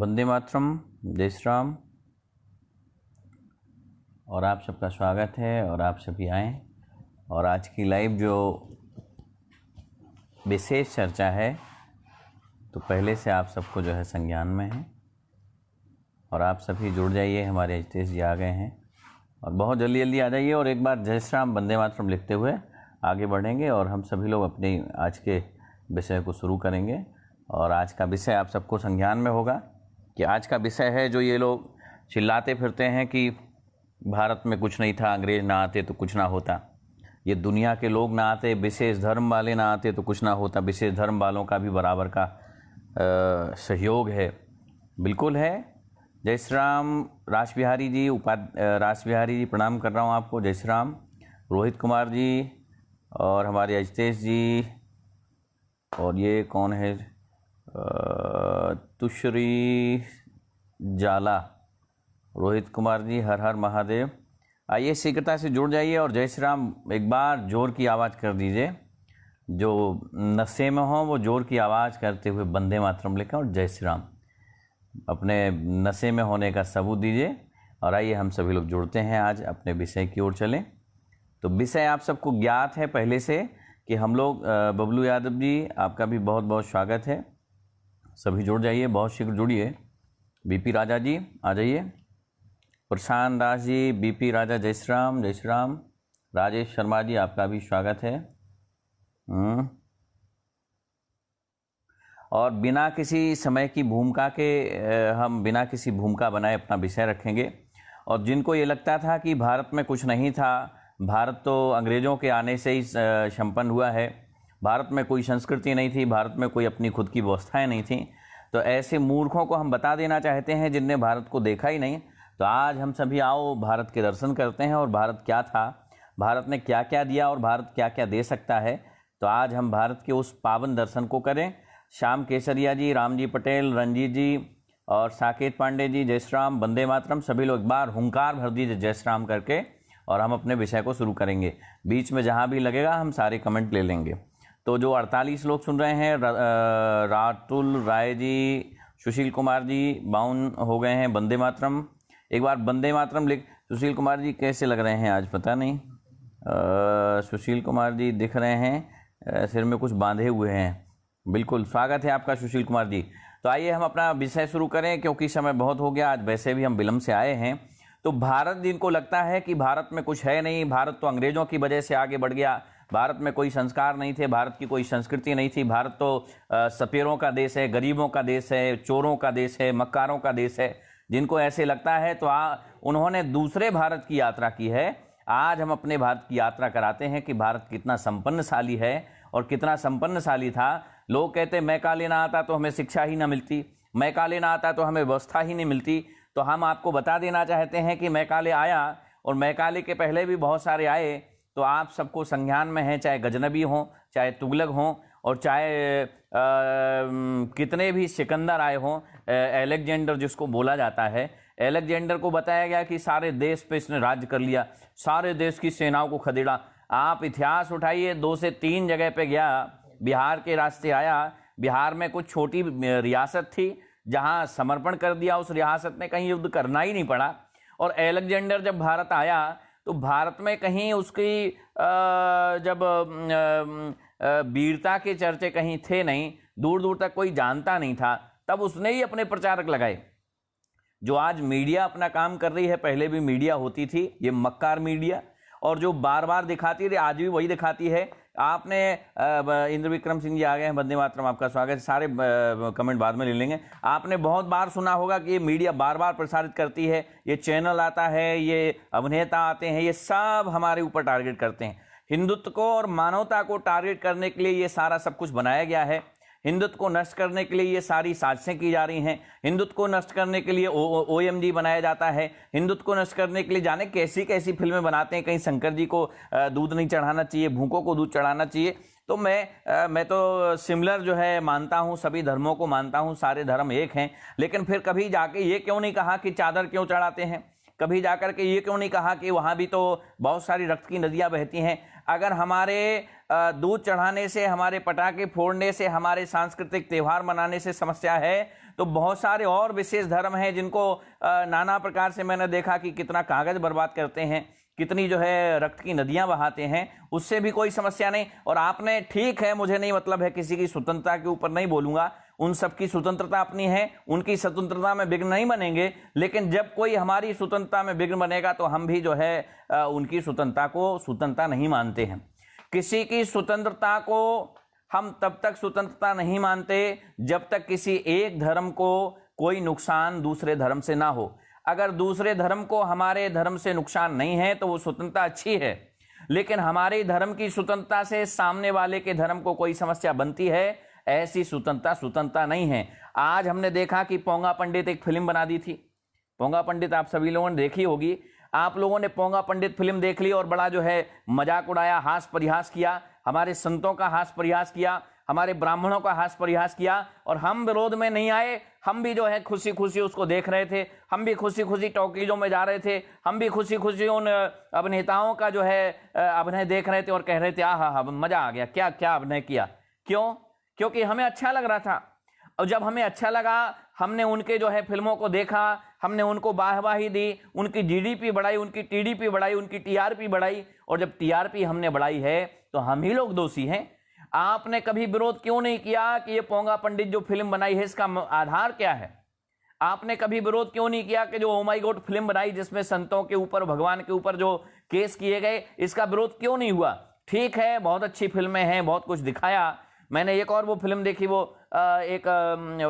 वंदे मातरम, जय श्री राम। और आप सबका स्वागत है और आप सभी आएँ। और आज की लाइव जो विशेष चर्चा है तो पहले से आप सबको जो है संज्ञान में है और आप सभी जुड़ जाइए। हमारे हितेश जी आ गए हैं और बहुत जल्दी जल्दी आ जाइए और एक बार जय श्री राम वंदे मातरम लिखते हुए आगे बढ़ेंगे और हम सभी लोग अपने आज के विषय को शुरू करेंगे। और आज का विषय आप सबको संज्ञान में होगा कि आज का विषय है जो ये लोग चिल्लाते फिरते हैं कि भारत में कुछ नहीं था, अंग्रेज ना आते तो कुछ ना होता, ये दुनिया के लोग ना आते, विशेष धर्म वाले ना आते तो कुछ ना होता, विशेष धर्म वालों का भी बराबर का सहयोग है। बिल्कुल है। जय श्री राम रास बिहारी जी, रास बिहारी जी प्रणाम कर रहा हूँ आपको। जय श्री राम रोहित कुमार जी और हमारे अजितेश जी। और ये कौन है? तुश्री जाला। रोहित कुमार जी, हर हर महादेव। आइए शीघ्रता से जुड़ जाइए और जय श्री राम एक बार जोर की आवाज़ कर दीजिए। जो नशे में हो वो जोर की आवाज़ करते हुए वंदे मातरम लिखें और जय श्री राम अपने नशे में होने का सबूत दीजिए। और आइए हम सभी लोग जुड़ते हैं, आज अपने विषय की ओर चलें। तो विषय आप सबको ज्ञात है पहले से कि हम लोग बबलू यादव जी, आपका भी बहुत बहुत स्वागत है। सभी जुड़ जाइए, बहुत शीघ्र जुड़िए। बीपी राजा जी आ जाइए। प्रशांत दास जी, बीपी राजा, जय श्री राम जय श्री राम। राजेश शर्मा जी, आपका भी स्वागत है। और बिना किसी समय की भूमिका के हम बिना किसी भूमिका बनाए अपना विषय रखेंगे। और जिनको ये लगता था कि भारत में कुछ नहीं था, भारत तो अंग्रेज़ों के आने से ही संपन्न हुआ है, भारत में कोई संस्कृति नहीं थी, भारत में कोई अपनी खुद की व्यवस्थाएं नहीं थी, तो ऐसे मूर्खों को हम बता देना चाहते हैं जिनने भारत को देखा ही नहीं। तो आज हम सभी आओ भारत के दर्शन करते हैं और भारत क्या था, भारत ने क्या क्या दिया और भारत क्या क्या दे सकता है। तो आज हम भारत के उस पावन दर्शन को करें। श्याम केसरिया जी, रामजी पटेल, रंजीत जी और साकेत पांडे जी, जय श्री राम वंदे मातरम। सभी लोग एक बार हुंकार भर दीजिए जय श्री राम करके और हम अपने विषय को शुरू करेंगे। बीच में जहाँ भी लगेगा हम सारे कमेंट ले लेंगे। तो जो 48 लोग सुन रहे हैं, रातुल राय जी, सुशील कुमार जी 52 हो गए हैं। वंदे मातरम, एक बार वंदे मातरम लिख। सुशील कुमार जी कैसे लग रहे हैं आज, पता नहीं। सुशील कुमार जी दिख रहे हैं, सिर में कुछ बांधे हुए हैं। बिल्कुल स्वागत है आपका सुशील कुमार जी। तो आइए हम अपना विषय शुरू करें क्योंकि समय बहुत हो गया, आज वैसे भी हम विलम्ब से आए हैं। तो भारत, जिनको लगता है कि भारत में कुछ है नहीं, भारत तो अंग्रेजों की वजह से आगे बढ़ गया, भारत में कोई संस्कार नहीं थे, भारत की कोई संस्कृति नहीं थी, भारत तो सपेरों का देश है, गरीबों का देश है, चोरों का देश है, मक्कारों का देश है, जिनको ऐसे लगता है तो उन्होंने दूसरे भारत की यात्रा की है। आज हम अपने भारत की यात्रा कराते हैं कि भारत कितना संपन्नशाली है और कितना संपन्नशाली था। लोग कहते मैकाले ना आता तो हमें शिक्षा ही ना मिलती, मैकाले ना आता तो हमें व्यवस्था ही नहीं मिलती। तो हम आपको बता देना चाहते हैं कि मैकाले आया और मैकाले के पहले भी बहुत सारे आए। तो आप सबको संज्ञान में है, चाहे गजनबी हों, चाहे तुगलक हों और चाहे कितने भी सिकंदर आए हों। अलेक्जेंडर जिसको बोला जाता है, अलेक्जेंडर को बताया गया कि सारे देश पे इसने राज्य कर लिया, सारे देश की सेनाओं को खदेड़ा। आप इतिहास उठाइए, 2 से 3 जगह पे गया, बिहार के रास्ते आया, बिहार में कुछ छोटी रियासत थी जहां समर्पण कर दिया उस रियासत ने, कहीं युद्ध करना ही नहीं पड़ा। और अलेक्जेंडर जब भारत आया तो भारत में कहीं उसकी जब वीरता के चर्चे कहीं थे नहीं, दूर दूर तक कोई जानता नहीं था, तब उसने ही अपने प्रचारक लगाए। जो आज मीडिया अपना काम कर रही है, पहले भी मीडिया होती थी, ये मक्कार मीडिया, और जो बार बार दिखाती रही आज भी वही दिखाती है। आपने इंद्र विक्रम सिंह जी आ गए हैं, वंदे मातरम, आपका स्वागत है। सारे कमेंट बाद में ले लेंगे। आपने बहुत बार सुना होगा कि ये मीडिया बार बार प्रसारित करती है, ये चैनल आता है, ये अभिनेता आते हैं, ये सब हमारे ऊपर टारगेट करते हैं। हिंदुत्व को और मानवता को टारगेट करने के लिए ये सारा सब कुछ बनाया गया है। हिंदुत्व को नष्ट करने के लिए ये सारी साजिशें की जा रही हैं। हिंदुत्व को नष्ट करने के लिए OMG बनाया जाता है। हिंदुत्व को नष्ट करने के लिए जाने कैसी कैसी फिल्में बनाते हैं। कहीं शंकर जी को दूध नहीं चढ़ाना चाहिए, भूखों को दूध चढ़ाना चाहिए। तो मैं तो सिमिलर जो है मानता हूँ, सभी धर्मों को मानता हूँ, सारे धर्म एक हैं। लेकिन फिर कभी जाके ये क्यों नहीं कहा कि चादर क्यों चढ़ाते हैं, कभी जाकर के ये क्यों नहीं कहा कि वहाँ भी तो बहुत सारी रक्त की नदियाँ बहती हैं। अगर हमारे दूध चढ़ाने से, हमारे पटाखे फोड़ने से, हमारे सांस्कृतिक त्यौहार मनाने से समस्या है तो बहुत सारे और विशेष धर्म हैं जिनको नाना प्रकार से मैंने देखा कि कितना कागज बर्बाद करते हैं, कितनी जो है रक्त की नदियां बहाते हैं, उससे भी कोई समस्या नहीं। और आपने, ठीक है, मुझे नहीं मतलब है किसी की स्वतंत्रता के ऊपर नहीं बोलूंगा, उन सबकी स्वतंत्रता अपनी है, उनकी स्वतंत्रता में विघ्न नहीं बनेंगे, लेकिन जब कोई हमारी स्वतंत्रता में विघ्न बनेगा तो हम भी जो है उनकी स्वतंत्रता को स्वतंत्रता नहीं मानते हैं। किसी की स्वतंत्रता को हम तब तक स्वतंत्रता नहीं मानते जब तक किसी एक धर्म को कोई नुकसान दूसरे धर्म से ना हो। अगर दूसरे धर्म को हमारे धर्म से नुकसान नहीं है तो वो स्वतंत्रता अच्छी है, लेकिन हमारे धर्म की स्वतंत्रता से सामने वाले के धर्म को कोई समस्या बनती है, ऐसी स्वतंत्रता नहीं है। आज हमने देखा कि पोंगा पंडित एक फिल्म बना दी थी। पोंगा पंडित आप सभी लोगों ने देखी होगी। आप लोगों ने पोंगा पंडित फिल्म देख ली और बड़ा जो है मजाक उड़ाया, हास परिहास किया, हमारे संतों का हास परिहास किया, हमारे ब्राह्मणों का हास परिहास किया, और हम विरोध में नहीं आए। हम भी जो है खुशी खुशी उसको देख रहे थे, हम भी खुशी खुशी टॉकीजों में जा रहे थे, हम भी खुशी खुशी उन अभिनेताओं का जो है अभिनय देख रहे थे और कह रहे थे आहा मजा आ गया, क्या क्या अभिनय किया। क्यों? क्योंकि हमें अच्छा लग रहा था। और जब हमें अच्छा लगा, हमने उनके जो है फिल्मों को देखा, हमने उनको वाहवाही दी, उनकी जीडीपी बढ़ाई, उनकी टीडीपी बढ़ाई, उनकी टीआरपी बढ़ाई, और जब टीआरपी हमने बढ़ाई है तो हम ही लोग दोषी हैं। आपने कभी विरोध क्यों नहीं किया कि ये पोंगा पंडित जो फिल्म बनाई है इसका आधार क्या है? आपने कभी विरोध क्यों नहीं किया कि जो ओ माय गॉड फिल्म बनाई जिसमें संतों के ऊपर, भगवान के ऊपर जो केस किए गए, इसका विरोध क्यों नहीं हुआ? ठीक है, बहुत अच्छी फिल्में हैं, बहुत कुछ दिखाया। मैंने एक और वो फिल्म देखी, वो एक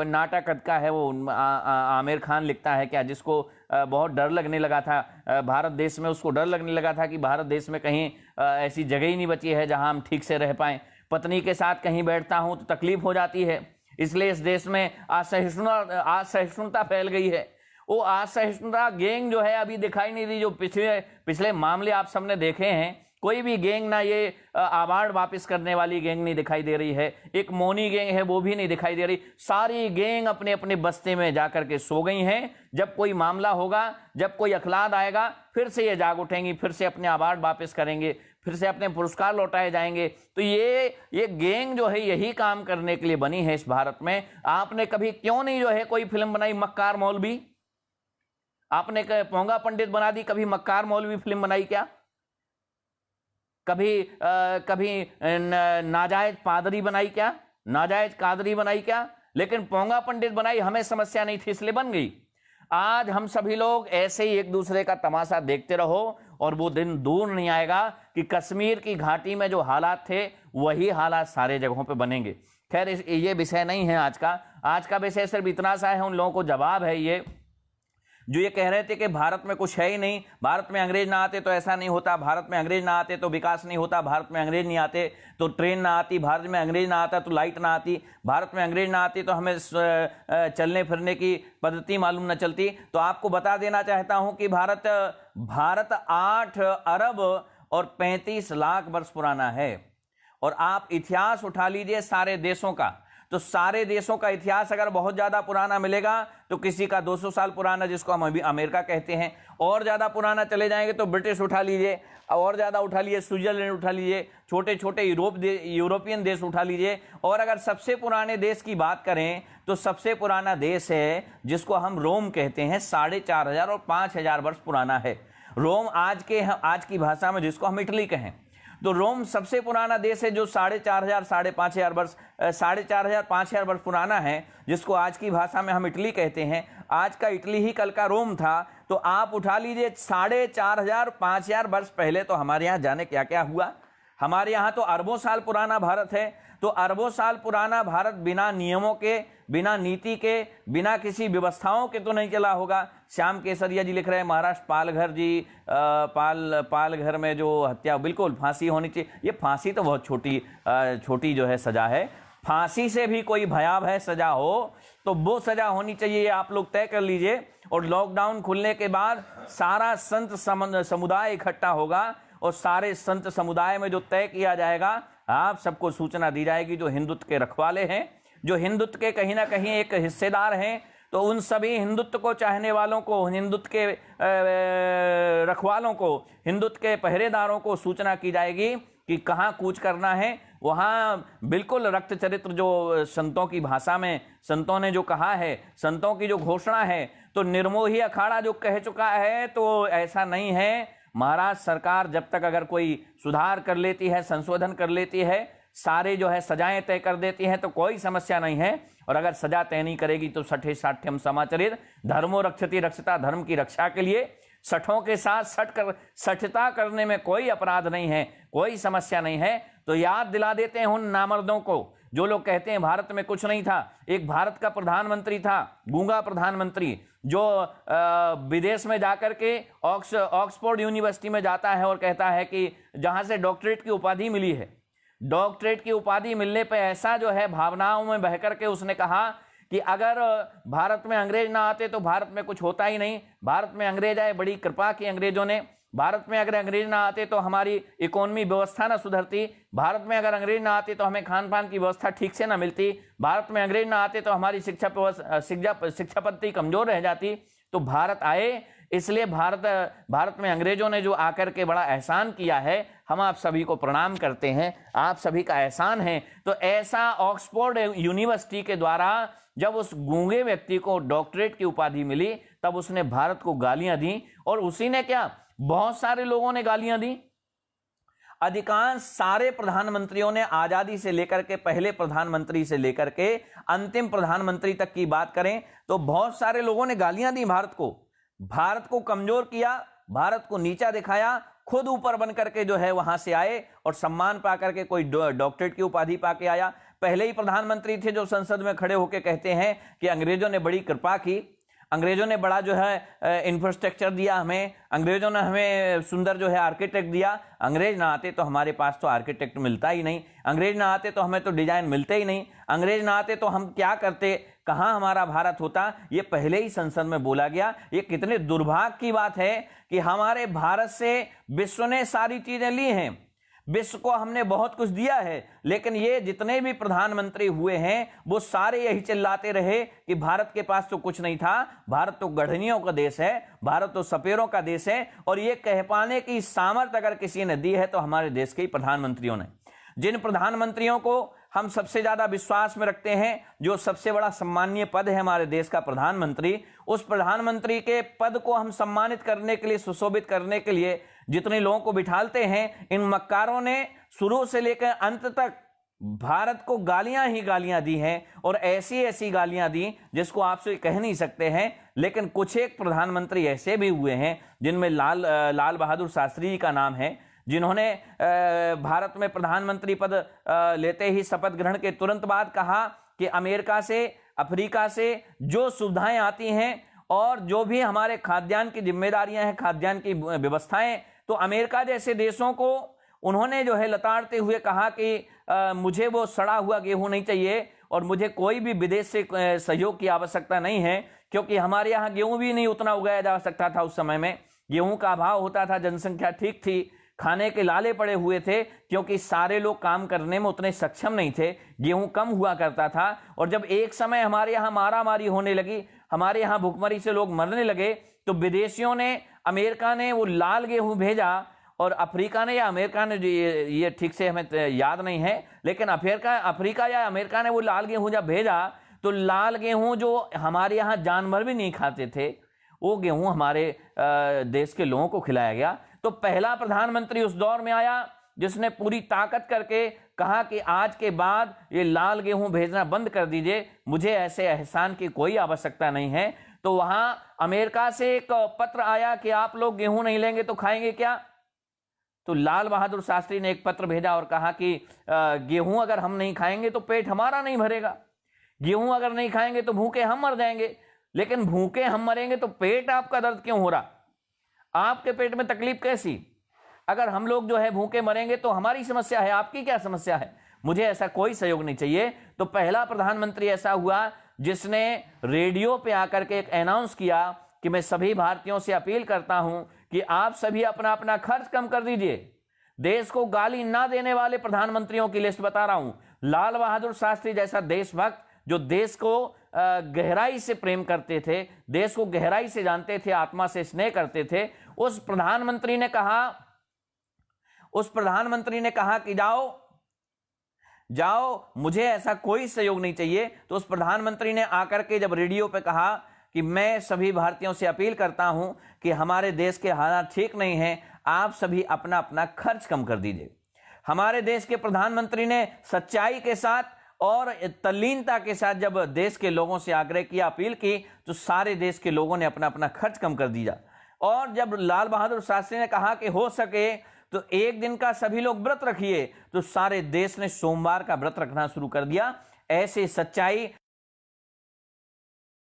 नाटक का है, वो आमिर खान लिखता है क्या, जिसको बहुत डर लगने लगा था भारत देश में, उसको डर लगने लगा था कि भारत देश में कहीं ऐसी जगह ही नहीं बची है जहां हम ठीक से रह पाएं। पत्नी के साथ कहीं बैठता हूं तो तकलीफ हो जाती है, इसलिए इस देश में असहिष्णुता फैल गई है। वो असहिष्णुता गैंग जो है अभी दिखाई नहीं दी। जो पिछले मामले आप सबने देखे हैं, कोई भी गैंग ना ये अवार्ड वापस करने वाली गैंग नहीं दिखाई दे रही है, एक मौनी गैंग है वो भी नहीं दिखाई दे रही। सारी गैंग अपने अपने बस्ते में जाकर के सो गई हैं। जब कोई मामला होगा, जब कोई अखलाद आएगा, फिर से ये जाग उठेंगी, फिर से अपने अवार्ड वापस करेंगे, फिर से अपने पुरस्कार लौटाए जाएंगे। तो ये गैंग जो है यही काम करने के लिए बनी है इस भारत में। आपने कभी क्यों नहीं जो है कोई फिल्म बनाई मक्कार मौलवी? आपने पोंगा पंडित बना दी, कभी मक्कार मौलवी फिल्म बनाई क्या? कभी नाजायज पादरी बनाई क्या? नाजायज कादरी बनाई क्या? लेकिन पोंगा पंडित बनाई, हमें समस्या नहीं थी इसलिए बन गई। आज हम सभी लोग ऐसे ही एक दूसरे का तमाशा देखते रहो और वो दिन दूर नहीं आएगा कि कश्मीर की घाटी में जो हालात थे वही हालात सारे जगहों पे बनेंगे। खैर ये विषय नहीं है आज का विषय सिर्फ इतना सा है। उन लोगों को जवाब है ये जो ये कह रहे थे कि भारत में कुछ है ही नहीं, भारत में अंग्रेज ना आते तो ऐसा नहीं होता, भारत में अंग्रेज ना आते तो विकास नहीं होता, भारत में अंग्रेज नहीं आते तो ट्रेन ना आती, भारत में अंग्रेज ना आता तो लाइट ना आती, भारत में अंग्रेज ना आती तो हमें चलने फिरने की पद्धति मालूम ना चलती। तो आपको बता देना चाहता हूं कि भारत 8 अरब और 35 लाख वर्ष पुराना है। और आप इतिहास उठा लीजिए सारे देशों का, तो सारे देशों का इतिहास अगर बहुत ज्यादा पुराना मिलेगा तो किसी का 200 साल पुराना, जिसको हम अभी अमेरिका कहते हैं, और ज्यादा पुराना चले जाएंगे तो ब्रिटिश उठा लीजिए, और ज्यादा उठा लीजिए स्विट्जरलैंड उठा लीजिए, छोटे छोटे यूरोपियन देश उठा लीजिए। और अगर सबसे पुराने देश की बात करें तो सबसे पुराना देश है जिसको हम रोम कहते हैं, 4500 और 5000 वर्ष पुराना है रोम। आज की भाषा में जिसको हम इटली कहें, तो रोम सबसे पुराना देश है जो 4500 5000 वर्ष पुराना है, जिसको आज की भाषा में हम इटली कहते हैं। आज का इटली ही कल का रोम था। तो आप उठा लीजिए 4500 5000 वर्ष पहले तो हमारे यहाँ जाने क्या क्या हुआ। हमारे यहाँ तो अरबों साल पुराना भारत है। तो अरबों साल पुराना भारत बिना नियमों के, बिना नीति के, बिना किसी व्यवस्थाओं के तो नहीं चला होगा। श्याम केसरिया जी लिख रहे हैं महाराष्ट्र पालघर जी, पालघर में जो हत्या, बिल्कुल फांसी होनी चाहिए। ये फांसी तो बहुत छोटी जो है सजा है। फांसी से भी कोई भयावह सजा हो तो वो सजा होनी चाहिए, आप लोग तय कर लीजिए। और लॉकडाउन खुलने के बाद सारा संत समुदाय इकट्ठा होगा और सारे संत समुदाय में जो तय किया जाएगा आप सबको सूचना दी जाएगी। जो हिंदुत्व के रखवाले हैं, जो हिंदुत्व के कहीं ना कहीं एक हिस्सेदार हैं, तो उन सभी हिंदुत्व को चाहने वालों को, हिंदुत्व के रखवालों को, हिंदुत्व के पहरेदारों को सूचना की जाएगी कि कहाँ कूच करना है, वहाँ बिल्कुल रक्त चरित्र जो संतों की भाषा में संतों ने जो कहा है, संतों की जो घोषणा है, तो निर्मोही अखाड़ा जो कह चुका है, तो ऐसा नहीं है। महाराज सरकार जब तक अगर कोई सुधार कर लेती है, संशोधन कर लेती है, सारे जो है सजाएं तय कर देती हैं, तो कोई समस्या नहीं है। और अगर सजा तय नहीं करेगी तो सठे साठ्यम समाचरित धर्मो रक्षति रक्षता, धर्म की रक्षा के लिए सठों के साथ सठता करने में कोई अपराध नहीं है, कोई समस्या नहीं है। तो याद दिला देते हैं उन नामर्दों को जो लोग कहते हैं भारत में कुछ नहीं था। एक भारत का प्रधानमंत्री था, गूंगा प्रधानमंत्री, जो विदेश में जाकर के ऑक्सफोर्ड यूनिवर्सिटी में जाता है और कहता है कि जहां से डॉक्टरेट की उपाधि मिली है, डॉक्टरेट की उपाधि मिलने पर ऐसा जो है भावनाओं में बहकर के उसने कहा कि अगर भारत में अंग्रेज ना आते तो भारत में कुछ होता ही नहीं। भारत में अंग्रेज आए, बड़ी कृपा की अंग्रेजों ने। भारत में अगर अंग्रेज ना आते तो हमारी इकोनॉमी व्यवस्था ना सुधरती। भारत में अगर अंग्रेज ना आते तो हमें खान पान की व्यवस्था ठीक से ना मिलती। भारत में अंग्रेज ना आते तो हमारी शिक्षा पद्धति कमजोर रह जाती। तो भारत आए, इसलिए भारत में अंग्रेजों ने जो आकर के बड़ा एहसान किया है, हम आप सभी को प्रणाम करते हैं, आप सभी का एहसान है। तो ऐसा ऑक्सफोर्ड यूनिवर्सिटी के द्वारा जब उस गूंगे व्यक्ति को डॉक्टरेट की उपाधि मिली, तब उसने भारत को गालियां दी। और उसी ने क्या, बहुत सारे लोगों ने गालियां दी। अधिकांश सारे प्रधानमंत्रियों ने, आजादी से लेकर के पहले प्रधानमंत्री से लेकर के अंतिम प्रधानमंत्री तक की बात करें तो बहुत सारे लोगों ने गालियां दी भारत को कमजोर किया, भारत को नीचा दिखाया। खुद ऊपर बन करके जो है वहां से आए और सम्मान पा करके कोई डॉक्टरेट की उपाधि पाके आया। पहले ही प्रधानमंत्री थे जो संसद में खड़े होकर कहते हैं कि अंग्रेजों ने बड़ी कृपा की, अंग्रेजों ने बड़ा जो है इंफ्रास्ट्रक्चर दिया हमें, अंग्रेजों ने हमें सुंदर जो है आर्किटेक्ट दिया। अंग्रेज ना आते तो हमारे पास तो आर्किटेक्ट मिलता ही नहीं, अंग्रेज ना आते तो हमें तो डिजाइन मिलते ही नहीं, अंग्रेज ना आते तो हम क्या करते, कहां हमारा भारत होता। ये पहले ही संसद में बोला गया। ये कितने दुर्भाग्य की बात है कि हमारे भारत से विश्व ने सारी चीजें ली हैं, विश्व को हमने बहुत कुछ दिया है, लेकिन ये जितने भी प्रधानमंत्री हुए हैं वो सारे यही चिल्लाते रहे कि भारत के पास तो कुछ नहीं था, भारत तो गढ़नियों का देश है, भारत तो सपेरों का देश है। और ये कह पाने की सामर्थ्य अगर किसी ने दी है तो हमारे देश के ही प्रधानमंत्रियों ने। जिन प्रधानमंत्रियों को हम सबसे ज्यादा विश्वास में रखते हैं, जो सबसे बड़ा सम्मानीय पद है हमारे देश का प्रधानमंत्री, उस प्रधानमंत्री के पद को हम सम्मानित करने के लिए, सुशोभित करने के लिए जितने लोगों को बिठालते हैं, इन मक्कारों ने शुरू से लेकर अंत तक भारत को गालियां ही गालियां दी हैं। और ऐसी ऐसी गालियां दी जिसको आपसे कह नहीं सकते हैं। लेकिन कुछ एक प्रधानमंत्री ऐसे भी हुए हैं जिनमें लाल बहादुर शास्त्री जी का नाम है, जिन्होंने भारत में प्रधानमंत्री पद लेते ही शपथ ग्रहण के तुरंत बाद कहा कि अमेरिका से, अफ्रीका से जो सुविधाएं आती हैं और जो भी हमारे खाद्यान्न की जिम्मेदारियां हैं, खाद्यान्न की व्यवस्थाएं, तो अमेरिका जैसे देशों को उन्होंने जो है लताड़ते हुए कहा कि मुझे वो सड़ा हुआ गेहूं नहीं चाहिए और मुझे कोई भी विदेश से सहयोग की आवश्यकता नहीं है, क्योंकि हमारे यहाँ गेहूं भी नहीं उतना उगाया जा सकता था। उस समय में गेहूं का अभाव होता था, जनसंख्या ठीक थी, खाने के लाले पड़े हुए थे, क्योंकि सारे लोग काम करने में उतने सक्षम नहीं थे, गेहूं कम हुआ करता था। और जब एक समय हमारे यहाँ मारामारी होने लगी, हमारे यहाँ भुखमरी से लोग मरने लगे, तो विदेशियों ने, अमेरिका ने वो लाल गेहूं भेजा, और अफ्रीका ने या अमेरिका ने, ये ठीक से हमें याद नहीं है, लेकिन अफ्रीका या अमेरिका ने वो लाल गेहूं जब भेजा, तो लाल गेहूं जो हमारे यहाँ जानवर भी नहीं खाते थे, वो गेहूं हमारे देश के लोगों को खिलाया गया। तो पहला प्रधानमंत्री उस दौर में आया जिसने पूरी ताकत करके कहा कि आज के बाद ये लाल गेहूं भेजना बंद कर दीजिए, मुझे ऐसे एहसान की कोई आवश्यकता नहीं है। तो वहां अमेरिका से एक पत्र आया कि आप लोग गेहूं नहीं लेंगे तो खाएंगे क्या। तो लाल बहादुर शास्त्री ने एक पत्र भेजा और कहा कि गेहूं अगर हम नहीं खाएंगे तो पेट हमारा नहीं भरेगा, गेहूं अगर नहीं खाएंगे तो भूखे हम मर जाएंगे, लेकिन भूखे हम मरेंगे तो पेट आपका दर्द क्यों हो रहा, आपके पेट में तकलीफ कैसी। अगर हम लोग जो है भूखे मरेंगे तो हमारी समस्या है, आपकी क्या समस्या है, मुझे ऐसा कोई सहयोग नहीं चाहिए। तो पहला प्रधानमंत्री ऐसा हुआ जिसने रेडियो पे आकर के एक अनाउंस किया कि मैं सभी भारतीयों से अपील करता हूं कि आप सभी अपना अपना खर्च कम कर दीजिए। देश को गाली ना देने वाले प्रधानमंत्रियों की लिस्ट बता रहा हूं। लाल बहादुर शास्त्री जैसा देशभक्त जो देश को गहराई से प्रेम करते थे, देश को गहराई से जानते थे, आत्मा से स्नेह करते थे, उस प्रधानमंत्री ने कहा, उस प्रधानमंत्री ने कहा कि जाओ जाओ, मुझे ऐसा कोई सहयोग नहीं चाहिए। तो उस प्रधानमंत्री ने आकर के जब रेडियो पे कहा कि मैं सभी भारतीयों से अपील करता हूं कि हमारे देश के हालात ठीक नहीं हैं, आप सभी अपना अपना खर्च कम कर दीजिए। हमारे देश के प्रधानमंत्री ने सच्चाई के साथ और तल्लीनता के साथ जब देश के लोगों से आग्रह किया, अपील की, तो सारे देश के लोगों ने अपना अपना खर्च कम कर दिया। और जब लाल बहादुर शास्त्री ने कहा कि हो सके तो एक दिन का सभी लोग व्रत रखिए, तो सारे देश ने सोमवार का व्रत रखना शुरू कर दिया। ऐसे सच्चाई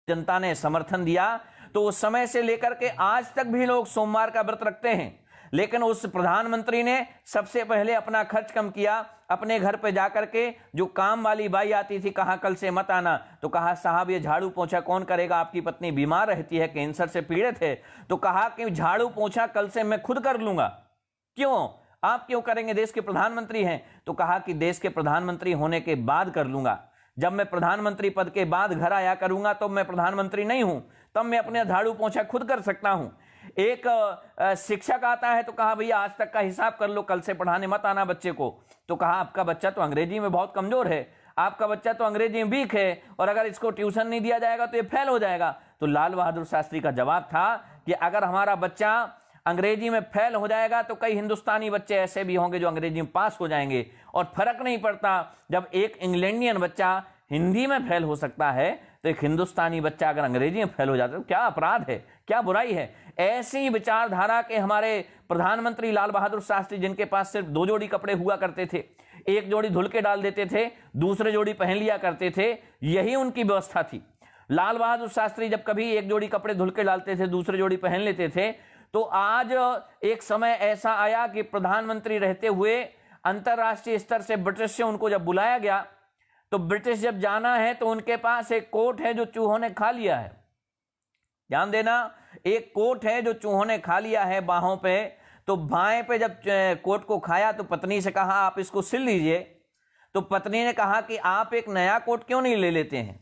जनता ने समर्थन दिया, तो उस समय से लेकर के आज तक भी लोग सोमवार का व्रत रखते हैं। लेकिन उस प्रधानमंत्री ने सबसे पहले अपना खर्च कम किया। अपने घर पे जाकर के जो काम वाली बाई आती थी, कहा कल से मत आना, तो कहा साहब ये झाड़ू पोछा कौन करेगा, आपकी पत्नी बीमार रहती है, कैंसर से पीड़ित है। तो कहा कि झाड़ू पोछा कल से मैं खुद कर लूंगा। क्यों, आप क्यों करेंगे, देश के प्रधानमंत्री हैं। तो कहा कि देश के प्रधानमंत्री होने के बाद कर लूंगा, जब मैं प्रधानमंत्री पद के बाद घर आया करूंगा तो मैं प्रधानमंत्री नहीं हूं, तब मैं अपने झाड़ू पोछा खुद कर सकता हूं। एक शिक्षक आता है तो कहा भैया आज तक का हिसाब कर लो, कल से पढ़ाने मत आना बच्चे को। तो कहा आपका बच्चा तो अंग्रेजी में बहुत कमजोर है, आपका बच्चा तो अंग्रेजी में वीक है, और अगर इसको ट्यूशन नहीं दिया जाएगा तो ये फेल हो जाएगा। तो लाल बहादुर शास्त्री का जवाब था कि अगर हमारा बच्चा अंग्रेजी में फेल हो जाएगा तो कई हिंदुस्तानी बच्चे ऐसे भी होंगे जो अंग्रेजी में पास हो जाएंगे, और फर्क नहीं पड़ता। जब एक इंग्लैंडियन बच्चा हिंदी में फेल हो सकता है तो एक हिंदुस्तानी बच्चा अगर अंग्रेजी में फेल हो जाता है तो क्या अपराध है, क्या बुराई है। ऐसी विचारधारा के हमारे प्रधानमंत्री लाल बहादुर शास्त्री, जिनके पास सिर्फ 2 जोड़ी कपड़े हुआ करते थे, एक जोड़ी धुल के डाल देते थे, दूसरे जोड़ी पहन लिया करते थे, यही उनकी व्यवस्था थी। लाल बहादुर शास्त्री जब कभी एक जोड़ी कपड़े धुल के डालते थे, दूसरे जोड़ी पहन लेते थे, तो आज एक समय ऐसा आया कि प्रधानमंत्री रहते हुए अंतरराष्ट्रीय स्तर से ब्रिटिश से उनको जब बुलाया गया, तो ब्रिटिश जब जाना है तो उनके पास एक कोट है जो चूहों ने खा लिया है। ध्यान देना, एक कोट है जो चूहों ने खा लिया है बाहों पे। तो बाएं पे जब कोट को खाया तो पत्नी से कहा आप इसको सिल लीजिए। तो पत्नी ने कहा कि आप एक नया कोट क्यों नहीं ले लेते हैं।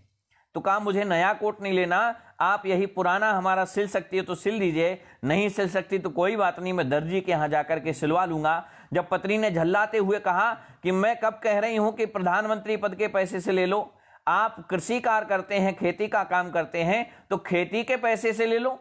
तो कहा मुझे नया कोट नहीं लेना, आप यही पुराना हमारा सिल सकती है तो सिल दीजिए, नहीं सिल सकती तो कोई बात नहीं, मैं दर्जी के यहां जाकर के सिलवा लूंगा। जब पत्नी ने झल्लाते हुए कहा कि मैं कब कह रही हूं कि प्रधानमंत्री पद के पैसे से ले लो, आप कृषि कार्य करते हैं, खेती का काम करते हैं, तो खेती के पैसे से ले लो।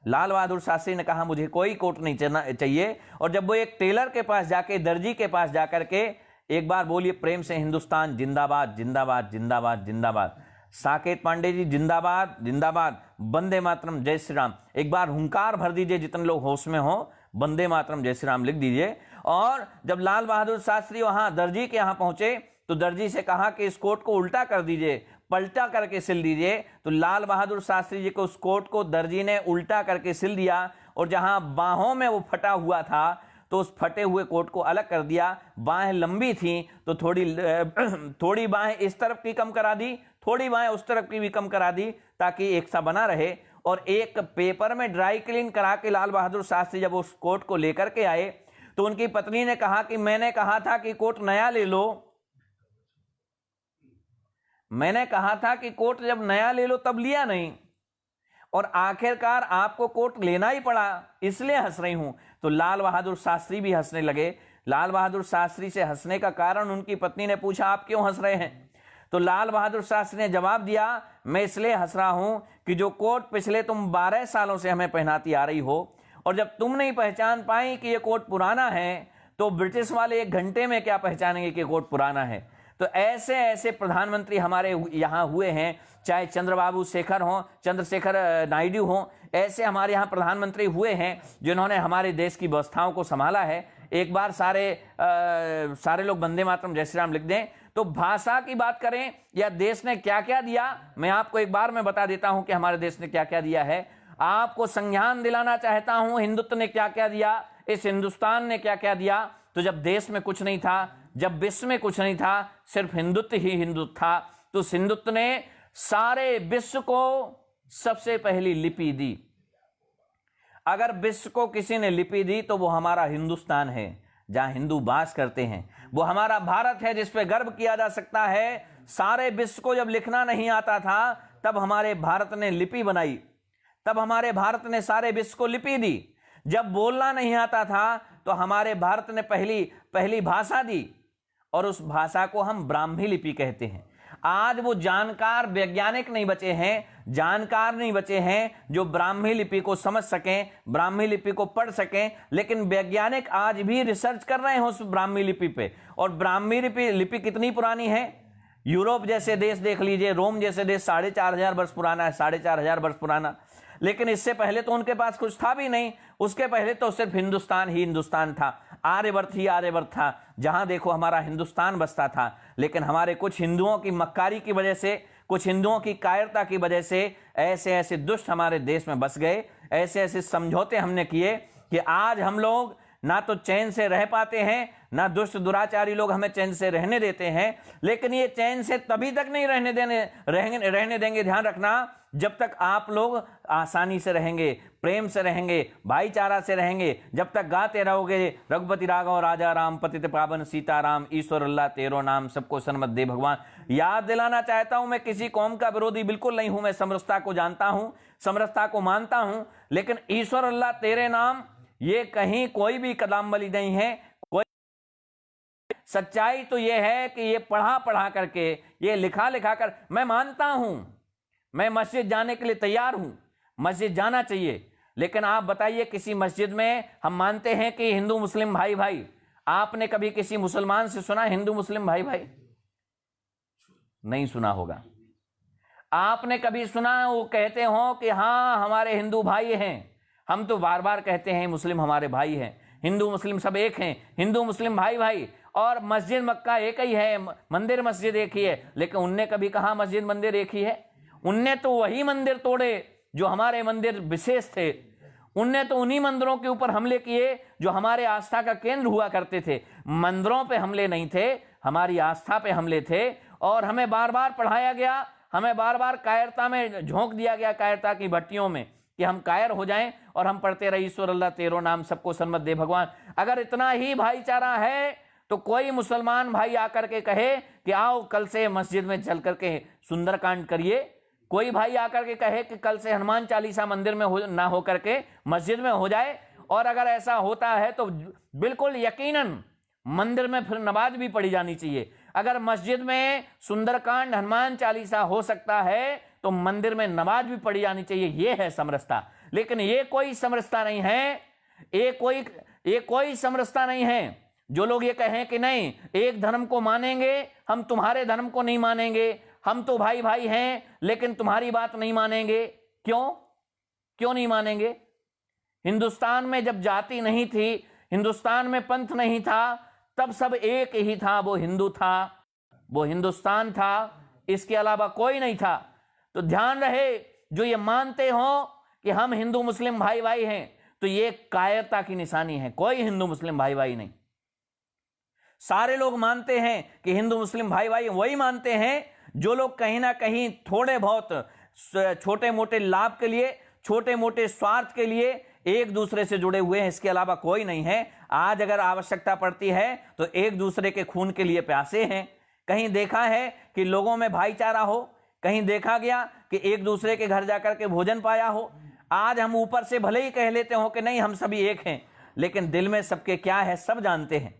लाल बहादुर शास्त्री ने कहा मुझे कोई कोट नहीं चाहिए। और जब वो एक टेलर के पास जाके, दर्जी के पास जाकर के एक बार बोलिए प्रेम से हिंदुस्तान जिंदाबाद जिंदाबाद जिंदाबाद जिंदाबाद, साकेत पांडे जी जिंदाबाद जिंदाबाद, वंदे मातरम जय श्री राम, एक बार हुंकार भर दीजिए, जितने लोग होश में हो, वंदे मातरम जय श्री राम लिख दीजिए। और जब लाल बहादुर शास्त्री वहां दर्जी के यहां पहुंचे तो दर्जी से कहा कि इस कोट को उल्टा कर दीजिए, पलटा करके सिल दीजिए। तो लाल बहादुर शास्त्री जी को उस कोट को दर्जी ने उल्टा करके सिल दिया, और जहां बाहों में वो फटा हुआ था तो उस फटे हुए कोट को अलग कर दिया। बाहें लंबी थी तो थोड़ी बाहें इस तरफ की कम करा दी, थोड़ी बाहें उस तरफ की भी कम करा दी, ताकि एक सा बना रहे। और एक पेपर में ड्राई क्लीन करा के लाल बहादुर शास्त्री जब उस कोट को लेकर के आए तो उनकी पत्नी ने कहा कि मैंने कहा था कि कोट नया ले लो, मैंने कहा था कि कोट जब नया ले लो तब लिया नहीं, और आखिरकार आपको कोट लेना ही पड़ा, इसलिए हंस रही हूं। तो लाल बहादुर शास्त्री भी हंसने लगे। लाल बहादुर शास्त्री से हंसने का कारण उनकी पत्नी ने पूछा आप क्यों हंस रहे हैं। तो लाल बहादुर शास्त्री ने जवाब दिया मैं इसलिए हंस रहा हूं कि जो कोट पिछले तुम 12 सालों से हमें पहनाती आ रही हो, और जब तुम नहीं पहचान पाई कि यह कोट पुराना है, तो ब्रिटिश वाले 1 घंटे में क्या पहचानेंगे कि कोट पुराना है। तो ऐसे ऐसे प्रधानमंत्री हमारे यहाँ हुए हैं, चाहे चंद्रशेखर नायडू हो, ऐसे हमारे यहाँ प्रधानमंत्री हुए हैं जिन्होंने हमारे देश की व्यवस्थाओं को संभाला है। एक बार सारे लोग वंदे मातरम जय श्री राम लिख दें। तो भाषा की बात करें या देश ने क्या क्या दिया, मैं आपको एक बार में बता देता हूं कि हमारे देश ने क्या क्या दिया है। आपको संज्ञान दिलाना चाहता हूं हिंदुत्व ने क्या क्या दिया, इस हिंदुस्तान ने क्या क्या दिया। तो जब देश में कुछ नहीं था, जब विश्व में कुछ नहीं था, सिर्फ हिंदुत्व ही हिंदुत्व था, तो हिंदुत्व ने सारे विश्व को सबसे पहली लिपि दी। अगर विश्व को किसी ने लिपि दी तो वो हमारा हिंदुस्तान है, जहां हिंदू वास करते हैं। वो हमारा भारत है जिस पे गर्व किया जा सकता है। सारे विश्व को जब लिखना नहीं आता था तब हमारे भारत ने लिपि बनाई, तब हमारे भारत ने सारे विश्व को लिपि दी। जब बोलना नहीं आता था तो हमारे भारत ने पहली पहली भाषा दी और उस भाषा को हम ब्राह्मी लिपि कहते हैं। आज वो जानकार वैज्ञानिक नहीं बचे हैं, जानकार नहीं बचे हैं जो ब्राह्मी लिपि को समझ सकें, ब्राह्मी लिपि को पढ़ सकें, लेकिन वैज्ञानिक आज भी रिसर्च कर रहे हैं उस ब्राह्मी लिपि पे। और ब्राह्मी लिपि कितनी पुरानी है? यूरोप जैसे देश देख लीजिए, रोम जैसे देश 4,500 वर्ष पुराना है, 4,500 वर्ष पुराना। लेकिन इससे पहले तो उनके पास कुछ था भी नहीं, उसके पहले तो सिर्फ हिंदुस्तान ही हिंदुस्तान था, आर्यवर्त ही आर्यवर्त था, जहां देखो हमारा हिंदुस्तान बसता था। लेकिन हमारे कुछ हिंदुओं की मक्कारी की वजह से, कुछ हिंदुओं की कायरता की वजह से ऐसे ऐसे दुष्ट हमारे देश में बस गए, ऐसे ऐसे समझौते हमने किए कि आज हम लोग ना तो चैन से रह पाते हैं, ना दुष्ट दुराचारी लोग हमें चैन से रहने देते हैं। लेकिन ये चैन से तभी तक नहीं रहने देंगे, ध्यान रखना, जब तक आप लोग आसानी से रहेंगे, प्रेम से रहेंगे, भाईचारा से रहेंगे, जब तक गाते रहोगे रघुपति राघव राजा राम, पतित पावन सीताराम, ईश्वर अल्लाह तेरो नाम, सबको सन्मत दे भगवान। याद दिलाना चाहता हूं, मैं किसी कौम का विरोधी बिल्कुल नहीं हूं, मैं समरसता को जानता हूं, समरसता को मानता हूं, लेकिन ईश्वर अल्लाह तेरे नाम ये कहीं कोई भी कदमबली नहीं है। कोई सच्चाई तो ये है कि ये पढ़ा करके, ये लिखा कर, मैं मानता हूं, मैं मस्जिद जाने के लिए तैयार हूं, मस्जिद जाना चाहिए। लेकिन आप बताइए, किसी मस्जिद में हम मानते हैं कि हिंदू मुस्लिम भाई भाई, आपने कभी किसी मुसलमान से सुना हिंदू मुस्लिम भाई भाई? नहीं सुना होगा। आपने कभी सुना वो कहते हो कि हाँ हमारे हिंदू भाई हैं? हम तो बार बार कहते हैं मुस्लिम हमारे भाई हैं, हिंदू मुस्लिम सब एक हैं, हिंदू मुस्लिम भाई भाई। और मस्जिद मक्का एक ही है, मंदिर मस्जिद एक ही है, लेकिन उनने कभी कहा मस्जिद मंदिर एक ही है? उनने तो वही मंदिर तोड़े जो हमारे मंदिर विशेष थे, उनने तो उन्हीं मंदिरों के ऊपर हमले किए जो हमारे आस्था का केंद्र हुआ करते थे। मंदिरों पे हमले नहीं थे, हमारी आस्था पे हमले थे। और हमें बार बार पढ़ाया गया, हमें बार बार कायरता में झोंक दिया गया, कायरता की भट्टियों में, कि हम कायर हो जाएं और हम पढ़ते रहे ईश्वर अल्लाह तेरो नाम, सबको सन्मत दे भगवान। अगर इतना ही भाईचारा है तो कोई मुसलमान भाई आकर के कहे कि आओ कल से मस्जिद में चल करके सुंदरकांड करिए, कोई भाई आकर के कहे कि कल से हनुमान चालीसा मंदिर में ना हो करके मस्जिद में हो जाए, और अगर ऐसा होता है तो बिल्कुल यकीनन मंदिर में फिर नमाज भी पढ़ी जानी चाहिए। अगर मस्जिद में सुंदरकांड हनुमान चालीसा हो सकता है तो मंदिर में नमाज भी पढ़ी जानी चाहिए। ये है समरसता। लेकिन ये कोई समरसता नहीं है, ये कोई समरसता नहीं है जो लोग ये कहें कि नहीं एक धर्म को मानेंगे, हम तुम्हारे धर्म को नहीं मानेंगे, हम तो भाई भाई हैं लेकिन तुम्हारी बात नहीं मानेंगे। क्यों नहीं मानेंगे? हिंदुस्तान में जब जाति नहीं थी, हिंदुस्तान में पंथ नहीं था, तब सब एक ही था, वो हिंदू था, वो हिंदुस्तान था, इसके अलावा कोई नहीं था। तो ध्यान रहे, जो ये मानते हो कि हम हिंदू मुस्लिम भाई भाई हैं, तो ये कायरता की निशानी है। कोई हिंदू मुस्लिम भाई भाई नहीं। सारे लोग मानते हैं कि हिंदू मुस्लिम भाई भाई वही मानते हैं जो लोग कहीं ना कहीं थोड़े बहुत छोटे मोटे लाभ के लिए, छोटे मोटे स्वार्थ के लिए एक दूसरे से जुड़े हुए हैं, इसके अलावा कोई नहीं है। आज अगर आवश्यकता पड़ती है तो एक दूसरे के खून के लिए प्यासे हैं। कहीं देखा है कि लोगों में भाईचारा हो? कहीं देखा गया कि एक दूसरे के घर जाकर के भोजन पाया हो? आज हम ऊपर से भले ही कह लेते हो कि नहीं हम सभी एक हैं, लेकिन दिल में सबके क्या है सब जानते हैं।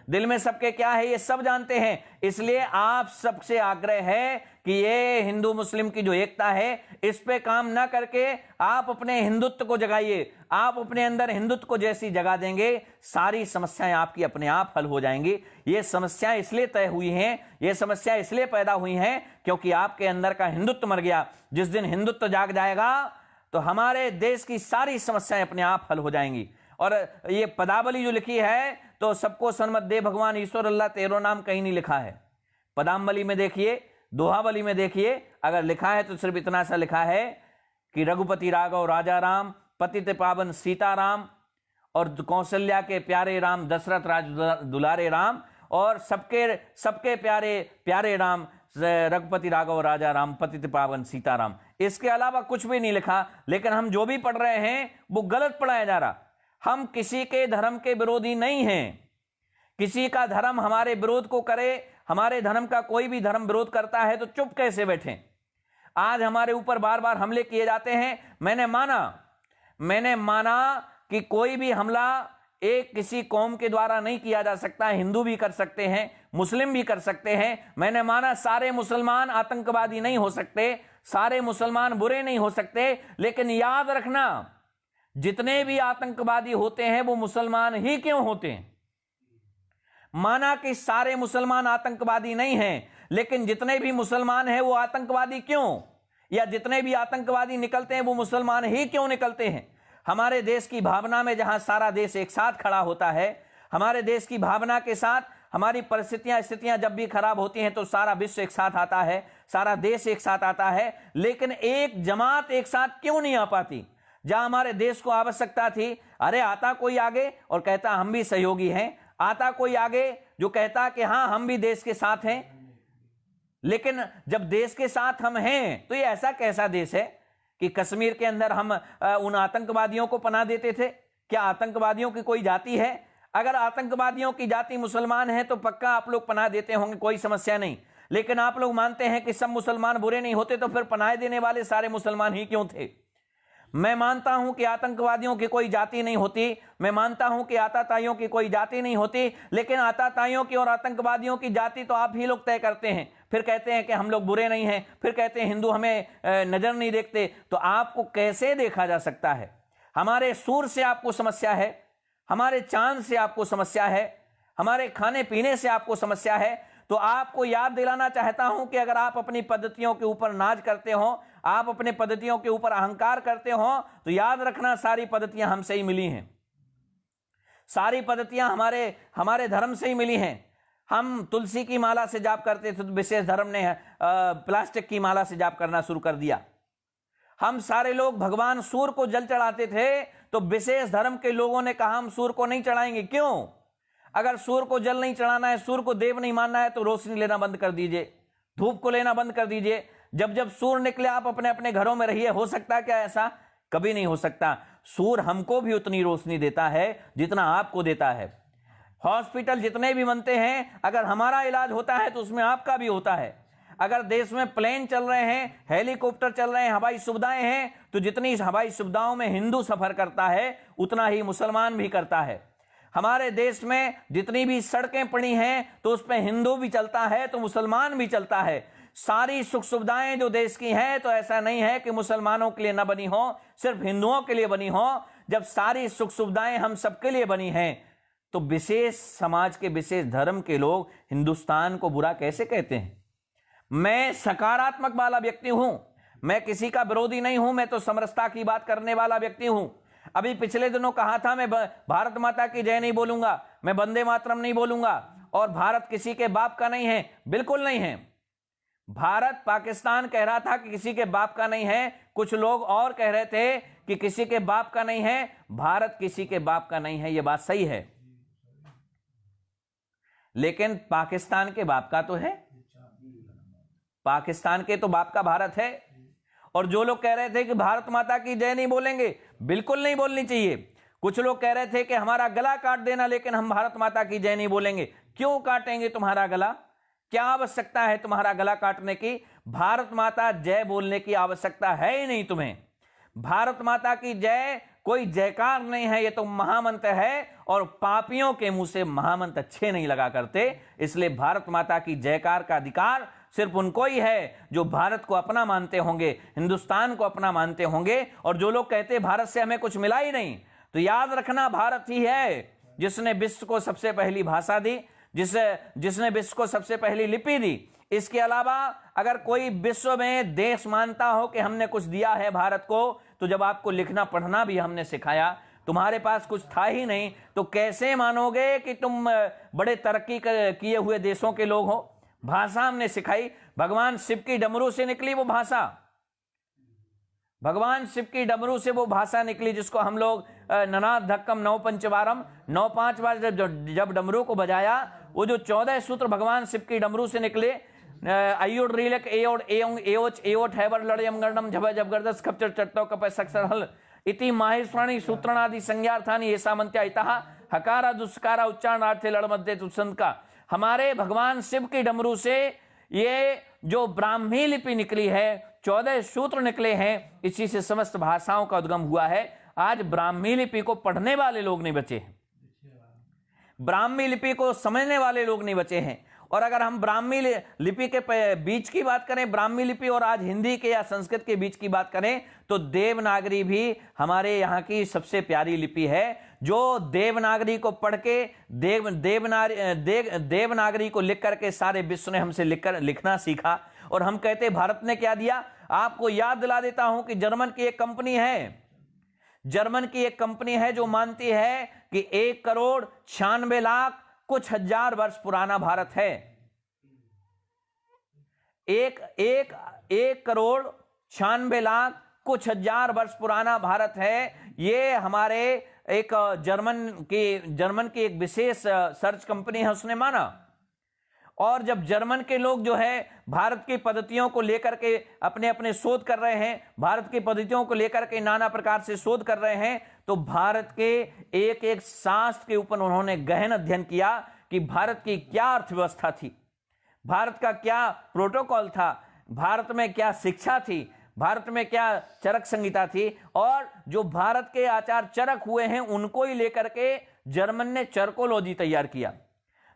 दिल में सबके क्या है ये सब जानते हैं। इसलिए आप सबसे आग्रह है कि ये हिंदू मुस्लिम की जो एकता है इस पे काम ना करके आप अपने हिंदुत्व को जगाइए। आप अपने अंदर हिंदुत्व को जैसी जगा देंगे, सारी समस्याएं आपकी अपने आप हल हो जाएंगी। ये समस्याएं इसलिए तय हुई हैं, ये समस्याएं इसलिए पैदा हुई हैं क्योंकि आपके अंदर का हिंदुत्व मर गया। जिस दिन हिंदुत्व जाग जाएगा तो हमारे देश की सारी समस्याएं अपने आप हल हो जाएंगी। और ये पदावली जो लिखी है तो सबको सन्मत दे भगवान, ईश्वर अल्लाह तेरो नाम कहीं नहीं लिखा है। पदावली में देखिए, दोहावली में देखिए, अगर लिखा है तो सिर्फ इतना सा लिखा है कि रघुपति राघव राजा राम, पतित पावन सीताराम, और कौशल्या के प्यारे राम, दशरथ राज दुलारे राम, और सबके प्यारे प्यारे राम, रघुपति राघव राजा राम, पतित पावन सीताराम। इसके अलावा कुछ भी नहीं लिखा। लेकिन हम जो भी पढ़ रहे हैं वो गलत पढ़ाया जा रहा। हम किसी के धर्म के विरोधी नहीं हैं। किसी का धर्म हमारे विरोध को करे, हमारे धर्म का कोई भी धर्म विरोध करता है तो चुप कैसे बैठें? आज हमारे ऊपर बार बार हमले किए जाते हैं। मैंने माना कि कोई भी हमला एक किसी कौम के द्वारा नहीं किया जा सकता। हिंदू भी कर सकते हैं, मुस्लिम भी कर सकते हैं। मैंने माना सारे मुसलमान आतंकवादी नहीं हो सकते, सारे मुसलमान बुरे नहीं हो सकते, लेकिन याद रखना जितने भी आतंकवादी होते हैं वो मुसलमान ही क्यों होते हैं। माना कि सारे मुसलमान आतंकवादी नहीं हैं, लेकिन जितने भी मुसलमान हैं वो आतंकवादी क्यों, या जितने भी आतंकवादी निकलते हैं वो मुसलमान ही क्यों निकलते हैं। हमारे देश की भावना में जहां सारा देश एक साथ खड़ा होता है, हमारे देश की भावना के साथ हमारी परिस्थितियां स्थितियां जब भी खराब होती हैं तो सारा विश्व एक साथ आता है, सारा देश एक साथ आता है, लेकिन एक जमात एक साथ क्यों नहीं आ पाती। जहां हमारे देश को आवश्यकता थी, अरे आता कोई आगे और कहता हम भी सहयोगी हैं, आता कोई आगे जो कहता कि हां हम भी देश के साथ हैं। लेकिन जब देश के साथ हम हैं तो ये ऐसा कैसा देश है कि कश्मीर के अंदर हम उन आतंकवादियों को पनाह देते थे। क्या आतंकवादियों की कोई जाति है? अगर आतंकवादियों की जाति मुसलमान है तो पक्का आप लोग पनाह देते होंगे, कोई समस्या नहीं। लेकिन आप लोग मानते हैं कि सब मुसलमान बुरे नहीं होते, तो फिर पनाह देने वाले सारे मुसलमान ही क्यों थे। मैं मानता हूं कि आतंकवादियों की कोई जाति नहीं होती, मैं मानता हूं कि आताताइयों की कोई जाति नहीं होती, लेकिन आताताइयों की और आतंकवादियों की जाति तो आप ही लोग तय करते हैं। फिर कहते हैं कि हम लोग बुरे नहीं हैं, फिर कहते हैं हिंदू हमें नजर नहीं देखते। तो आपको कैसे देखा जा सकता है? हमारे सूर से आपको समस्या है, हमारे चांद से आपको समस्या है, हमारे खाने पीने से आपको समस्या है। तो आपको याद दिलाना चाहता हूं कि अगर आप अपनी पद्धतियों के ऊपर नाज करते हो, आप अपने पद्धतियों के ऊपर अहंकार करते हो, तो याद रखना सारी पद्धतियां हमसे ही मिली हैं, सारी पद्धतियां हमारे धर्म से ही मिली हैं। हम तुलसी की माला से जाप करते थे तो विशेष धर्म ने प्लास्टिक की माला से जाप करना शुरू कर दिया। हम सारे लोग भगवान सूर्य को जल चढ़ाते थे तो विशेष धर्म के लोगों ने कहा हम सूर्य को नहीं चढ़ाएंगे। क्यों? अगर सूर्य को जल नहीं चढ़ाना है, सूर्य को देव नहीं मानना है, तो रोशनी लेना बंद कर दीजिए, धूप को लेना बंद कर दीजिए। जब जब सूर्य निकले आप अपने अपने घरों में रहिए। हो सकता क्या ऐसा? कभी नहीं हो सकता। सूर्य हमको भी उतनी रोशनी देता है जितना आपको देता है। हॉस्पिटल जितने भी बनते हैं, अगर हमारा इलाज होता है तो उसमें आपका भी होता है। अगर देश में प्लेन चल रहे हैं, हेलीकॉप्टर चल रहे हैं, हवाई सुविधाएं हैं, तो जितनी हवाई सुविधाओं में हिंदू सफर करता है उतना ही मुसलमान भी करता है। हमारे देश में जितनी भी सड़कें पड़ी हैं तो उस पर हिंदू भी चलता है तो मुसलमान भी चलता है। सारी सुख सुविधाएं जो देश की हैं, तो ऐसा नहीं है कि मुसलमानों के लिए न बनी हो, सिर्फ हिंदुओं के लिए बनी हो। जब सारी सुख सुविधाएं हम सबके लिए बनी हैं, तो विशेष समाज के विशेष धर्म के लोग हिंदुस्तान को बुरा कैसे कहते हैं? मैं सकारात्मक वाला व्यक्ति हूं, मैं किसी का विरोधी नहीं हूं, मैं तो समरसता की बात करने वाला व्यक्ति हूं। अभी पिछले दिनों कहा था मैं भारत माता की जय नहीं बोलूंगा, मैं वंदे मातरम नहीं बोलूंगा, और भारत किसी के बाप का नहीं है। बिल्कुल नहीं है। भारत पाकिस्तान कह रहा था कि किसी के बाप का नहीं है, कुछ लोग और कह रहे थे कि किसी के बाप का नहीं है। भारत किसी के बाप का नहीं है, यह बात सही है, लेकिन पाकिस्तान के बाप का तो है। पाकिस्तान के तो बाप का भारत है। और जो लोग कह रहे थे कि भारत माता की जय नहीं बोलेंगे, बिल्कुल नहीं बोलनी चाहिए। कुछ लोग कह रहे थे कि हमारा गला काट देना, लेकिन हम भारत माता की जय नहीं बोलेंगे। क्यों काटेंगे तुम्हारा गला? क्या आवश्यकता है तुम्हारा गला काटने की? भारत माता जय बोलने की आवश्यकता है ही नहीं तुम्हें। भारत माता की जय कोई जयकार नहीं है, ये तो महामंत्र है, और पापियों के मुंह से महामंत्र अच्छे नहीं लगा करते। इसलिए भारत माता की जयकार का अधिकार सिर्फ उनको ही है जो भारत को अपना मानते होंगे, हिंदुस्तान को अपना मानते होंगे। और जो लोग कहते भारत से हमें कुछ मिला ही नहीं, तो याद रखना भारत ही है जिसने विश्व को सबसे पहली भाषा दी, जिसने विश्व को सबसे पहली लिपि दी। इसके अलावा अगर कोई विश्व में देश मानता हो कि हमने कुछ दिया है भारत को, तो जब आपको लिखना पढ़ना भी हमने सिखाया, तुम्हारे पास कुछ था ही नहीं, तो कैसे मानोगे कि तुम बड़े तरक्की किए हुए देशों के लोग हो? भाषा हमने सिखाई, भगवान शिव की डमरू से निकली वो भाषा, भगवान शिव की डमरू से वो भाषा निकली जिसको हम लोग ननाद धक्कम नौ पंचवारम 9-5 बार जब डमरू को बजाया, वो जो 14 सूत्र भगवान शिव की डमरू से निकले, अयोड रीलक एयोड एयोंग एयोच एयोट हैबर लड़यम गणम झब जबगर्दस खपचर चट्टो कप सक्सर हल इति माहेश्वरणी सूत्रणादि संज्ञार्थानि ऐसा मंत्या इतः हकारा दुष्कारा उच्चारणार्थे लड़ मध्य तुसंत का। हमारे भगवान शिव की डमरू से ये जो ब्राह्मी लिपि निकली है, 14 सूत्र निकले हैं, इसी से समस्त भाषाओं का उद्गम हुआ है। आज ब्राह्मी लिपि को पढ़ने वाले लोग नहीं बचे हैं। ब्राह्मी लिपि को समझने वाले लोग नहीं बचे हैं। और अगर हम ब्राह्मी लिपि के बीच की बात करें, ब्राह्मी लिपि और आज हिंदी के या संस्कृत के बीच की बात करें, तो देवनागरी भी हमारे यहाँ की सबसे प्यारी लिपि है। जो देवनागरी को पढ़ के देवनागरी को लिख करके सारे विश्व ने हमसे लिखना सीखा। और हम कहते भारत ने क्या दिया। आपको याद दिला देता हूं कि जर्मन की एक कंपनी है जो मानती है कि 1,96,00,000 कुछ हजार वर्ष पुराना भारत है। 1,96,00,000 कुछ हजार वर्ष पुराना भारत है। ये हमारे एक जर्मन की एक विशेष सर्च कंपनी है, उसने माना। और जब जर्मन के लोग जो है भारत की पद्धतियों को लेकर के अपने अपने शोध कर रहे हैं, भारत की पद्धतियों को लेकर के नाना प्रकार से शोध कर रहे हैं, तो भारत के एक एक शास्त्र के ऊपर उन्होंने गहन अध्ययन किया कि भारत की क्या अर्थव्यवस्था थी, भारत का क्या प्रोटोकॉल था, भारत में क्या शिक्षा थी, भारत में क्या चरक संहिता थी। और जो भारत के आचार चरक हुए हैं उनको ही लेकर के जर्मन ने चरकोलॉजी तैयार किया।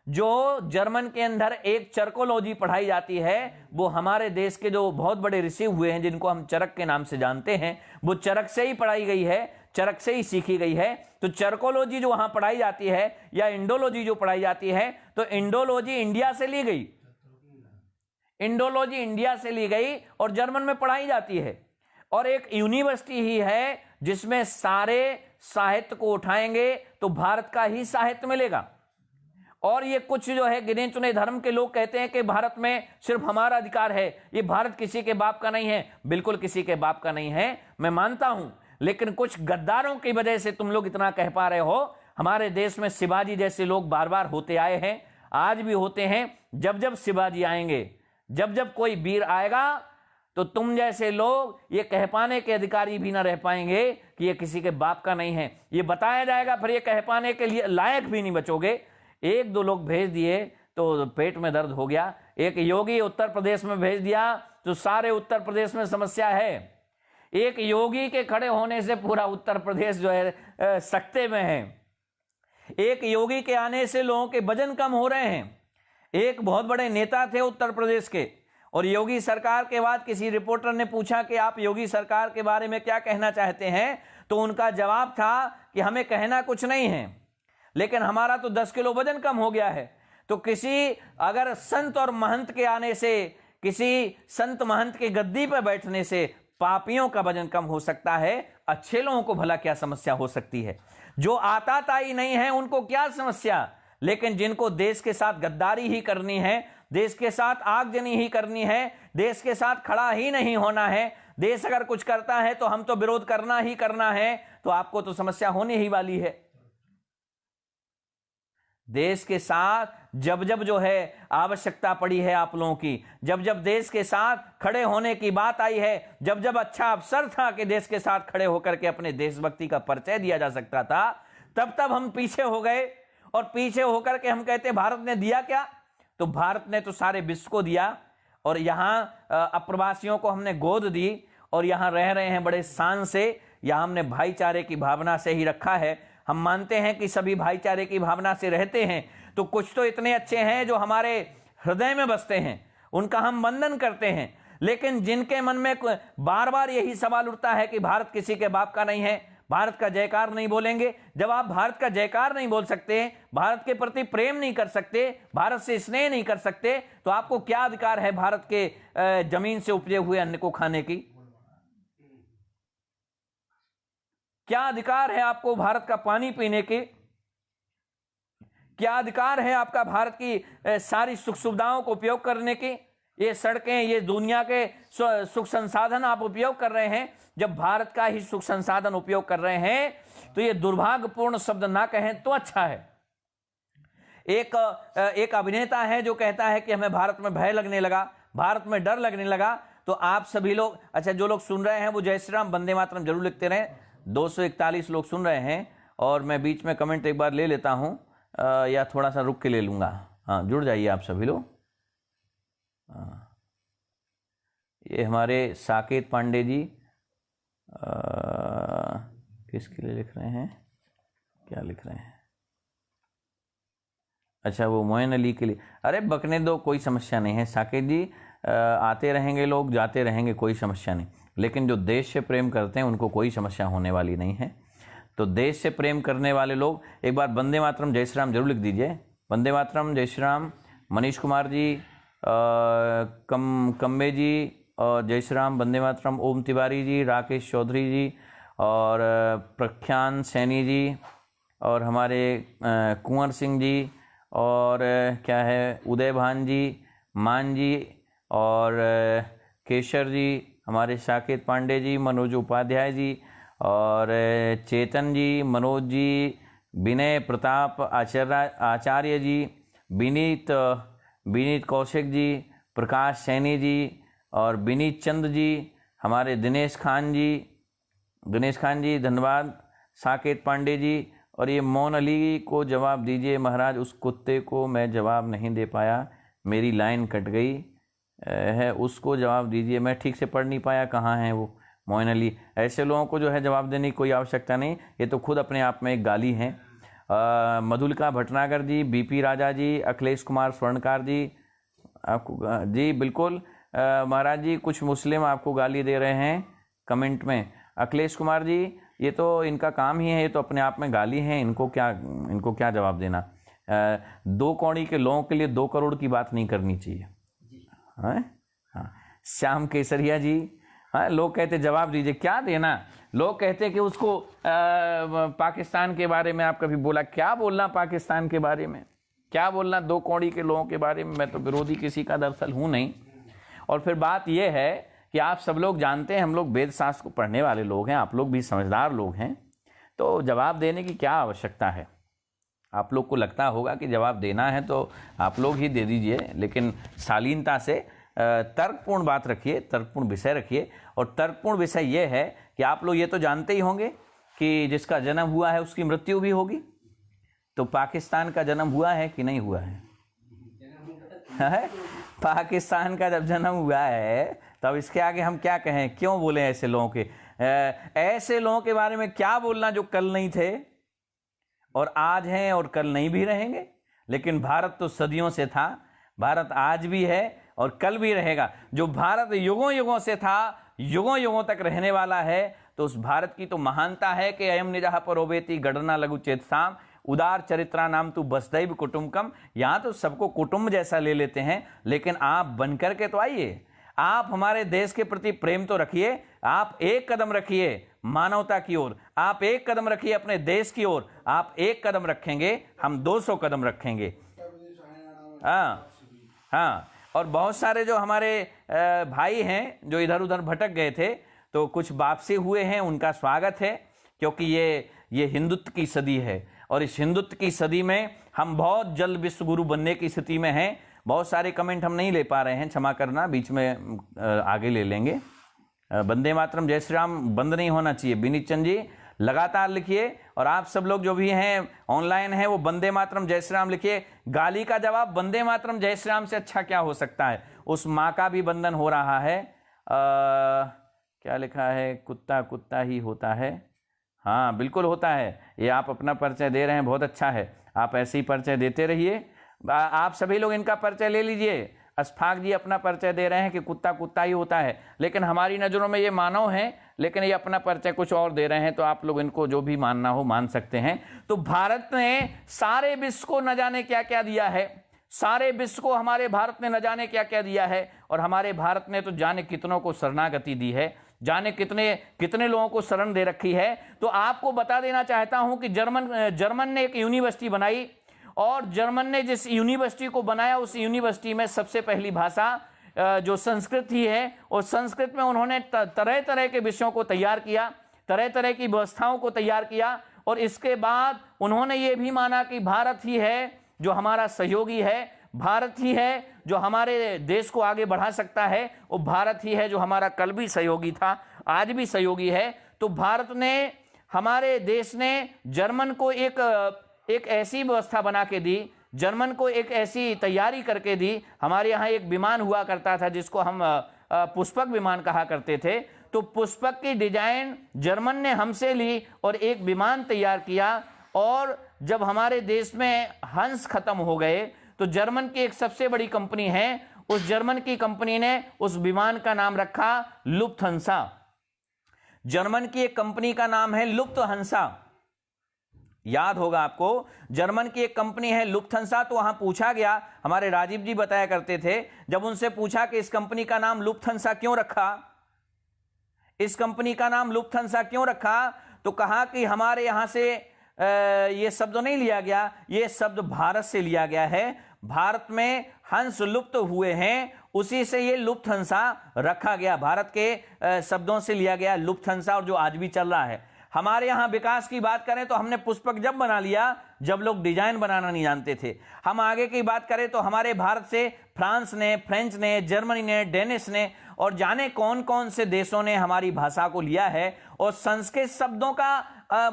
जो जर्मन के अंदर एक चरकोलॉजी पढ़ाई जाती है, वो हमारे देश के जो बहुत बड़े ऋषि हुए हैं जिनको हम चरक के नाम से जानते हैं, वो चरक से ही पढ़ाई गई है, चरक से ही सीखी गई है। तो चरकोलॉजी जो वहां पढ़ाई जाती है या इंडोलॉजी जो पढ़ाई जाती है, तो इंडोलॉजी इंडिया से ली गई, इंडोलॉजी इंडिया से ली गई और जर्मन में पढ़ाई जाती है। और एक यूनिवर्सिटी ही है जिसमें सारे साहित्य को उठाएंगे तो भारत का ही साहित्य मिलेगा। और ये कुछ जो है गिने चुने धर्म के लोग कहते हैं कि भारत में सिर्फ हमारा अधिकार है, ये भारत किसी के बाप का नहीं है। बिल्कुल किसी के बाप का नहीं है, मैं मानता हूं, लेकिन कुछ गद्दारों की वजह से तुम लोग इतना कह पा रहे हो। हमारे देश में शिवाजी जैसे लोग बार बार होते आए हैं, आज भी होते हैं। जब जब शिवाजी आएंगे, जब जब कोई वीर आएगा, तो तुम जैसे लोग ये कह पाने के अधिकारी भी ना रह पाएंगे कि ये किसी के बाप का नहीं है। ये बताया जाएगा, फिर ये कह पाने के लिए लायक भी नहीं बचोगे। एक दो लोग भेज दिए तो पेट में दर्द हो गया। एक योगी उत्तर प्रदेश में भेज दिया तो सारे उत्तर प्रदेश में समस्या है। एक योगी के खड़े होने से पूरा उत्तर प्रदेश जो है सकते में है। एक योगी के आने से लोगों के वजन कम हो रहे हैं। एक बहुत बड़े नेता थे उत्तर प्रदेश के, और योगी सरकार के बाद किसी रिपोर्टर ने पूछा कि आप योगी सरकार के बारे में क्या कहना चाहते हैं, तो उनका जवाब था कि हमें कहना कुछ नहीं है, लेकिन हमारा तो 10 किलो वजन कम हो गया है। तो किसी अगर संत और महंत के आने से, किसी संत महंत के गद्दी पर बैठने से पापियों का वजन कम हो सकता है, अच्छे लोगों को भला क्या समस्या हो सकती है। जो आताताई नहीं है उनको क्या समस्या, लेकिन जिनको देश के साथ गद्दारी ही करनी है, देश के साथ आगजनी ही करनी है, देश के साथ खड़ा ही नहीं होना है, देश अगर कुछ करता है तो हम तो विरोध करना ही करना है, तो आपको तो समस्या होने ही वाली है। देश के साथ जब जब जो है आवश्यकता पड़ी है आप लोगों की, जब जब देश के साथ खड़े होने की बात आई है, जब जब अच्छा अवसर था कि देश के साथ खड़े होकर के अपने देशभक्ति का परिचय दिया जा सकता था, तब तब हम पीछे हो गए। और पीछे होकर के हम कहते भारत ने दिया क्या, तो भारत ने तो सारे विश्व को दिया। और यहां अप्रवासियों को हमने गोद दी और यहां रह रहे हैं बड़े शान से। यहां हमने भाईचारे की भावना से ही रखा है। हम मानते हैं कि सभी भाईचारे की भावना से रहते हैं, तो कुछ तो इतने अच्छे हैं जो हमारे हृदय में बसते हैं, उनका हम वंदन करते हैं। लेकिन जिनके मन में बार बार यही सवाल उठता है कि भारत किसी के बाप का नहीं है, भारत का जयकार नहीं बोलेंगे। जब आप भारत का जयकार नहीं बोल सकते, भारत के प्रति प्रेम नहीं कर सकते, भारत से स्नेह नहीं कर सकते, तो आपको क्या अधिकार है भारत के जमीन से उपजे हुए अन्न को खाने की? क्या अधिकार है आपको भारत का पानी पीने के? क्या अधिकार है आपका भारत की सारी सुख सुविधाओं को उपयोग करने की? ये सड़कें, ये दुनिया के सुख संसाधन आप उपयोग कर रहे हैं। जब भारत का ही सुख संसाधन उपयोग कर रहे हैं तो ये दुर्भाग्यपूर्ण शब्द ना कहें तो अच्छा है। एक अभिनेता है जो कहता है कि हमें भारत में भय लगने लगा, भारत में डर लगने लगा। तो आप सभी लोग, अच्छा जो लोग सुन रहे हैं वो जय श्री राम वंदे मातरम जरूर लिखते रहें। 241 लोग सुन रहे हैं और मैं बीच में कमेंट एक बार ले लेता हूं या थोड़ा सा रुक के ले लूंगा। हाँ, जुड़ जाइए आप सभी लोग। ये हमारे साकेत पांडे जी किसके लिए लिख रहे हैं, क्या लिख रहे हैं? अच्छा, वो मोइन अली के लिए, अरे बकने दो, कोई समस्या नहीं है साकेत जी। आते रहेंगे लोग, जाते रहेंगे, कोई समस्या नहीं। लेकिन जो देश से प्रेम करते हैं उनको कोई समस्या होने वाली नहीं है। तो देश से प्रेम करने वाले लोग एक बार वंदे मातरम जय श्री राम जरूर लिख दीजिए। वंदे मातरम जय श्री राम। मनीष कुमार जी, कम्बे जी और जय श्री राम, वंदे मातरम। ओम तिवारी जी, राकेश चौधरी जी और प्रख्यान सैनी जी और हमारे कुंवर सिंह जी और क्या है उदय भान जी, मान जी और केशर जी, हमारे साकेत पांडे जी, मनोज उपाध्याय जी और चेतन जी, मनोज जी, विनय प्रताप आचार्य जी, विनीत कौशिक जी, प्रकाश सैनी जी और विनीत चंद जी, हमारे दिनेश खान जी धन्यवाद। साकेत पांडे जी और ये मोन अली को जवाब दीजिए महाराज, उस कुत्ते को मैं जवाब नहीं दे पाया, मेरी लाइन कट गई है, उसको जवाब दीजिए। मैं ठीक से पढ़ नहीं पाया, कहाँ हैं वो मोइन अली। ऐसे लोगों को जो है जवाब देने की कोई आवश्यकता नहीं, ये तो खुद अपने आप में एक गाली है। मधुलिका भटनागर जी, बीपी राजा जी, अखिलेश कुमार स्वर्णकार जी, आपको जी बिल्कुल महाराज जी, कुछ मुस्लिम आपको गाली दे रहे हैं कमेंट में। अखिलेश कुमार जी, ये तो इनका काम ही है, ये तो अपने आप में गाली हैं, इनको क्या जवाब देना। 2 कौड़ी के लोगों के लिए 2 करोड़ की बात नहीं करनी चाहिए। हाँ, श्याम केसरिया जी, हाँ, लोग कहते जवाब दीजिए, क्या देना। लोग कहते कि उसको पाकिस्तान के बारे में आप कभी बोला, क्या बोलना पाकिस्तान के बारे में, क्या बोलना 2 कौड़ी के लोगों के बारे में। मैं तो विरोधी किसी का दरअसल हूँ नहीं। और फिर बात यह है कि आप सब लोग जानते हैं, हम लोग वेद शास्त्र को पढ़ने वाले लोग हैं, आप लोग भी समझदार लोग हैं, तो जवाब देने की क्या आवश्यकता है। आप लोग को लगता होगा कि जवाब देना है तो आप लोग ही दे दीजिए, लेकिन शालीनता से तर्कपूर्ण बात रखिए, तर्कपूर्ण विषय रखिए। और तर्कपूर्ण विषय ये है कि आप लोग ये तो जानते ही होंगे कि जिसका जन्म हुआ है उसकी मृत्यु भी होगी। तो पाकिस्तान का जन्म हुआ है कि नहीं हुआ है? पाकिस्तान का जब जन्म हुआ है तब इसके आगे हम क्या कहें, क्यों बोले ऐसे लोगों के, ऐसे लोगों के बारे में क्या बोलना जो कल नहीं थे और आज हैं और कल नहीं भी रहेंगे। लेकिन भारत तो सदियों से था, भारत आज भी है और कल भी रहेगा। जो भारत युगों युगों से था, युगों युगों तक रहने वाला है, तो उस भारत की तो महानता है कि अयम निजः परोवेति गणना लघु चेतसाम उदार चरित्रा नाम तू बसदैव कुटुंबकम। यहां तो सबको कुटुंब जैसा ले लेते हैं, लेकिन आप बनकर के तो आइए, आप हमारे देश के प्रति प्रेम तो रखिए। आप एक कदम रखिए मानवता की ओर, आप एक कदम रखिए अपने देश की ओर। आप एक कदम रखेंगे, हम 200 कदम रखेंगे। हाँ, और बहुत सारे जो हमारे भाई हैं जो इधर उधर भटक गए थे, तो कुछ वापसी हुए हैं, उनका स्वागत है, क्योंकि ये हिंदुत्व की सदी है और इस हिंदुत्व की सदी में हम बहुत जल्द विश्व गुरु बनने की स्थिति में हैं। बहुत सारे कमेंट हम नहीं ले पा रहे हैं, क्षमा करना, बीच में आगे ले लेंगे। वंदे मातरम जय श्री राम बंद नहीं होना चाहिए। विनीत चंद जी लगातार लिखिए, और आप सब लोग जो भी हैं ऑनलाइन हैं वो वंदे मातरम जय श्री राम लिखिए। गाली का जवाब वंदे मातरम जय श्री राम से अच्छा क्या हो सकता है। उस माँ का भी बंधन हो रहा है। क्या लिखा है, कुत्ता कुत्ता ही होता है। हाँ बिल्कुल होता है। ये आप अपना परिचय दे रहे हैं, बहुत अच्छा है, आप ऐसे ही परिचय देते रहिए। आप सभी लोग इनका परिचय ले लीजिए। अशफाक जी अपना परिचय दे रहे हैं कि कुत्ता कुत्ता ही होता है, लेकिन हमारी नज़रों में ये मानव हैं, लेकिन ये अपना परिचय कुछ और दे रहे हैं, तो आप लोग इनको जो भी मानना हो मान सकते हैं। तो भारत ने सारे विश्व को न जाने क्या क्या दिया है, सारे विश्व को हमारे भारत ने न जाने क्या क्या दिया है। और हमारे भारत ने तो जाने कितनों को शरणागति दी है, जाने कितने कितने लोगों को शरण दे रखी है। तो आपको बता देना चाहता हूं कि जर्मन ने एक यूनिवर्सिटी बनाई, और जर्मन ने जिस यूनिवर्सिटी को बनाया उस यूनिवर्सिटी में सबसे पहली भाषा जो संस्कृत ही है, और संस्कृत में उन्होंने तरह तरह के विषयों को तैयार किया, तरह तरह की व्यवस्थाओं को तैयार किया। और इसके बाद उन्होंने ये भी माना कि भारत ही है जो हमारा सहयोगी है, भारत ही है जो हमारे देश को आगे बढ़ा सकता है, और भारत ही है जो हमारा कल भी सहयोगी था, आज भी सहयोगी है। तो भारत ने, हमारे देश ने जर्मन को एक ऐसी व्यवस्था बना के दी, जर्मन को एक ऐसी तैयारी करके दी। हमारे यहाँ एक विमान हुआ करता था जिसको हम पुष्पक विमान कहा करते थे। तो पुष्पक की डिजाइन जर्मन ने हमसे ली और एक विमान तैयार किया, और जब हमारे देश में हंस खत्म हो गए तो जर्मन की एक सबसे बड़ी कंपनी है, उस जर्मन की कंपनी ने उस विमान का नाम रखा लुफ्थहान्सा। जर्मन की एक कंपनी का नाम है लुफ्थहान्सा, याद होगा आपको, जर्मन की एक कंपनी है लुफ्थहान्सा। तो वहां पूछा गया, हमारे राजीव जी बताया करते थे, जब उनसे पूछा कि इस कंपनी का नाम लुफ्थहान्सा क्यों रखा, इस कंपनी का नाम लुफ्थहान्सा क्यों रखा, तो कहा कि हमारे यहां से ये शब्द नहीं लिया गया, ये शब्द भारत से लिया गया है, भारत में हंस लुप्त हुए हैं, उसी से ये लुफ्थहान्सा रखा गया, भारत के शब्दों से लिया गया लुफ्थहान्सा, और जो आज भी चल रहा है। हमारे यहां विकास की बात करें तो हमने पुष्पक जब बना लिया जब लोग डिजाइन बनाना नहीं जानते थे। हम आगे की बात करें तो हमारे भारत से फ्रांस ने, फ्रेंच ने, जर्मनी ने, डेनिश ने और जाने कौन कौन से देशों ने हमारी भाषा को लिया है, और संस्कृत शब्दों का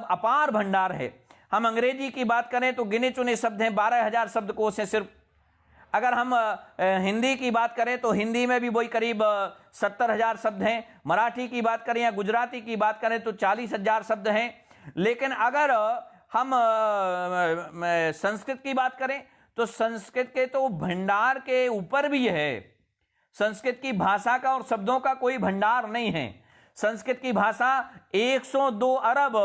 अपार भंडार है। हम अंग्रेजी की बात करें तो गिने चुने शब्द हैं, 12,000 शब्दकोश हैं सिर्फ। अगर हम हिंदी की बात करें तो हिंदी में भी वही करीब 70,000 शब्द हैं। मराठी की बात करें या गुजराती की बात करें तो 40,000 शब्द हैं। लेकिन अगर हम संस्कृत की बात करें तो संस्कृत के तो भंडार के ऊपर भी है। संस्कृत की भाषा का और शब्दों का कोई भंडार नहीं है। संस्कृत की भाषा 102 अरब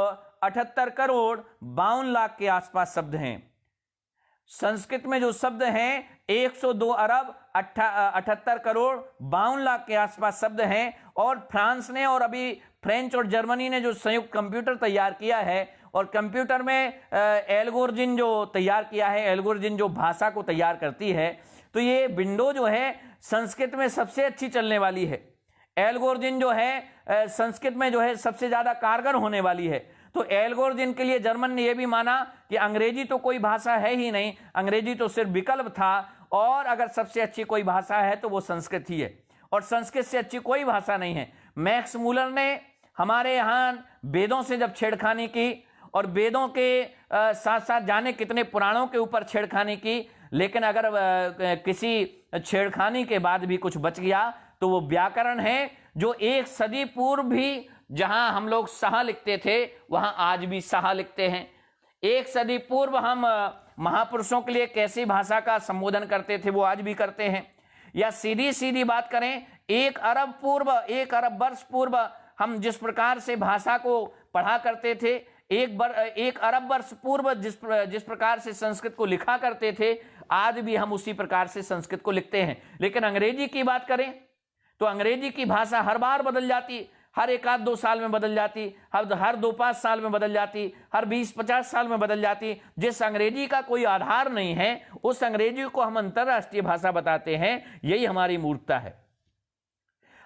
78 करोड़ 52 लाख के आसपास शब्द हैं। संस्कृत में जो शब्द हैं 102 अरब 78 करोड़ 52 लाख के आसपास शब्द हैं। और फ्रांस ने और अभी फ्रेंच और जर्मनी ने जो संयुक्त कंप्यूटर तैयार किया है, और कंप्यूटर में एल्गोरिथम जो तैयार किया है, एल्गोरिथम जो भाषा को तैयार करती है, तो ये विंडो जो है संस्कृत में सबसे अच्छी चलने वाली है। एल्गोरिथम जो है संस्कृत में जो है सबसे ज्यादा कारगर होने वाली है। तो एल्गोरिथम के लिए जर्मन ने यह भी माना कि अंग्रेजी तो कोई भाषा है ही नहीं, अंग्रेजी तो सिर्फ विकल्प था, और अगर सबसे अच्छी कोई भाषा है तो वो संस्कृत ही है, और संस्कृत से अच्छी कोई भाषा नहीं है। मैक्स मूलर ने हमारे यहाँ वेदों से जब छेड़खानी की, और वेदों के साथ साथ जाने कितने पुराणों के ऊपर छेड़खानी की, लेकिन अगर किसी छेड़खानी के बाद भी कुछ बच गया तो वो व्याकरण है, जो 1 सदी पूर्व भी जहां हम लोग सहा लिखते थे वहां आज भी सहा लिखते हैं। 1 सदी पूर्व हम महापुरुषों के लिए कैसी भाषा का संबोधन करते थे वो आज भी करते हैं। या सीधी सीधी बात करें, 1 अरब पूर्व, 1 अरब वर्ष पूर्व हम जिस प्रकार से भाषा को पढ़ा करते थे, 1 अरब वर्ष पूर्व जिस प्रकार से संस्कृत को लिखा करते थे, आज भी हम उसी प्रकार से संस्कृत को लिखते हैं। लेकिन अंग्रेजी की बात करें तो अंग्रेजी की भाषा हर बार बदल जाती, हर 1-2 साल में बदल जाती, हर 2-5 साल में बदल जाती, हर 20-50 साल में बदल जाती। जिस अंग्रेजी का कोई आधार नहीं है उस अंग्रेजी को हम अंतरराष्ट्रीय भाषा बताते हैं। यही हमारी मूर्खता है।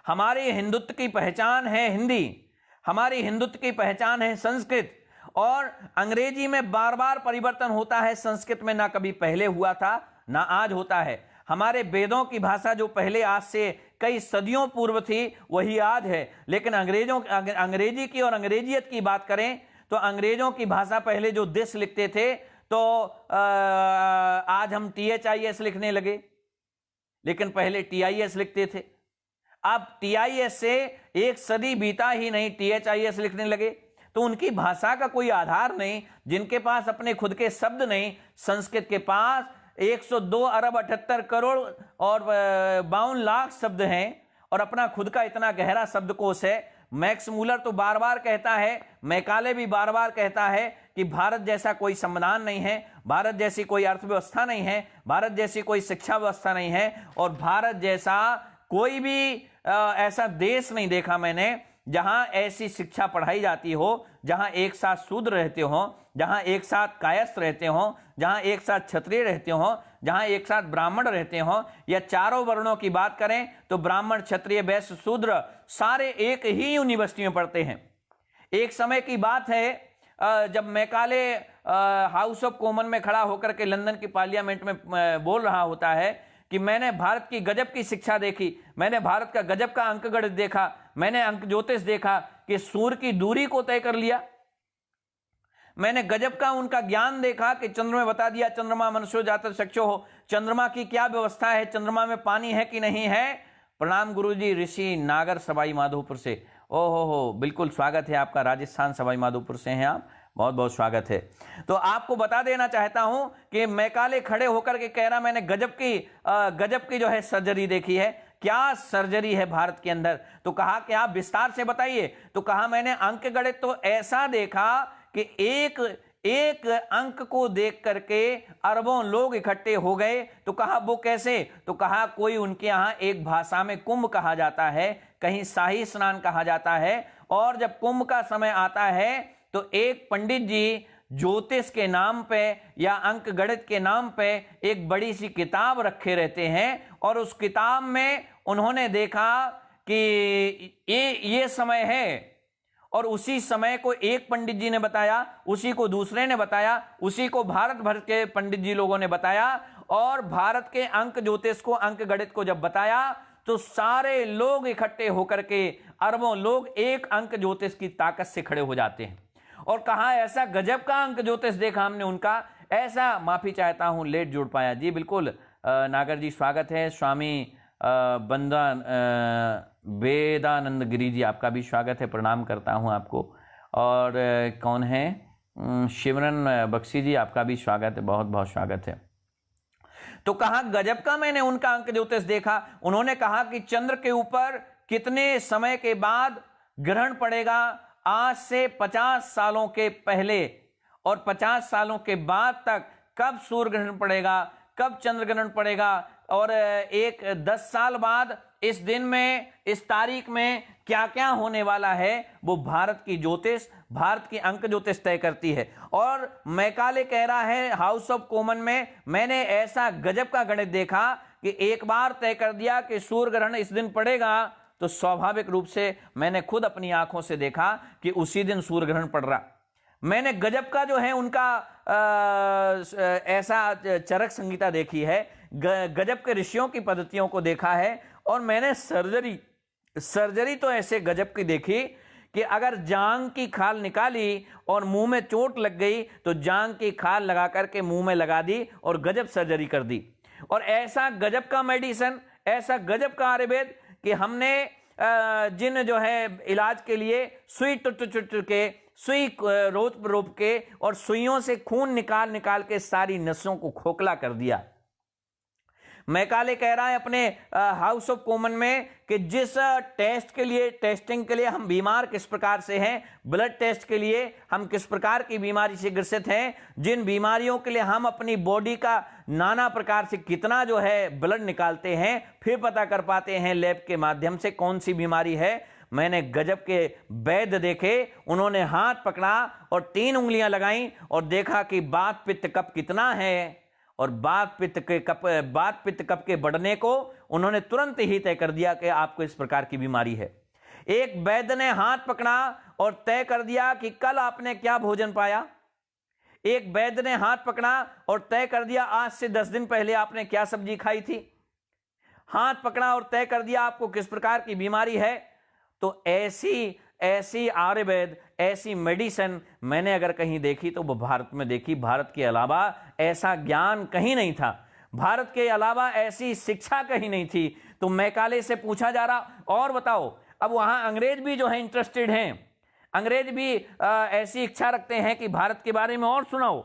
हमारे हिंदुत्व की पहचान है हिंदी, हमारी हिंदुत्व की पहचान है संस्कृत, और अंग्रेजी में बार बार परिवर्तन होता है, संस्कृत में ना कभी पहले हुआ था ना आज होता है। हमारे वेदों की भाषा जो पहले आज से कई सदियों पूर्व थी वही आज है। लेकिन अंग्रेजी की और अंग्रेजियत की बात करें तो अंग्रेजों की भाषा पहले जो दिस लिखते थे तो आज हम THIS लिखने लगे, लेकिन पहले TIS लिखते थे। अब TIS से 1 सदी बीता ही नहीं, THIS लिखने लगे। तो उनकी भाषा का कोई आधार नहीं, जिनके पास अपने खुद के शब्द नहीं। संस्कृत के पास 102 अरब 78 करोड़ और 52 लाख शब्द हैं, और अपना खुद का इतना गहरा शब्दकोश है। मैक्स मूलर तो बार बार कहता है, मैकाले भी बार बार कहता है कि भारत जैसा कोई संविधान नहीं है, भारत जैसी कोई अर्थव्यवस्था नहीं है, भारत जैसी कोई शिक्षा व्यवस्था नहीं है, और भारत जैसा कोई भी ऐसा देश नहीं देखा मैंने जहां ऐसी शिक्षा पढ़ाई जाती हो, जहां एक साथ शूद्र रहते हो, जहां एक साथ कायस्थ रहते हो, जहां एक साथ क्षत्रिय रहते हो, जहां एक साथ ब्राह्मण रहते हो। या चारों वर्णों की बात करें तो ब्राह्मण, क्षत्रिय, वैश्य, शूद्र सारे एक ही यूनिवर्सिटी में पढ़ते हैं। एक समय की बात है जब मैकाले हाउस ऑफ कॉमन में खड़ा होकर के लंदन की पार्लियामेंट में बोल रहा होता है कि मैंने भारत की गजब की शिक्षा देखी, मैंने भारत का गजब का अंक गणित देखा, मैंने अंक ज्योतिष देखा कि सूर्य की दूरी को तय कर लिया, मैंने गजब का उनका ज्ञान देखा कि चंद्रमा में बता दिया चंद्रमा मनुष्यो जातर चक्षु हो, चंद्रमा की क्या व्यवस्था है, चंद्रमा में पानी है कि नहीं है। प्रणाम गुरुजी, ऋषि नागर सवाई माधोपुर से। ओहो हो, बिल्कुल स्वागत है आपका, राजस्थान सवाई माधोपुर से हैं आप, बहुत बहुत स्वागत है। तो आपको बता देना चाहता हूं कि मैकाले खड़े होकर के कह रहा मैंने गजब की जो है सर्जरी देखी है। क्या सर्जरी है भारत के अंदर? तो कहा कि आप विस्तार से बताइए। तो कहा मैंने अंक गणित तो ऐसा देखा कि एक अंक को देख करके अरबों लोग इकट्ठे हो गए। तो कहा वो कैसे? तो कहा कोई उनके यहां एक भाषा में कुंभ कहा जाता है, कहीं शाही स्नान कहा जाता है, और जब कुंभ का समय आता है तो एक पंडित जी ज्योतिष के नाम पे या अंक गणित के नाम पे एक बड़ी सी किताब रखे रहते हैं, और उस किताब में उन्होंने देखा कि ये समय है, और उसी समय को एक पंडित जी ने बताया, उसी को दूसरे ने बताया, उसी को भारत भर के पंडित जी लोगों ने बताया, और भारत के अंक ज्योतिष को, अंक गणित को जब बताया तो सारे लोग इकट्ठे होकर के अरबों लोग एक अंक ज्योतिष की ताकत से खड़े हो जाते हैं। और कहा ऐसा गजब का अंक ज्योतिष देखा हमने उनका, ऐसा, माफी चाहता हूं लेट जुड़ पाया जी, बिल्कुल नागर जी स्वागत है। स्वामी वेदानंद गिरी जी आपका भी स्वागत है, प्रणाम करता हूं आपको। और कौन है, शिवरन बख्शी जी आपका भी स्वागत है, बहुत बहुत स्वागत है। तो कहा गजब का मैंने उनका अंक ज्योतिष देखा। उन्होंने कहा कि चंद्र के ऊपर कितने समय के बाद ग्रहण पड़ेगा, आज से 50 सालों के पहले और 50 सालों के बाद तक कब सूर्य ग्रहण पड़ेगा, कब चंद्र ग्रहण पड़ेगा, और 10 साल बाद इस दिन में, इस तारीख में क्या क्या होने वाला है, वो भारत की ज्योतिष, भारत की अंक ज्योतिष तय करती है। और मैकाले कह रहा है हाउस ऑफ कॉमन में, मैंने ऐसा गजब का गणित देखा कि एक बार तय कर दिया कि सूर्य ग्रहण इस दिन पड़ेगा, तो स्वाभाविक रूप से मैंने खुद अपनी आंखों से देखा कि उसी दिन सूर्य ग्रहण पड़ रहा। मैंने गजब का जो है उनका ऐसा चरक संहिता देखी है, गजब के ऋषियों की पद्धतियों को देखा है, और मैंने सर्जरी तो ऐसे गजब की देखी कि अगर जांग की खाल निकाली और मुंह में चोट लग गई तो जांग की खाल लगा करके मुंह में लगा दी और गजब सर्जरी कर दी। और ऐसा गजब का मेडिसिन, ऐसा गजब का आयुर्वेद कि हमने जिन जो है इलाज के लिए सुई टुट के, सुई रोप के और सुइयों से खून निकाल के सारी नसों को खोखला कर दिया। मैकाले कह रहा है अपने हाउस ऑफ कॉमन में कि जिस टेस्ट के लिए, टेस्टिंग के लिए हम बीमार किस प्रकार से हैं, ब्लड टेस्ट के लिए हम किस प्रकार की बीमारी से ग्रसित हैं, जिन बीमारियों के लिए हम अपनी बॉडी का नाना प्रकार से कितना जो है ब्लड निकालते हैं, फिर पता कर पाते हैं लैब के माध्यम से कौन सी बीमारी है। मैंने गजब के वैद्य देखे, उन्होंने हाथ पकड़ा और 3 उंगलियां लगाई और देखा कि वात पित्त कफ कितना है, और वात पित्त कफ के बढ़ने को उन्होंने तुरंत ही तय कर दिया कि आपको इस प्रकार की बीमारी है। एक वैद्य ने हाथ पकड़ा और तय कर दिया कि कल आपने क्या भोजन पाया। एक वैद्य ने हाथ पकड़ा और तय कर दिया आज से 10 दिन पहले आपने क्या सब्जी खाई थी। हाथ पकड़ा और तय कर दिया आपको किस प्रकार की बीमारी है। तो ऐसी आयुर्वेद, ऐसी मेडिसिन मैंने अगर कहीं देखी तो वो भारत में देखी। भारत के अलावा ऐसा ज्ञान कहीं नहीं था, भारत के अलावा ऐसी शिक्षा कहीं नहीं थी। तो मैकाले से पूछा जा रहा और बताओ, अब वहां अंग्रेज भी जो है इंटरेस्टेड हैं, अंग्रेज भी ऐसी इच्छा रखते हैं कि भारत के बारे में और सुनाओ,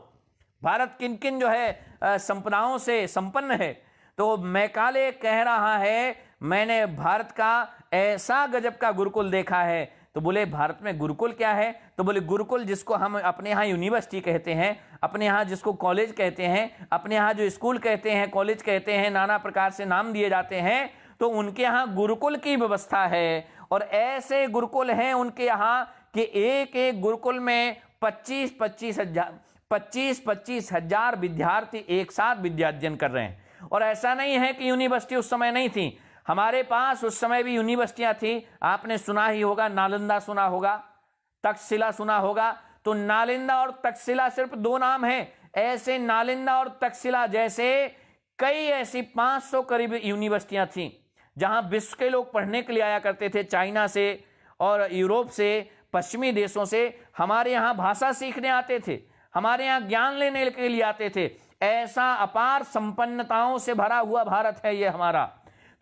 भारत किन किन जो है संपदाओं से संपन्न है। तो मैकाले कह रहा है मैंने भारत का ऐसा गजब का गुरुकुल देखा है। तो बोले भारत में गुरुकुल क्या है? तो बोले गुरुकुल जिसको हम अपने यहाँ यूनिवर्सिटी कहते हैं, अपने यहाँ जिसको कॉलेज कहते हैं, अपने यहाँ जो स्कूल कहते हैं, कॉलेज कहते हैं, नाना प्रकार से नाम दिए जाते हैं, तो उनके यहाँ गुरुकुल की व्यवस्था है। और ऐसे गुरुकुल हैं उनके यहाँ कि एक एक गुरुकुल में 25-25 हजार विद्यार्थी एक साथ विद्यार्जन कर रहे हैं। और ऐसा नहीं है कि यूनिवर्सिटी उस समय नहीं थी, हमारे पास उस समय भी यूनिवर्सिटियां थी। आपने सुना ही होगा, नालंदा सुना होगा, तक्षशिला सुना होगा। तो नालंदा और तक्षशिला सिर्फ 2 नाम हैं। ऐसे नालंदा और तक्षशिला जैसे कई ऐसी 500 करीब यूनिवर्सिटियां थी जहां विश्व के लोग पढ़ने के लिए आया करते थे, चाइना से और यूरोप से, पश्चिमी देशों से हमारे यहाँ भाषा सीखने आते थे, हमारे यहाँ ज्ञान लेने के लिए आते थे। ऐसा अपार संपन्नताओं से भरा हुआ भारत है ये हमारा।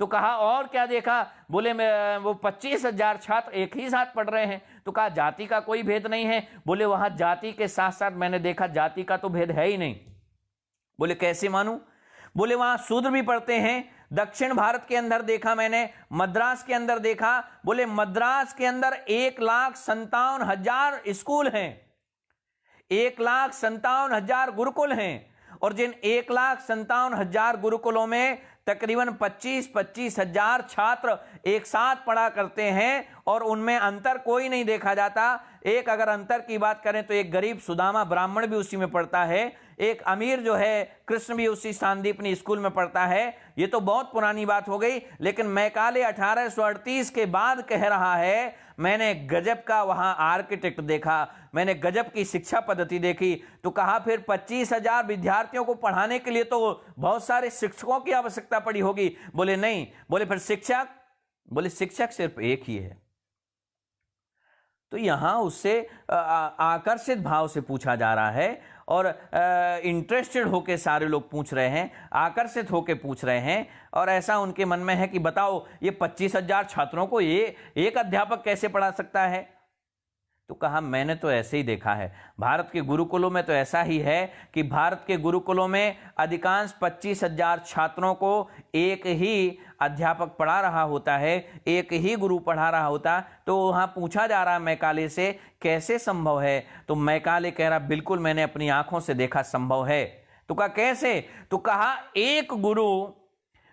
तो कहा और क्या देखा? बोले वो 25,000 छात्र एक ही साथ पढ़ रहे हैं। तो कहा जाति का कोई भेद नहीं है। बोले वहां जाति के साथ साथ मैंने देखा जाति का तो भेद है ही नहीं। बोले कैसे मानूं? बोले वहां शूद्र भी पढ़ते हैं। दक्षिण भारत के अंदर देखा मैंने, मद्रास के अंदर देखा। बोले मद्रास के अंदर 1,57,000 स्कूल हैं, 1,57,000 गुरुकुल हैं, और जिन 1,57,000 गुरुकुलों में तकरीबन 25-25 हजार छात्र एक साथ पढ़ा करते हैं, और उनमें अंतर कोई नहीं देखा जाता। एक अगर अंतर की बात करें तो एक गरीब सुदामा ब्राह्मण भी उसी में पढ़ता है, एक अमीर जो है कृष्ण भी उसी सांदीपनी स्कूल में पढ़ता है। ये तो बहुत पुरानी बात हो गई, लेकिन मैकाले 1838 के बाद कह रहा है मैंने गजब का वहां आर्किटेक्ट देखा, मैंने गजब की शिक्षा पद्धति देखी। तो कहा फिर 25,000 विद्यार्थियों को पढ़ाने के लिए तो बहुत सारे शिक्षकों की आवश्यकता पड़ी होगी। बोले नहीं। बोले फिर शिक्षक? बोले शिक्षक सिर्फ एक ही है। तो यहां उससे आकर्षित भाव से पूछा जा रहा है, और इंटरेस्टेड होके सारे लोग पूछ रहे हैं, आकर्षित होके पूछ रहे हैं, और ऐसा उनके मन में है कि बताओ ये 25,000 छात्रों को ये एक अध्यापक कैसे पढ़ा सकता है? तो कहा मैंने तो ऐसे ही देखा है, भारत के गुरुकुलों में तो ऐसा ही है कि भारत के गुरुकुलों में अधिकांश 25,000 छात्रों को एक ही अध्यापक पढ़ा रहा होता है, एक ही गुरु पढ़ा रहा होता। तो वहां पूछा जा रहा है मैकाले से कैसे संभव है? तो मैकाले कह रहा बिल्कुल मैंने अपनी आंखों से देखा, संभव है। तो कहा कैसे? तो कहा एक गुरु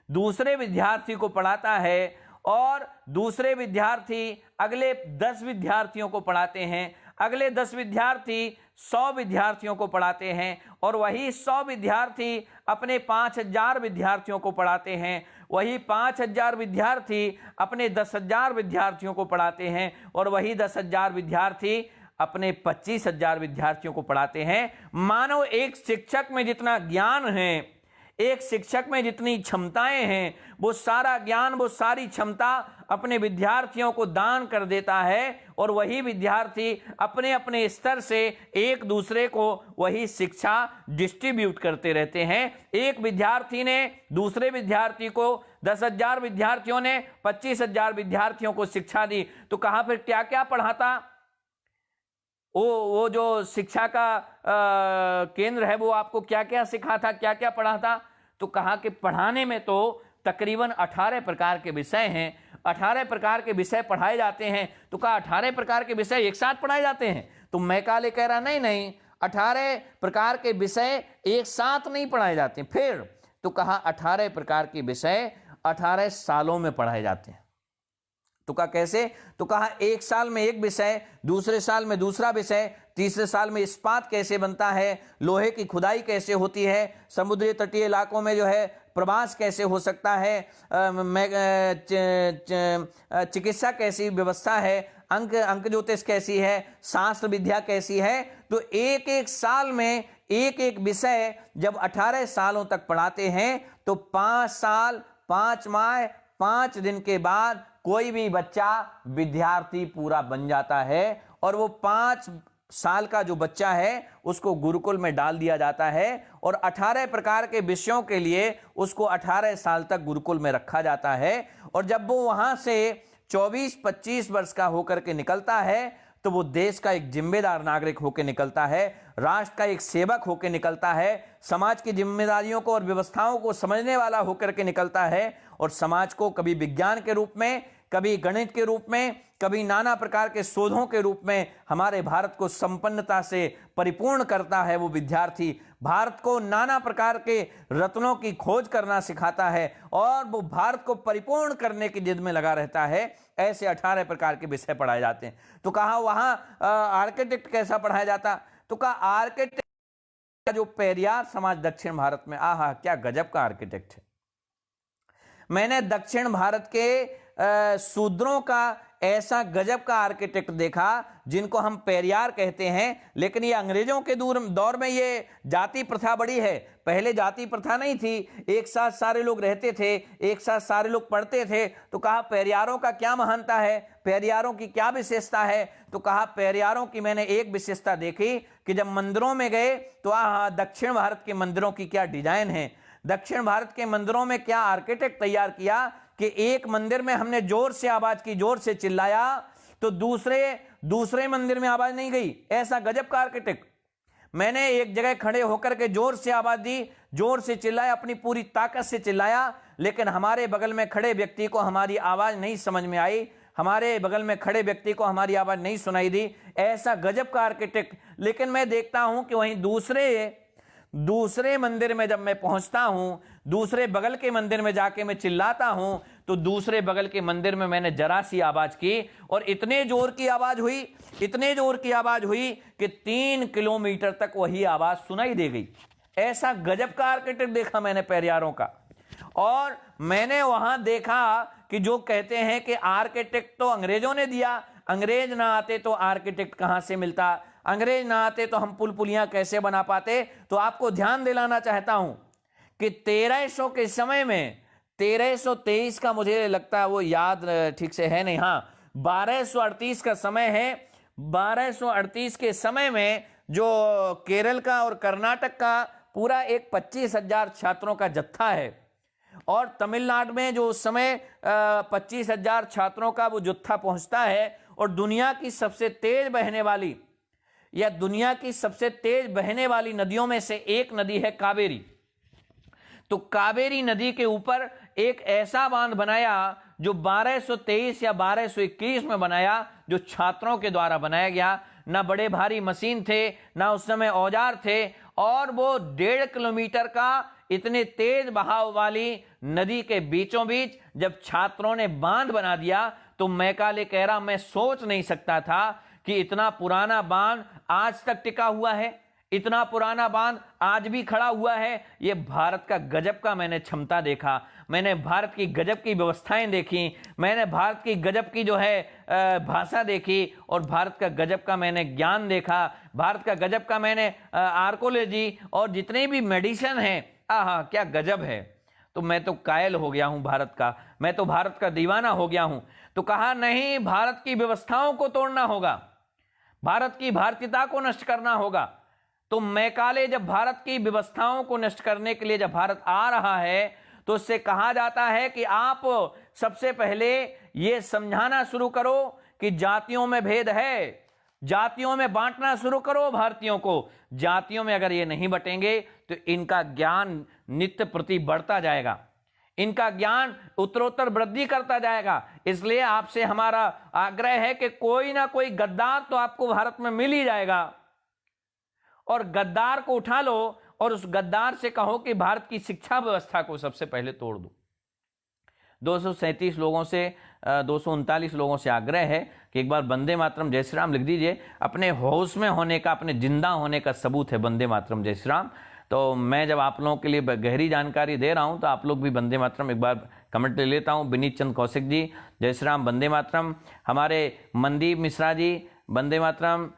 दूसरे विद्यार्थी को पढ़ाता है, और दूसरे विद्यार्थी अगले 10 विद्यार्थियों को पढ़ाते हैं, अगले 10 विद्यार्थी 100 विद्यार्थियों को पढ़ाते हैं, और वही 100 विद्यार्थी अपने 5,000 विद्यार्थियों को पढ़ाते हैं, वही 5,000 विद्यार्थी अपने 10,000 विद्यार्थियों को पढ़ाते हैं, और वही 10,000 विद्यार्थी अपने 25,000 विद्यार्थियों को पढ़ाते हैं। मानो एक शिक्षक में जितना ज्ञान है, एक शिक्षक में जितनी क्षमताएं हैं, वो सारा ज्ञान, वो सारी क्षमता अपने विद्यार्थियों को दान कर देता है, और वही विद्यार्थी अपने अपने स्तर से एक दूसरे को वही शिक्षा डिस्ट्रीब्यूट करते रहते हैं। एक विद्यार्थी ने दूसरे विद्यार्थी को, 10,000 विद्यार्थियों ने 25,000 विद्यार्थियों को शिक्षा दी। तो कहा फिर क्या क्या पढ़ाता? वो जो शिक्षा का केंद्र है वो आपको क्या क्या सिखाता, क्या क्या पढ़ाता? तो कहा कि पढ़ाने में तो तकरीबन 18 प्रकार के विषय हैं, 18 प्रकार के विषय पढ़ाए जाते हैं। तो कहा 18 प्रकार के विषय एक साथ पढ़ाए जाते हैं? तो मैकाले कह रहा नहीं नहीं, 18 प्रकार के विषय एक साथ नहीं पढ़ाए जाते। फिर तो कहा 18 प्रकार के विषय 18 सालों में पढ़ाए जाते हैं। तो कहा कैसे? तो कहा एक साल में एक विषय, दूसरे साल में दूसरा विषय, तीसरे साल में इस्पात कैसे बनता है, लोहे की खुदाई कैसे होती है, समुद्री तटीय इलाकों में जो है प्रवास कैसे हो सकता है, चिकित्सा कैसी व्यवस्था है, अंक ज्योतिष कैसी है, शास्त्र विद्या कैसी है। तो एक एक साल में एक एक विषय जब 18 सालों तक पढ़ाते हैं, तो 5 साल 5 माह 5 दिन के बाद कोई भी बच्चा विद्यार्थी पूरा बन जाता है, और वो 5 साल का जो बच्चा है उसको गुरुकुल में डाल दिया जाता है, और 18 प्रकार के विषयों के लिए उसको 18 साल तक गुरुकुल में रखा जाता है। और जब वो वहां से 24-25 वर्ष का होकर के निकलता है, तो वो देश का एक जिम्मेदार नागरिक होकर निकलता है, राष्ट्र का एक सेवक होकर निकलता है, समाज की जिम्मेदारियों को और व्यवस्थाओं को समझने वाला होकर के निकलता है, और समाज को कभी विज्ञान के रूप में, कभी गणित के रूप में, कभी नाना प्रकार के शोधों के रूप में हमारे भारत को संपन्नता से परिपूर्ण करता है। वो विद्यार्थी भारत को नाना प्रकार के रत्नों की खोज करना सिखाता है, और वो भारत को परिपूर्ण करने की जिद में लगा रहता है। ऐसे 18 प्रकार के विषय पढ़ाए जाते हैं। तो कहा वहां आर्किटेक्ट कैसा पढ़ाया जाता? तो कहा आर्किटेक्ट का जो पेरियार समाज दक्षिण भारत में, आहा क्या गजब का आर्किटेक्ट है। मैंने दक्षिण भारत के शूद्रों का ऐसा गजब का आर्किटेक्ट देखा जिनको हम पेरियार कहते हैं। लेकिन ये अंग्रेजों के दौर में ये जाति प्रथा बड़ी है। पहले जाति प्रथा नहीं थी, एक साथ सारे लोग रहते थे, एक साथ सारे लोग पढ़ते थे। तो कहा पेरियारों का क्या महानता है, पेरियारों की क्या विशेषता है? तो कहा पेरियारों की मैंने एक विशेषता देखी कि जब मंदिरों में गए तो दक्षिण भारत के मंदिरों की क्या डिजाइन है, दक्षिण भारत के मंदिरों में क्या आर्किटेक्ट तैयार किया कि एक मंदिर में हमने जोर से आवाज की, जोर से चिल्लाया तो दूसरे मंदिर में आवाज नहीं गई। ऐसा गजब का आर्किटेक्ट। मैंने एक जगह खड़े होकर के जोर से आवाज दी, जोर से चिल्लाया, अपनी पूरी ताकत से चिल्लाया, लेकिन हमारे बगल में खड़े व्यक्ति को हमारी आवाज नहीं समझ में आई, हमारे बगल में खड़े व्यक्ति को हमारी आवाज नहीं सुनाई दी। ऐसा गजब का आर्किटेक्ट। लेकिन मैं देखता हूं कि वहीं दूसरे मंदिर में जब मैं पहुंचता हूं, दूसरे बगल के मंदिर में जाके मैं चिल्लाता हूं, तो दूसरे बगल के मंदिर में मैंने जरा सी आवाज की और इतने जोर की आवाज हुई कि 3 किलोमीटर तक वही आवाज सुनाई दे गई। ऐसा गजब का आर्किटेक्ट देखा मैंने पेरियारों का। और मैंने वहां देखा कि जो कहते हैं कि आर्किटेक्ट तो अंग्रेजों ने दिया, अंग्रेज ना आते तो आर्किटेक्ट कहां से मिलता, अंग्रेज ना आते तो हम पुल पुलियां कैसे बना पाते। तो आपको ध्यान दिलाना चाहता हूं कि 1300 के समय में, 1323 का मुझे लगता है वो याद ठीक से है नहीं, हाँ 1238 का समय है। 1238 के समय में जो केरल का और कर्नाटक का पूरा एक 25,000 छात्रों का जत्था है, और तमिलनाडु में जो उस समय 25,000 छात्रों का वो जत्था पहुंचता है, और दुनिया की सबसे तेज बहने वाली नदियों में से एक नदी है कावेरी। तो कावेरी नदी के ऊपर एक ऐसा बांध बनाया जो 1223 या 1221 में बनाया, जो छात्रों के द्वारा बनाया गया। ना बड़े भारी मशीन थे, ना उस समय औजार थे, और वो 1.5 किलोमीटर का इतने तेज बहाव वाली नदी के बीचों बीच जब छात्रों ने बांध बना दिया, तो मैकाले कह रहा मैं सोच नहीं सकता था कि इतना पुराना बांध आज तक टिका हुआ है, इतना पुराना बांध आज भी खड़ा हुआ है। ये भारत का गजब का मैंने क्षमता देखा, मैंने भारत की गजब की व्यवस्थाएं देखी, मैंने भारत की गजब की जो है भाषा देखी, और भारत का गजब का मैंने ज्ञान देखा, भारत का गजब का मैंने आर्कोलॉजी और जितने भी मेडिसिन हैं, आहा क्या गजब है। तो मैं तो कायल हो गया हूं भारत का, मैं तो भारत का दीवाना हो गया हूं। तो कहा नहीं, भारत की व्यवस्थाओं को तोड़ना होगा, भारत की भारतीयता को नष्ट करना होगा। तो मैकाले जब भारत की व्यवस्थाओं को नष्ट करने के लिए जब भारत आ रहा है, तो उससे कहा जाता है कि आप सबसे पहले यह समझाना शुरू करो कि जातियों में भेद है, जातियों में बांटना शुरू करो भारतीयों को। जातियों में अगर ये नहीं बटेंगे तो इनका ज्ञान नित्य प्रति बढ़ता जाएगा, इनका ज्ञान उत्तरोत्तर वृद्धि करता जाएगा। इसलिए आपसे हमारा आग्रह है कि कोई ना कोई गद्दार तो आपको भारत में मिल ही जाएगा, और गद्दार को उठा लो और उस गद्दार से कहो कि भारत की शिक्षा व्यवस्था को सबसे पहले तोड़ दो। 237 लोगों से 239 लोगों से आग्रह है कि एक बार वंदे मातरम जय श्री राम लिख दीजिए। अपने होश में होने का, अपने जिंदा होने का सबूत है वंदे मातरम जय श्री राम। तो मैं जब आप लोगों के लिए गहरी जानकारी दे रहा हूं, तो आप लोग भी वंदे मातरम एक बार कमेंट ले लेता हूं। विनीत चंद कौशिक जी जय श्री राम वंदे मातरम, हमारे मनदीप मिश्रा जी वंदे मातरम,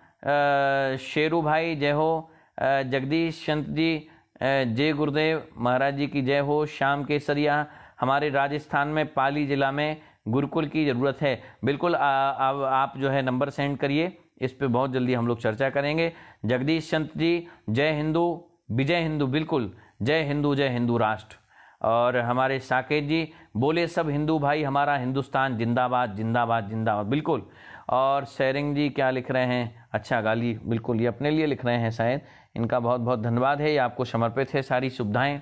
शेरू भाई जय हो, जगदीश चंद जी जय गुरुदेव महाराज जी की जय हो, श्याम केसरिया, हमारे राजस्थान में पाली जिला में गुरुकुल की ज़रूरत है। बिल्कुल आप जो है नंबर सेंड करिए, इस पे बहुत जल्दी हम लोग चर्चा करेंगे। जगदीश चंद जी जय हिंदू विजय हिंदू, बिल्कुल जय हिंदू राष्ट्र। और हमारे साकेत जी बोले सब हिंदू भाई, हमारा हिंदुस्तान जिंदाबाद जिंदाबाद जिंदाबाद, बिल्कुल। और शेरिंग जी क्या लिख रहे हैं, अच्छा गाली, बिल्कुल ये अपने लिए लिख रहे हैं शायद, इनका बहुत बहुत धन्यवाद है। ये आपको समर्पित है सारी सुविधाएं,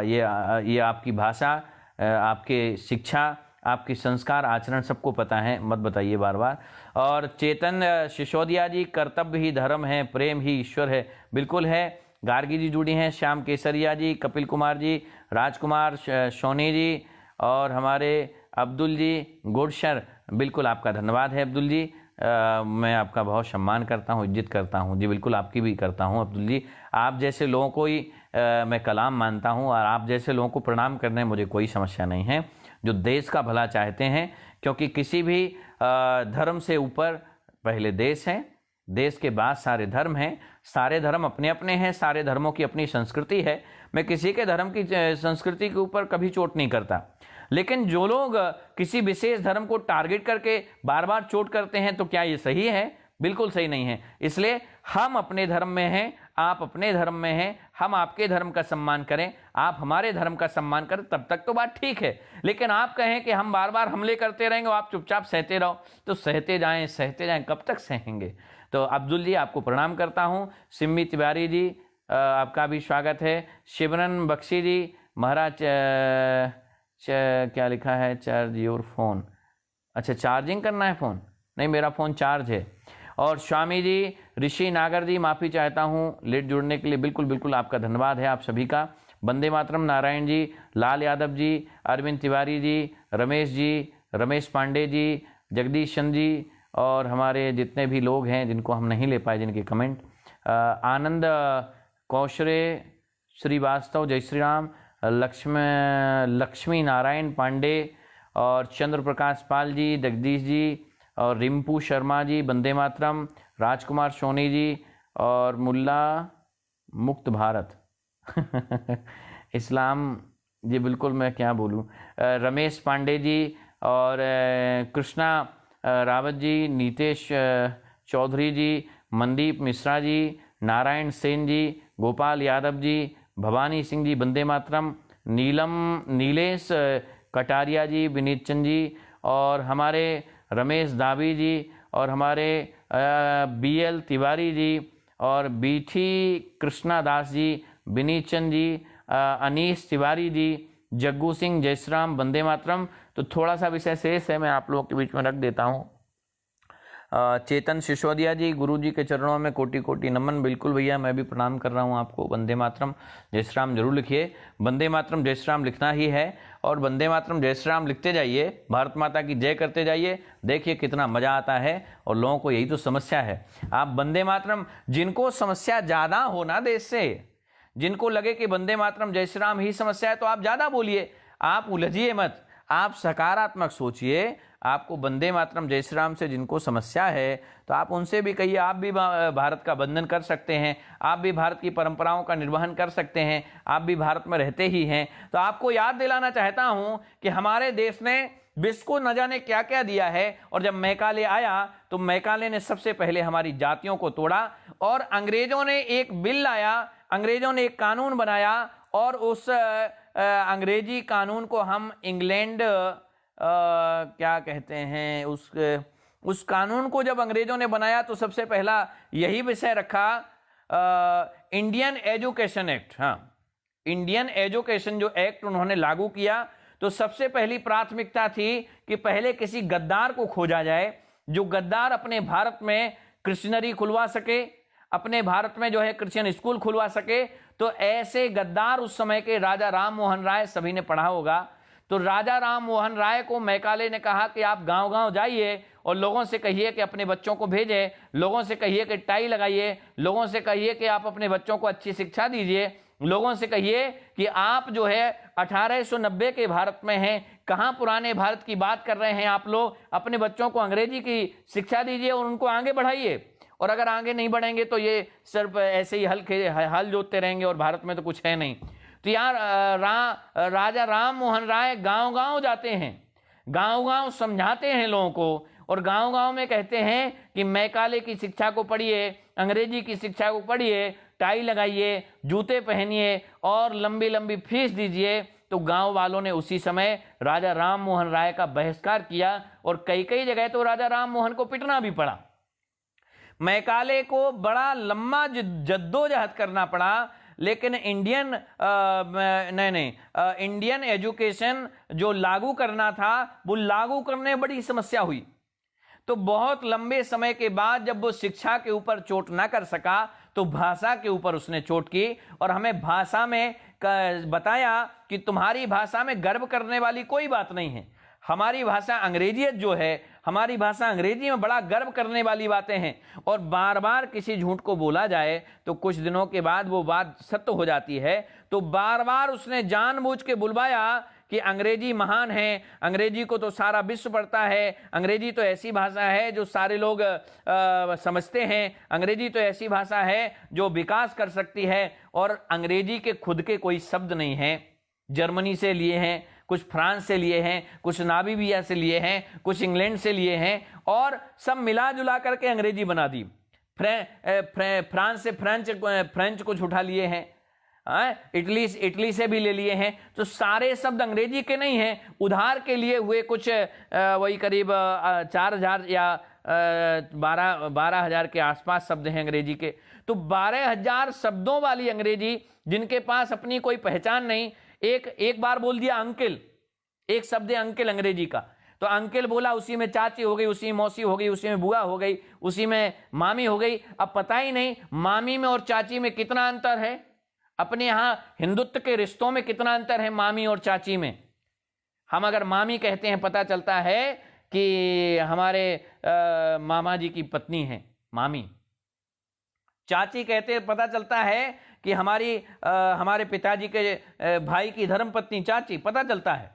ये आपकी भाषा, आपके शिक्षा, आपकी संस्कार आचरण सबको पता है, मत बताइए बार बार। और चेतन सिसोदिया जी कर्तव्य ही धर्म है, प्रेम ही ईश्वर है, बिल्कुल है। गार्गी जी जुड़ी हैं, श्याम केसरिया जी, कपिल कुमार जी, राजकुमार सोनी जी, और हमारे अब्दुल जी गुड़शर, बिल्कुल आपका धन्यवाद है अब्दुल जी। मैं आपका बहुत सम्मान करता हूँ, इज्जत करता हूँ जी, बिल्कुल आपकी भी करता हूँ अब्दुल जी। आप जैसे लोगों को ही मैं कलाम मानता हूँ, और आप जैसे लोगों को प्रणाम करने में मुझे कोई समस्या नहीं है, जो देश का भला चाहते हैं। क्योंकि किसी भी धर्म से ऊपर पहले देश है, देश के बाद सारे धर्म हैं, सारे धर्म अपने अपने हैं, सारे धर्मों की अपनी संस्कृति है। मैं किसी के धर्म की संस्कृति के ऊपर कभी चोट नहीं करता, लेकिन जो लोग किसी विशेष धर्म को टारगेट करके बार बार चोट करते हैं, तो क्या ये सही है? बिल्कुल सही नहीं है। इसलिए हम अपने धर्म में हैं, आप अपने धर्म में हैं, हम आपके धर्म का सम्मान करें, आप हमारे धर्म का सम्मान करें, तब तक तो बात ठीक है। लेकिन आप कहें कि हम बार बार हमले करते रहेंगे, आप चुपचाप सहते रहो, तो सहते जाएं, कब तक सहेंगे। तो अब्दुल जी आपको प्रणाम करता हूं। सिम्मी तिवारी जी आपका भी स्वागत है। शिवरन बख्शी जी, महाराज क्या लिखा है, चार्ज योर फोन, अच्छा चार्जिंग करना है फ़ोन, नहीं मेरा फ़ोन चार्ज है। और स्वामी जी, ऋषि नागर जी, माफ़ी चाहता हूँ लेट जुड़ने के लिए, बिल्कुल बिल्कुल आपका धन्यवाद है आप सभी का। वंदे मातरम नारायण जी, लाल यादव जी, अरविंद तिवारी जी, रमेश जी, रमेश पांडे जी, जगदीश चंद जी, और हमारे जितने भी लोग हैं जिनको हम नहीं ले पाए जिनके कमेंट, आनंद कौशरे श्रीवास्तव, जय श्री राम, लक्ष्मी नारायण पांडे और चंद्र प्रकाश पाल जी, जगदीश जी और रिंपू शर्मा जी, वंदे मातरम, राजकुमार सोनी जी और मुल्ला मुक्त भारत इस्लाम जी, बिल्कुल मैं क्या बोलूं, रमेश पांडे जी और कृष्णा रावत जी, नीतेश चौधरी जी, मनदीप मिश्रा जी, नारायण सेन जी, गोपाल यादव जी, भवानी सिंह जी, वंदे मातरम, नीलेश कटारिया जी, विनीत चंद जी और हमारे रमेश दावी जी और हमारे BL तिवारी जी और बीठी कृष्णा दास जी, विनीत चंद जी, अनीश तिवारी जी, जग्गू सिंह, जयश्राम, वंदे मातरम। तो थोड़ा सा विषय शेष है, मैं आप लोगों के बीच में रख देता हूँ। चेतन सिसोदिया जी, गुरु जी के चरणों में कोटि कोटि नमन। बिल्कुल भैया, मैं भी प्रणाम कर रहा हूँ आपको। वंदे मातरम जय श्री राम जरूर लिखिए, वंदे मातरम जय श्री राम लिखना ही है, और वंदे मातरम जय श्री राम लिखते जाइए, भारत माता की जय करते जाइए, देखिए कितना मजा आता है। और लोगों को यही तो समस्या है। आप वंदे मातरम, जिनको समस्या ज्यादा हो ना देश से, जिनको लगे कि वंदे मातरम जय श्री राम ही समस्या है, तो आप ज्यादा बोलिए, आप उलझिए मत, आप सकारात्मक सोचिए। आपको वंदे मातरम जय श्री राम से जिनको समस्या है तो आप उनसे भी कहिए, आप भी भारत का बंधन कर सकते हैं, आप भी भारत की परंपराओं का निर्वहन कर सकते हैं, आप भी भारत में रहते ही हैं। तो आपको याद दिलाना चाहता हूं कि हमारे देश ने विश्व को न जाने क्या क्या दिया है, और जब मैकाले आया तो मैकाले ने सबसे पहले हमारी जातियों को तोड़ा, और अंग्रेजों ने एक बिल लाया, अंग्रेजों ने एक कानून बनाया, और उस अंग्रेजी कानून को हम इंग्लैंड क्या कहते हैं, उस कानून को जब अंग्रेजों ने बनाया तो सबसे पहला यही विषय रखा, इंडियन एजुकेशन एक्ट। हाँ, इंडियन एजुकेशन जो एक्ट उन्होंने लागू किया, तो सबसे पहली प्राथमिकता थी कि पहले किसी गद्दार को खोजा जाए, जो गद्दार अपने भारत में क्रिश्चियनरी खुलवा सके, अपने भारत में जो है क्रिश्चियन स्कूल खुलवा सके। तो ऐसे गद्दार उस समय के राजा राम मोहन राय, सभी ने पढ़ा होगा, तो राजा राम मोहन राय को मैकाले ने कहा कि आप गांव गांव जाइए और लोगों से कहिए कि अपने बच्चों को भेजें, लोगों से कहिए कि टाई लगाइए, लोगों से कहिए कि आप अपने बच्चों को अच्छी शिक्षा दीजिए, लोगों से कहिए कि आप जो है 1890 के भारत में हैं, कहाँ पुराने भारत की बात कर रहे हैं आप लोग। अपने बच्चों को अंग्रेजी की शिक्षा दीजिए और उनको आगे बढ़ाइए, और अगर आगे नहीं बढ़ेंगे तो ये सिर्फ ऐसे ही हल जोतते रहेंगे और भारत में तो कुछ है नहीं। तो यार राजा राम मोहन राय गांव गांव जाते हैं, गांव गांव समझाते हैं लोगों को, और गांव गांव में कहते हैं कि मैकाले की शिक्षा को पढ़िए, अंग्रेजी की शिक्षा को पढ़िए, टाई लगाइए, जूते पहनिए और लंबी लंबी फीस दीजिए। तो गांव वालों ने उसी समय राजा राम मोहन राय का बहिष्कार किया, और कई कई जगह तो राजा राम मोहन को पिटना भी पड़ा। मैकाले को बड़ा लंबा जद्दोजहद करना पड़ा, लेकिन इंडियन एजुकेशन जो लागू करना था वो लागू करने में बड़ी समस्या हुई। तो बहुत लंबे समय के बाद जब वो शिक्षा के ऊपर चोट ना कर सका तो भाषा के ऊपर उसने चोट की, और हमें भाषा में बताया कि तुम्हारी भाषा में गर्व करने वाली कोई बात नहीं है। हमारी भाषा अंग्रेजियत जो है, हमारी भाषा अंग्रेजी में बड़ा गर्व करने वाली बातें हैं, और बार बार किसी झूठ को बोला जाए तो कुछ दिनों के बाद वो बात सत्य हो जाती है। तो बार बार उसने जानबूझ के बुलवाया कि अंग्रेजी महान है, अंग्रेजी को तो सारा विश्व पढ़ता है, अंग्रेजी तो ऐसी भाषा है जो सारे लोग समझते हैं, अंग्रेजी तो ऐसी भाषा है जो विकास कर सकती है। और अंग्रेजी के खुद के कोई शब्द नहीं हैं, जर्मनी से लिए हैं, कुछ फ्रांस से लिए हैं, कुछ नामीबिया से लिए हैं, कुछ इंग्लैंड से लिए हैं, और सब मिला जुला करके अंग्रेजी बना दी। फ्रांस से फ्रेंच कुछ उठा लिए हैं, इटली से भी ले लिए हैं। तो सारे शब्द अंग्रेजी के नहीं हैं, उधार के लिए हुए कुछ वही करीब 4,000 या 12,000 के आसपास शब्द हैं अंग्रेजी के। तो 12,000 शब्दों वाली अंग्रेजी जिनके पास अपनी कोई पहचान नहीं। एक बार बोल दिया अंकल, एक शब्द है अंकल अंग्रेजी का, तो अंकल बोला, उसी में चाची हो गई, उसी में मौसी हो गई, उसी में बुआ हो गई, उसी में मामी हो गई। अब पता ही नहीं मामी में और चाची में कितना अंतर है, अपने यहाँ हिंदुत्व के रिश्तों में कितना अंतर है मामी और चाची में। हम अगर मामी कहते हैं पता चलता है कि हमारे मामा जी की पत्नी है मामी। चाची कहते हैं पता चलता है कि हमारे पिताजी के भाई की धर्मपत्नी चाची, पता चलता है।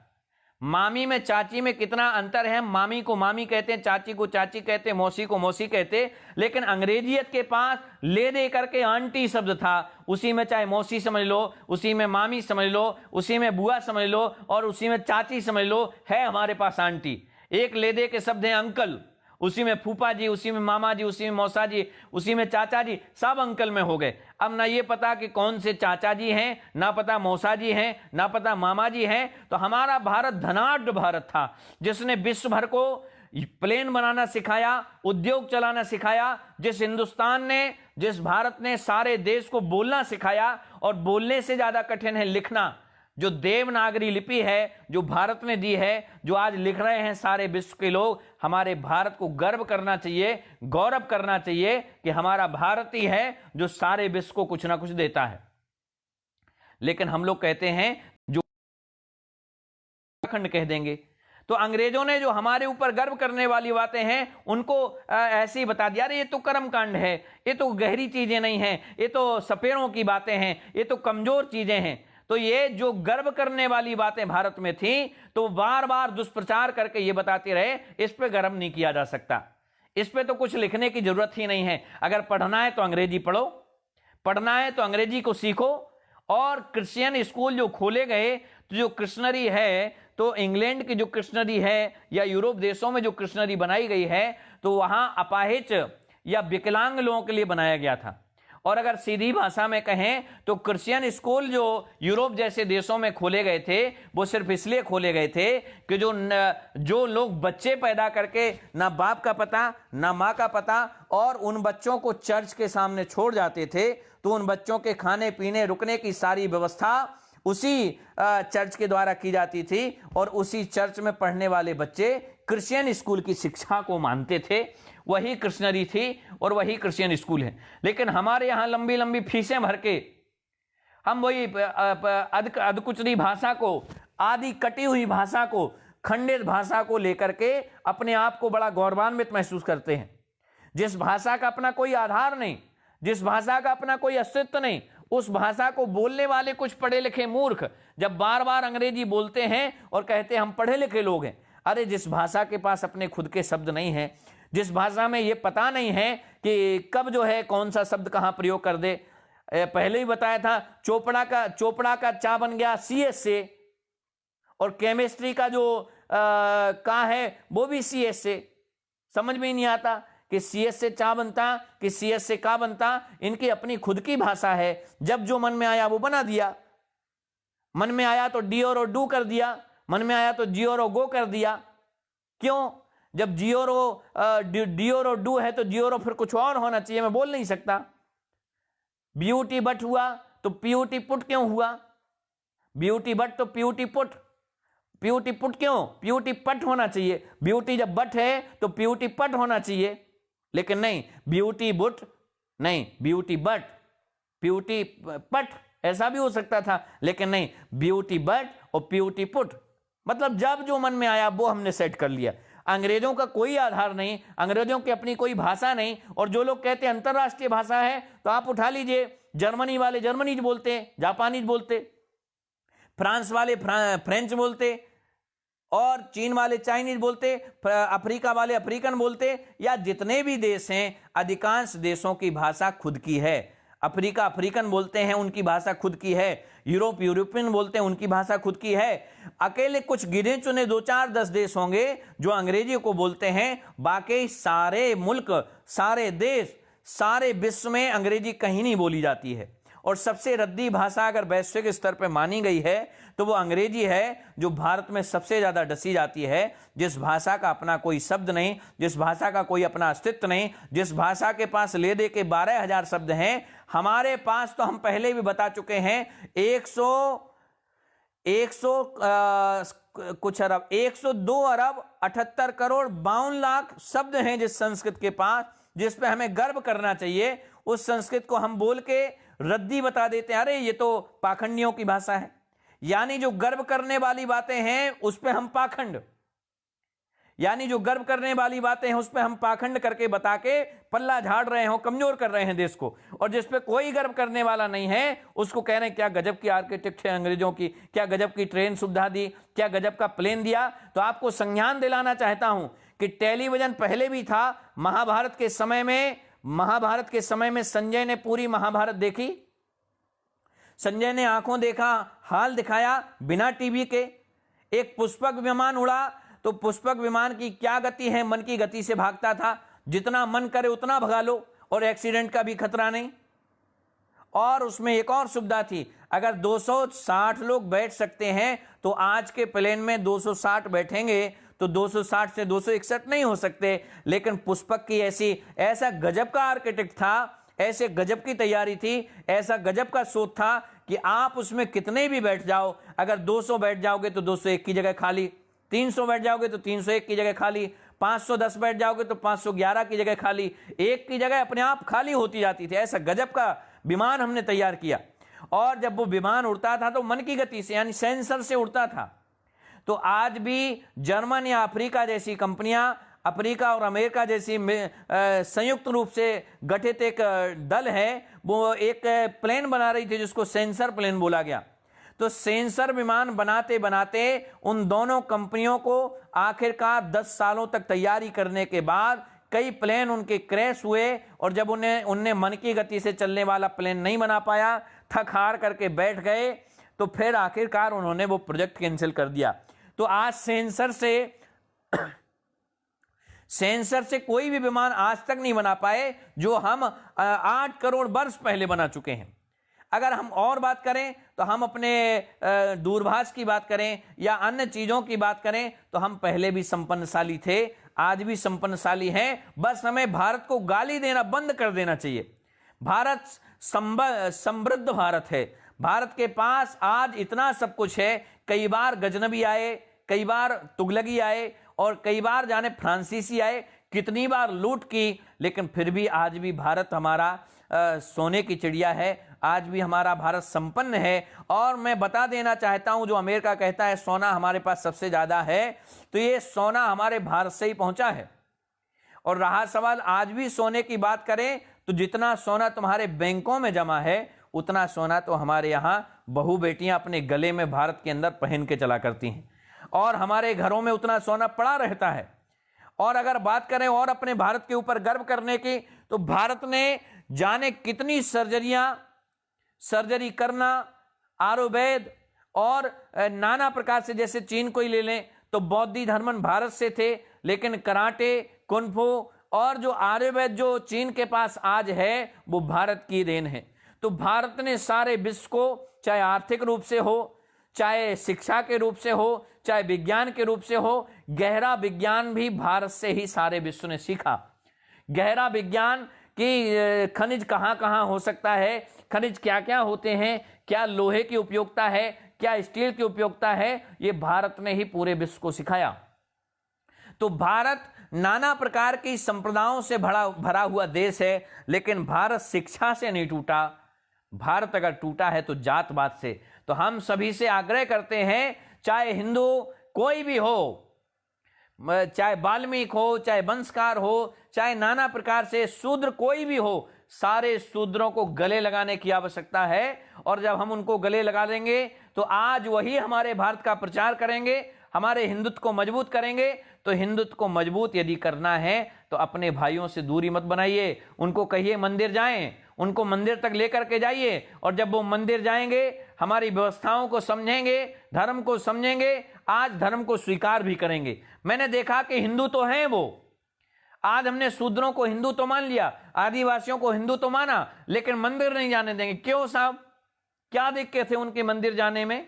मामी में चाची में कितना अंतर है। मामी को मामी कहते हैं, चाची को चाची कहते हैं, मौसी को मौसी कहते हैं। लेकिन अंग्रेजियत के पास ले दे करके आंटी शब्द था, उसी में चाहे मौसी समझ लो, उसी में मामी समझ लो, उसी में बुआ समझ लो और उसी में चाची समझ लो, है हमारे पास आंटी। एक ले दे के शब्द है अंकल, उसी में फूफा जी, उसी में मामा जी, उसी में मौसा जी, उसी में चाचा जी, सब अंकल में हो गए। अब ना ये पता कि कौन से चाचा जी हैं, ना पता मौसा जी हैं, ना पता मामा जी हैं। तो हमारा भारत धनाढ्य भारत था जिसने विश्व भर को प्लेन बनाना सिखाया, उद्योग चलाना सिखाया, जिस हिंदुस्तान ने, जिस भारत ने सारे देश को बोलना सिखाया। और बोलने से ज्यादा कठिन है लिखना। जो देवनागरी लिपि है जो भारत ने दी है, जो आज लिख रहे हैं सारे विश्व के लोग, हमारे भारत को गर्व करना चाहिए, गौरव करना चाहिए कि हमारा भारत ही है जो सारे विश्व को कुछ ना कुछ देता है। लेकिन हम लोग कहते हैं जो खंड कह देंगे। तो अंग्रेजों ने जो हमारे ऊपर गर्व करने वाली बातें हैं उनको ऐसे ही बता दिया, अरे ये तो कर्म कांड है, ये तो गहरी चीजें नहीं हैं, ये तो सपेरों की बातें हैं, ये तो कमजोर चीजें हैं। तो ये जो गर्व करने वाली बातें भारत में थी, तो बार बार दुष्प्रचार करके ये बताते रहे इस पे गर्व नहीं किया जा सकता, इस पे तो कुछ लिखने की जरूरत ही नहीं है। अगर पढ़ना है तो अंग्रेजी पढ़ो, पढ़ना है तो अंग्रेजी को सीखो। और क्रिश्चियन स्कूल जो खोले गए, तो जो क्रिश्नरी है, तो इंग्लैंड की जो क्रिश्नरी है या यूरोप देशों में जो क्रिश्नरी बनाई गई है, तो वहां अपाहिज या विकलांग लोगों के लिए बनाया गया था। और अगर सीधी भाषा में कहें तो क्रिश्चियन स्कूल जो यूरोप जैसे देशों में खोले गए थे, वो सिर्फ इसलिए खोले गए थे कि जो लोग बच्चे पैदा करके ना बाप का पता ना माँ का पता, और उन बच्चों को चर्च के सामने छोड़ जाते थे, तो उन बच्चों के खाने पीने रुकने की सारी व्यवस्था उसी चर्च के द्वारा की जाती थी। और उसी चर्च में पढ़ने वाले बच्चे क्रिश्चियन स्कूल की शिक्षा को मानते थे। वही क्रिश्नरी थी और वही क्रिश्चियन स्कूल है। लेकिन हमारे यहाँ लंबी लंबी फीसें भर के हम वही अधकुचरी भाषा को, आदि कटी हुई भाषा को, खंडित भाषा को लेकर के अपने आप को बड़ा गौरवान्वित महसूस करते हैं। जिस भाषा का अपना कोई आधार नहीं, जिस भाषा का अपना कोई अस्तित्व नहीं, उस भाषा को बोलने वाले कुछ पढ़े लिखे मूर्ख जब बार बार अंग्रेजी बोलते हैं और कहते हैं हम पढ़े लिखे लोग हैं। अरे जिस भाषा के पास अपने खुद के शब्द नहीं है, जिस भाषा में ये पता नहीं है कि कब जो है कौन सा शब्द कहां प्रयोग कर दे। पहले ही बताया था, चोपड़ा का चा बन गया CS से, और केमिस्ट्री का जो का है वो भी CS से। समझ में ही नहीं आता कि CS से चा बनता कि CS से का बनता। इनकी अपनी खुद की भाषा है, जब जो मन में आया वो बना दिया। मन में आया तो डी और डू कर दिया, मन में आया तो जी और गो कर दिया। क्यों? जब जी और डी और डू है तो जी और फिर कुछ और होना चाहिए, मैं बोल नहीं सकता। ब्यूटी बट हुआ तो प्यूटी पुट क्यों हुआ? ब्यूटी बट तो प्यूटी पुट, प्यूटी पुट क्यों? प्यूटी पट होना चाहिए। ब्यूटी जब बट है तो प्यूटी पट होना चाहिए, लेकिन नहीं, ब्यूटी बुट नहीं, ब्यूटी बट, प्यूटी पट ऐसा भी हो सकता था, लेकिन नहीं, ब्यूटी बट और प्यूटी पुट। मतलब जब जो मन में आया वो हमने सेट कर लिया। अंग्रेजों का कोई आधार नहीं, अंग्रेजों की अपनी कोई भाषा नहीं। और जो लोग कहते हैं अंतरराष्ट्रीय भाषा है, तो आप उठा लीजिए, जर्मनी वाले जर्मनीज बोलते, जापानीज बोलते, फ्रांस वाले फ्रेंच बोलते, और चीन वाले चाइनीज बोलते, अफ्रीका वाले अफ्रीकन बोलते, या जितने भी देश हैं अधिकांश देशों की भाषा खुद की है। अफ्रीका अफ्रीकन बोलते हैं, उनकी भाषा खुद की है। यूरोप यूरोपियन बोलते हैं, उनकी भाषा खुद की है। अकेले कुछ गिने चुने 2-4-10 देश होंगे जो अंग्रेजी को बोलते हैं, बाकी सारे मुल्क, सारे देश, सारे विश्व में अंग्रेजी कहीं नहीं बोली जाती है, और सबसे रद्दी भाषा अगर वैश्विक स्तर पर मानी गई है तो वो अंग्रेजी है, जो भारत में सबसे ज्यादा डसी जाती है, जिस भाषा का अपना कोई शब्द नहीं, जिस भाषा का कोई अपना अस्तित्व नहीं, जिस भाषा के पास ले दे के 12,000 शब्द हैं। हमारे पास तो हम पहले भी बता चुके हैं 102 अरब 78 करोड़ 52 लाख शब्द हैं जिस संस्कृत के पास, जिस पे हमें गर्व करना चाहिए। उस संस्कृत को हम बोल के रद्दी बता देते हैं, अरे ये तो पाखंडियों की भाषा है। यानी जो गर्व करने वाली बातें हैं उस पे हम पाखंड, यानी जो गर्व करने वाली बातें हैं उस पे हम पाखंड करके बता के पल्ला झाड़ रहे हो, कमजोर कर रहे हैं देश को। और जिस पे कोई गर्व करने वाला नहीं है उसको कह रहे हैं क्या गजब की आर्किटेक्ट है अंग्रेजों की, क्या गजब की ट्रेन सुविधा दी, क्या गजब का प्लेन दिया। तो आपको संज्ञान दिलाना चाहता हूं कि टेलीविजन पहले भी था। महाभारत के समय में संजय ने पूरी महाभारत देखी, संजय ने आंखों देखा हाल दिखाया बिना टीवी के। एक पुष्पक विमान उड़ा तो पुष्पक विमान की क्या गति है, मन की गति से भागता था, जितना मन करे उतना भगा लो और एक्सीडेंट का भी खतरा नहीं। और उसमें एक और सुविधा थी, अगर 260 लोग बैठ सकते हैं तो आज के प्लेन में 260 बैठेंगे तो 260 से 261 नहीं हो सकते। लेकिन पुष्पक की ऐसा गजब का आर्किटेक्ट था, ऐसे गजब की तैयारी थी, ऐसा गजब का सोच था कि आप उसमें कितने भी बैठ जाओ, अगर 200 बैठ जाओगे तो 201 की जगह खाली, 300 बैठ जाओगे तो 301 की जगह खाली, 510 बैठ जाओगे तो 511 की जगह खाली, एक की जगह अपने आप खाली होती जाती थी। ऐसा गजब का विमान हमने तैयार किया। और जब वो विमान उड़ता था तो मन की गति से, यानी सेंसर से उड़ता था। तो आज भी जर्मन या अफ्रीका जैसी कंपनियां, अफ्रीका और अमेरिका जैसी संयुक्त रूप से गठित एक दल है, वो एक प्लेन बना रही थी जिसको सेंसर प्लेन बोला गया। तो सेंसर विमान बनाते बनाते उन दोनों कंपनियों को आखिरकार 10 सालों तक तैयारी करने के बाद कई प्लेन उनके क्रैश हुए, और जब उनने मन की गति से चलने वाला प्लेन नहीं बना पाया, थक हार करके बैठ गए, तो फिर आखिरकार उन्होंने वो प्रोजेक्ट कैंसिल कर दिया। तो आज सेंसर से कोई भी विमान आज तक नहीं बना पाए जो हम 8 करोड़ वर्ष पहले बना चुके हैं। अगर हम और बात करें तो हम अपने दूरभाष की बात करें या अन्य चीजों की बात करें तो हम पहले भी संपन्नशाली थे, आज भी संपन्नशाली हैं। बस हमें भारत को गाली देना बंद कर देना चाहिए। भारत समृद्ध भारत है, भारत के पास आज इतना सब कुछ है। कई बार गजनबी आए, कई बार तुगलकी आए और कई बार जाने फ्रांसीसी आए, कितनी बार लूट की, लेकिन फिर भी आज भी भारत हमारा सोने की चिड़िया है। आज भी हमारा भारत संपन्न है। और मैं बता देना चाहता हूं, जो अमेरिका कहता है सोना हमारे पास सबसे ज्यादा है, तो ये सोना हमारे भारत से ही पहुंचा है। और रहा सवाल, आज भी सोने की बात करें तो जितना सोना तुम्हारे बैंकों में जमा है उतना सोना तो हमारे यहां बहू बेटियां अपने गले में भारत के अंदर पहन के चला करती हैं, और हमारे घरों में उतना सोना पड़ा रहता है। और अगर बात करें और अपने भारत के ऊपर गर्व करने की, तो भारत ने जाने कितनी सर्जरी करना, आयुर्वेद और नाना प्रकार से, जैसे चीन को ही ले लें तो बौद्ध धर्म भारत से थे, लेकिन कराटे, कुंफू और जो आयुर्वेद जो चीन के पास आज है वो भारत की देन है। तो भारत ने सारे विश्व को, चाहे आर्थिक रूप से हो, चाहे शिक्षा के रूप से हो, चाहे विज्ञान के रूप से हो, गहरा विज्ञान भी भारत से ही सारे विश्व ने सीखा। गहरा विज्ञान कि खनिज कहाँ कहाँ हो सकता है, खनिज क्या क्या होते हैं, क्या लोहे की उपयोगिता है, क्या स्टील की उपयोगिता है, ये भारत ने ही पूरे विश्व को सिखाया। तो भारत नाना प्रकार की संप्रदायों से भरा हुआ देश है, लेकिन भारत शिक्षा से नहीं टूटा। भारत अगर टूटा है तो जातवाद से। तो हम सभी से आग्रह करते हैं, चाहे हिंदू कोई भी हो, चाहे वाल्मीकि हो, चाहे वंशकार हो, चाहे नाना प्रकार से शूद्र कोई भी हो, सारे शूद्रों को गले लगाने की आवश्यकता है। और जब हम उनको गले लगा देंगे तो आज वही हमारे भारत का प्रचार करेंगे, हमारे हिंदुत्व को मजबूत करेंगे। तो हिंदुत्व को मजबूत यदि करना है तो अपने भाइयों से दूरी मत बनाइए, उनको कहिए मंदिर जाएं, उनको मंदिर तक लेकर के जाइए। और जब वो मंदिर जाएंगे, हमारी व्यवस्थाओं को समझेंगे, धर्म को समझेंगे, आज धर्म को स्वीकार भी करेंगे। मैंने देखा कि हिंदू तो हैं वो, आज हमने शूद्रों को हिंदू तो मान लिया, आदिवासियों को हिंदू तो माना, लेकिन मंदिर नहीं जाने देंगे। क्यों साहब, क्या दिक्कत है उनके मंदिर जाने में?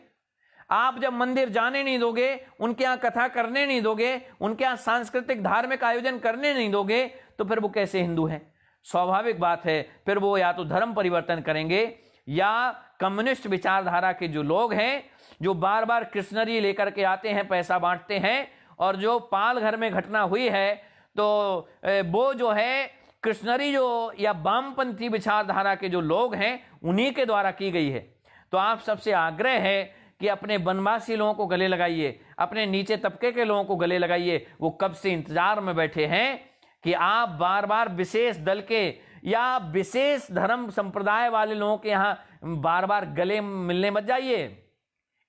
आप जब मंदिर जाने नहीं दोगे, उनके यहां कथा करने नहीं दोगे, उनके यहां सांस्कृतिक धार्मिक आयोजन करने नहीं दोगे, तो फिर वो कैसे हिंदू हैं? स्वाभाविक बात है, फिर वो या तो धर्म परिवर्तन करेंगे या कम्युनिस्ट विचारधारा के जो लोग हैं, जो बार बार कृष्णरी लेकर के आते हैं, पैसा बांटते हैं, और जो पाल घर में घटना हुई है तो वो जो है कृष्णरी जो या वामपंथी विचारधारा के जो लोग हैं उन्हीं के द्वारा की गई है। तो आप सबसे आग्रह है कि अपने वनवासी लोगों को गले लगाइए, अपने नीचे तबके के लोगों को गले लगाइए। वो कब से इंतजार में बैठे हैं कि आप बार बार विशेष दल के या विशेष धर्म संप्रदाय वाले लोगों के यहां बार बार गले मिलने मत जाइए,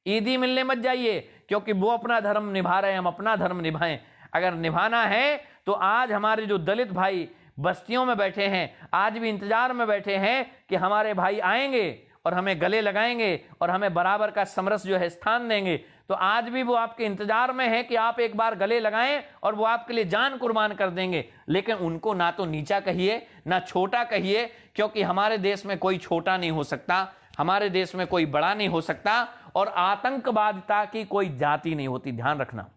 ईदी मिलने मत जाइए, क्योंकि वो अपना धर्म निभा रहे हैं, हम अपना धर्म निभाएं। अगर निभाना है तो आज हमारे जो दलित भाई बस्तियों में बैठे हैं, आज भी इंतजार में बैठे हैं कि हमारे भाई आएंगे और हमें गले लगाएंगे और हमें बराबर का समरस जो है स्थान देंगे। तो आज भी वो आपके इंतजार में है कि आप एक बार गले लगाएं और वो आपके लिए जान कुर्बान कर देंगे। लेकिन उनको ना तो नीचा कहिए ना छोटा कहिए, क्योंकि हमारे देश में कोई छोटा नहीं हो सकता, हमारे देश में कोई बड़ा नहीं हो सकता, और आतंकवादिता की कोई जाति नहीं होती। ध्यान रखना,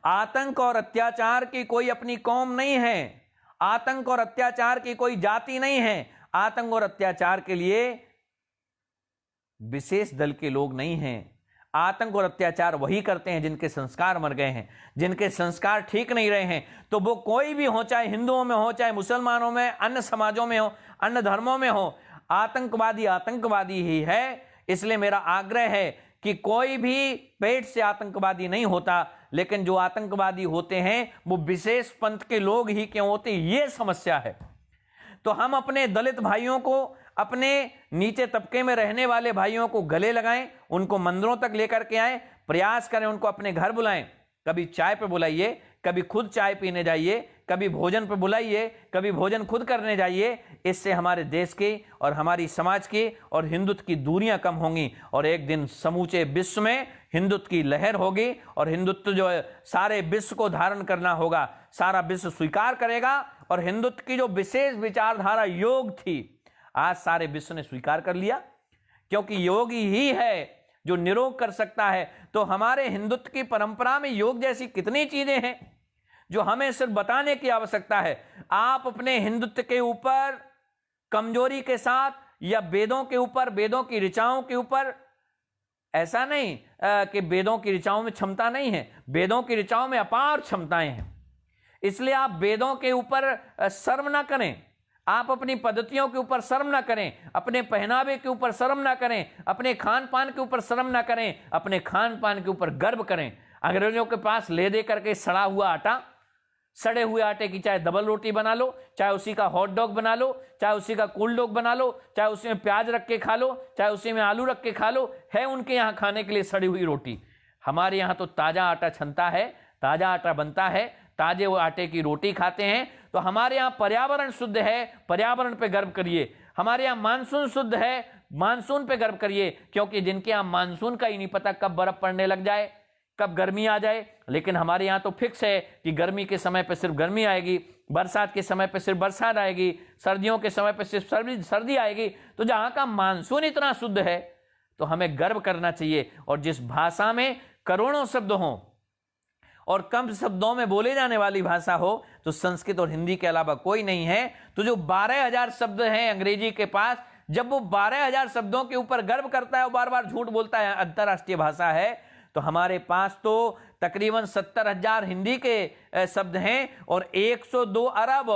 आतंक और अत्याचार की कोई अपनी कौम नहीं है, आतंक और अत्याचार की कोई जाति नहीं है। आतंक और अत्याचार के लिए विशेष दल के लोग नहीं हैं। आतंक और अत्याचार वही करते हैं जिनके संस्कार मर गए हैं, जिनके संस्कार ठीक नहीं रहे हैं। तो वो कोई भी हो, चाहे हिंदुओं में हो, चाहे मुसलमानों में, अन्य समाजों में हो, अन्य धर्मों में हो, आतंकवादी आतंकवादी ही है। इसलिए मेरा आग्रह है कि कोई भी पेट से आतंकवादी नहीं होता, लेकिन जो आतंकवादी होते हैं वो विशेष पंथ के लोग ही क्यों होते, ये समस्या है। तो हम अपने दलित भाइयों को, अपने नीचे तबके में रहने वाले भाइयों को गले लगाएं, उनको मंदिरों तक लेकर के आएं, प्रयास करें, उनको अपने घर बुलाएं। कभी चाय पे बुलाइए, कभी खुद चाय पीने जाइए, कभी भोजन पे बुलाइए, कभी भोजन खुद करने जाइए। इससे हमारे देश की और हमारी समाज की और हिंदुत्व की दूरियां कम होंगी, और एक दिन समूचे विश्व में हिंदुत्व की लहर होगी, और हिंदुत्व जो है सारे विश्व को धारण करना होगा, सारा विश्व स्वीकार करेगा। और हिंदुत्व की जो विशेष विचारधारा योग थी, आज सारे विश्व ने स्वीकार कर लिया, क्योंकि योग ही है जो निरोग कर सकता है। तो हमारे हिंदुत्व की परंपरा में योग जैसी कितनी चीजें हैं जो हमें सिर्फ बताने की आवश्यकता है। आप अपने हिंदुत्व के ऊपर कमजोरी के साथ या वेदों के ऊपर, वेदों की ऋचाओं के ऊपर, ऐसा नहीं कि वेदों की ऋचाओं में क्षमता नहीं है, वेदों की ऋचाओं में अपार क्षमताएं हैं। इसलिए आप वेदों के ऊपर शर्म ना करें, आप अपनी पद्धतियों के ऊपर शर्म ना करें, अपने पहनावे के ऊपर शर्म ना करें, अपने खान पान के ऊपर शर्म ना करें, अपने खान पान के ऊपर गर्व करें। अंग्रेजों के पास ले दे करके सड़ा हुआ आटा, सड़े हुए आटे की चाहे डबल रोटी बना लो, चाहे उसी का हॉट डॉग बना लो, चाहे उसी का कूल डॉग बना लो, चाहे उसी में प्याज रख के खा लो, चाहे उसी में आलू रख के खा लो, है उनके यहाँ खाने के लिए सड़ी हुई रोटी। हमारे यहाँ तो ताजा आटा छनता है, ताजा आटा बनता है, ताजे वो आटे की रोटी खाते हैं। तो हमारे यहाँ पर्यावरण शुद्ध है, पर्यावरण पे गर्व करिए। हमारे यहाँ मानसून शुद्ध है, मानसून पे गर्व करिए, क्योंकि जिनके यहाँ मानसून का ही नहीं पता कब बर्फ पड़ने लग जाए, कब गर्मी आ जाए। लेकिन हमारे यहाँ तो फिक्स है कि गर्मी के समय पे सिर्फ गर्मी आएगी, बरसात के समय पे सिर्फ बरसात आएगी, सर्दियों के समय पे सिर्फ सर्दी आएगी। तो जहाँ का मानसून इतना शुद्ध है तो हमें गर्व करना चाहिए। और जिस भाषा में करोड़ों शब्द हों और कम शब्दों में बोले जाने वाली भाषा हो, तो संस्कृत और हिंदी के अलावा कोई नहीं है। तो जो 12,000 शब्द हैं अंग्रेजी के पास, जब वो 12,000 शब्दों के ऊपर गर्व करता है और बार बार झूठ बोलता है अंतरराष्ट्रीय भाषा है, तो हमारे पास तो तकरीबन 70,000 हिंदी के शब्द हैं और 102 अरब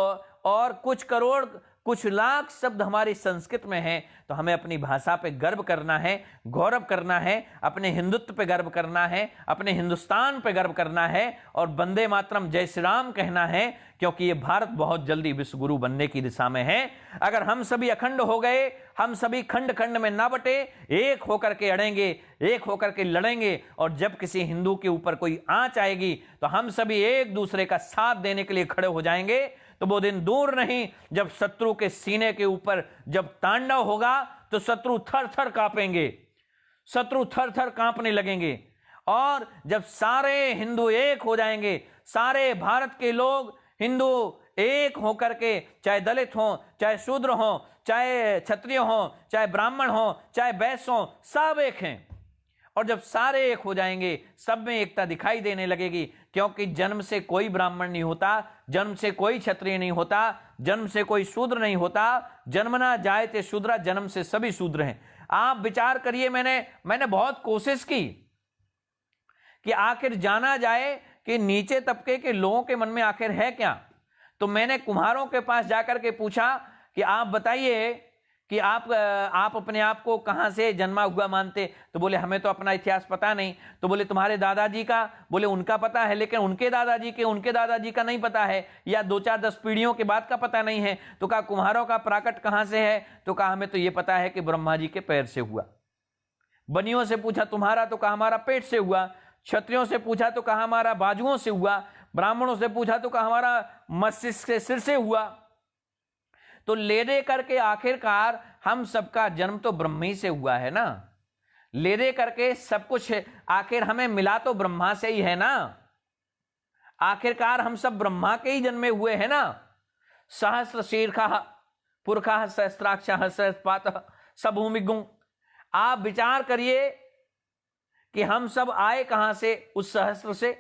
और कुछ करोड़ कुछ लाख शब्द हमारी संस्कृत में हैं। तो हमें अपनी भाषा पे गर्व करना है, गौरव करना है, अपने हिंदुत्व पे गर्व करना है, अपने हिंदुस्तान पे गर्व करना है और वंदे मातरम जय श्री राम कहना है, क्योंकि ये भारत बहुत जल्दी विश्व गुरु बनने की दिशा में है। अगर हम सभी अखंड हो गए, हम सभी खंड खंड में ना बटे, एक होकर के अड़ेंगे, एक होकर के लड़ेंगे, और जब किसी हिंदू के ऊपर कोई आंच आएगी तो हम सभी एक दूसरे का साथ देने के लिए खड़े हो जाएंगे। तो वो दिन दूर नहीं जब शत्रु के सीने के ऊपर जब तांडव होगा तो शत्रु थर थर कांपेंगे, शत्रु थर थर कांपने लगेंगे। और जब सारे हिंदू एक हो जाएंगे, सारे भारत के लोग हिंदू एक होकर के, चाहे दलित हो, चाहे शूद्र हो, चाहे क्षत्रिय हो, चाहे ब्राह्मण हो, चाहे वैश्य हो, सब एक हैं। और जब सारे एक हो जाएंगे, सब में एकता दिखाई देने लगेगी, क्योंकि जन्म से कोई ब्राह्मण नहीं होता, जन्म से कोई क्षत्रिय नहीं होता, जन्म से कोई शूद्र नहीं होता। जन्मना जायते शूद्रा, जन्म से सभी शूद्र हैं। आप विचार करिए, मैंने बहुत कोशिश की कि आखिर जाना जाए कि नीचे तबके के लोगों के मन में आखिर है क्या। तो मैंने कुम्हारों के पास जाकर के पूछा कि आप बताइए कि आप अपने आप को कहां से जन्मा हुआ मानते। तो बोले हमें तो अपना इतिहास पता नहीं। तो बोले तुम्हारे दादाजी का, बोले उनका पता है, लेकिन उनके दादाजी का नहीं पता है, या 2-4-10 पीढ़ियों के बाद का पता नहीं है। तो कहा कुम्हारों का प्राकट कहां से है। तो कहा हमें तो ये पता है कि ब्रह्मा जी के पैर से हुआ। बनियों से पूछा तुम्हारा, तो कहा हमारा पेट से हुआ। क्षत्रियों से पूछा तो कहा हमारा बाजुओं से हुआ। ब्राह्मणों से पूछा तो कहा हमारा मस्तिष्क से, सिर से हुआ। तो ले दे करके आखिरकार हम सबका जन्म तो ब्रह्म ही से हुआ है ना। ले दे करके सब कुछ आखिर हमें मिला तो ब्रह्मा से ही है ना। आखिरकार हम सब ब्रह्मा के ही जन्मे हुए हैं ना। सहस्र शीर्षा पुरखा सहस्त्राक्ष सहस्रपात सबभूमिगुं। आप विचार करिए कि हम सब आए कहां से, उस सहस्र से,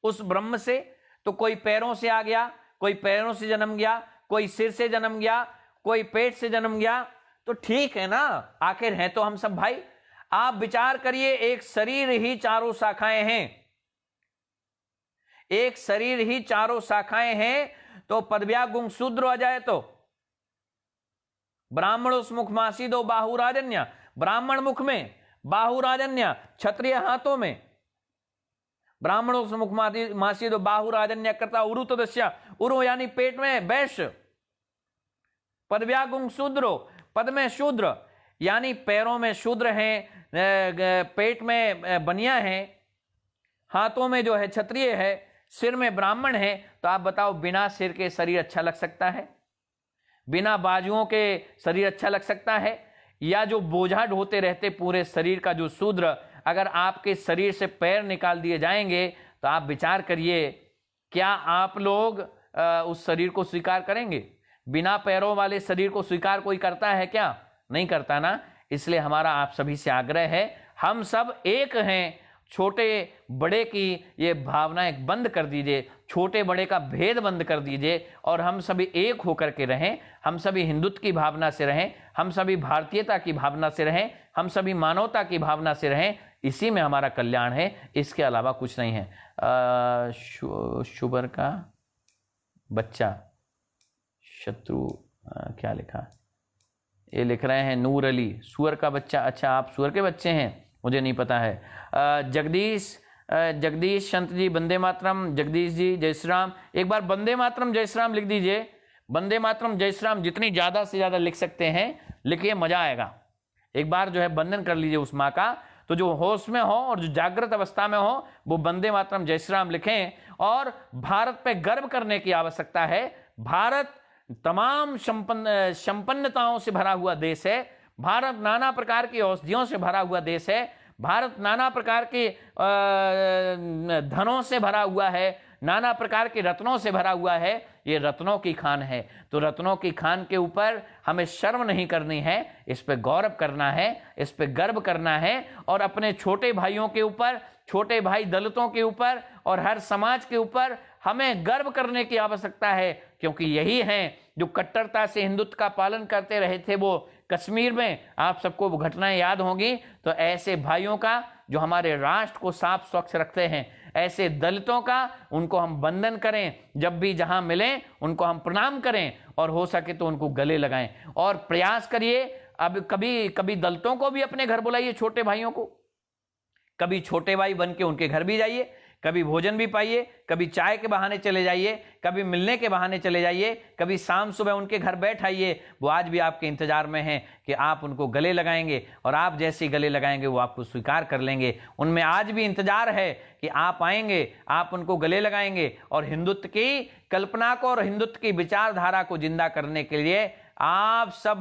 उस ब्रह्म से। तो कोई पैरों से आ गया, कोई पैरों से जन्म गया, कोई सिर से जन्म गया, कोई पेट से जन्म गया। तो ठीक है ना, आखिर हैं तो हम सब भाई। आप विचार करिए, एक शरीर ही चारों शाखाएं हैं, एक शरीर ही चारों शाखाएं हैं। तो पदव्या गुंग शूद्र आ जाए तो ब्राह्मण उस मुख मासी दो बाहुराजन्य, ब्राह्मण मुख में बाहुराजन्य, क्षत्रिय हाथों में। ब्राह्मणों से मुख मासी दो बाहुराजन्य करता उरु तो दस्या, उरु यानी पेट में वैश्य। पदव्यागुंग शूद्रो, पद में शूद्र यानी पैरों में शूद्र हैं, पेट में बनिया हैं, हाथों में जो है क्षत्रिय है, सिर में ब्राह्मण है। तो आप बताओ, बिना सिर के शरीर अच्छा लग सकता है? बिना बाजुओं के शरीर अच्छा लग सकता है? या जो बोझा ढोते रहते पूरे शरीर का जो शूद्र, अगर आपके शरीर से पैर निकाल दिए जाएंगे तो आप विचार करिए, क्या आप लोग उस शरीर को स्वीकार करेंगे? बिना पैरों वाले शरीर को स्वीकार कोई करता है क्या? नहीं करता ना। इसलिए हमारा आप सभी से आग्रह है, हम सब एक हैं। छोटे बड़े की ये भावनाएं बंद कर दीजिए, छोटे बड़े का भेद बंद कर दीजिए, और हम सभी एक होकर के रहें। हम सभी हिंदुत्व की भावना से रहें, हम सभी भारतीयता की भावना से रहें, हम सभी मानवता की भावना से रहें। इसी में हमारा कल्याण है, इसके अलावा कुछ नहीं है। शुबर का बच्चा शत्रु, क्या लिखा, ये लिख रहे हैं नूर अली, सुअर का बच्चा। अच्छा, आप सुअर के बच्चे हैं, मुझे नहीं पता है। जगदीश संत जी, वंदे मातरम। जगदीश जी, जय श्री राम। एक बार वंदे मातरम जय श्री राम लिख दीजिए। वंदे मातरम जय श्री राम जितनी ज्यादा से ज्यादा लिख सकते हैं लिखिए, मजा आएगा। एक बार जो है वंदन कर लीजिए उस माँ का। तो जो होश में हो और जो जागृत अवस्था में हो वो वंदे मातरम जय श्री राम लिखें। और भारत पे गर्व करने की आवश्यकता है। भारत तमाम संपन्नताओं से भरा हुआ देश है। भारत नाना प्रकार की औषधियों से भरा हुआ देश है। भारत नाना प्रकार के धनों से भरा हुआ है, नाना प्रकार के रत्नों से भरा हुआ है। ये रत्नों की खान है। तो रत्नों की खान के ऊपर हमें शर्म नहीं करनी है, इस पे गौरव करना है, इस पे गर्व करना है। और अपने छोटे भाइयों के ऊपर, छोटे भाई दलितों के ऊपर और हर समाज के ऊपर हमें गर्व करने की आवश्यकता है, क्योंकि यही हैं जो कट्टरता से हिंदुत्व का पालन करते रहे थे। वो कश्मीर में आप सबको वो घटनाएं याद होंगी। तो ऐसे भाइयों का जो हमारे राष्ट्र को साफ स्वच्छ रखते हैं, ऐसे दलितों का उनको हम वंदन करें, जब भी जहां मिलें उनको हम प्रणाम करें, और हो सके तो उनको गले लगाएं। और प्रयास करिए, अब कभी दलितों को भी अपने घर बुलाइए, छोटे भाइयों को। कभी छोटे भाई बन के उनके घर भी जाइए, कभी भोजन भी पाइए, कभी चाय के बहाने चले जाइए, कभी मिलने के बहाने चले जाइए, कभी शाम सुबह उनके घर बैठ आइए। वो आज भी आपके इंतजार में हैं कि आप उनको गले लगाएंगे, और आप जैसे गले लगाएंगे वो आपको स्वीकार कर लेंगे। उनमें आज भी इंतजार है कि आप आएंगे, आप उनको गले लगाएंगे। और हिंदुत्व की कल्पना को और हिंदुत्व की विचारधारा को जिंदा करने के लिए आप सब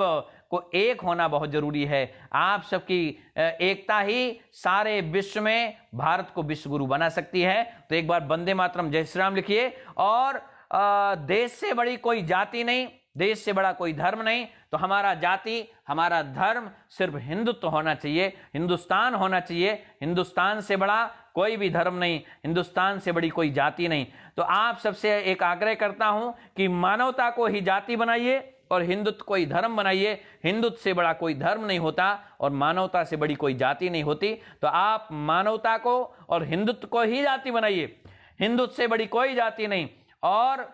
को एक होना बहुत जरूरी है। आप सबकी एकता ही सारे विश्व में भारत को विश्व गुरु बना सकती है। तो एक बार वंदे मातरम जय श्री राम लिखिए। और देश से बड़ी कोई जाति नहीं, देश से बड़ा कोई धर्म नहीं, तो हमारा जाति, हमारा धर्म सिर्फ हिंदुत्व होना चाहिए, हिंदुस्तान होना चाहिए। हिंदुस्तान से बड़ा कोई भी धर्म नहीं, हिंदुस्तान से बड़ी कोई जाति नहीं। तो आप सबसे एक आग्रह करता हूं कि मानवता को ही जाति बनाइए और हिंदुत्व को ही धर्म बनाइए। हिंदुत्व से बड़ा कोई धर्म नहीं होता और मानवता से बड़ी कोई जाति नहीं होती। तो आप मानवता को और हिंदुत्व को ही जाति बनाइए, हिंदुत्व से बड़ी कोई जाति नहीं और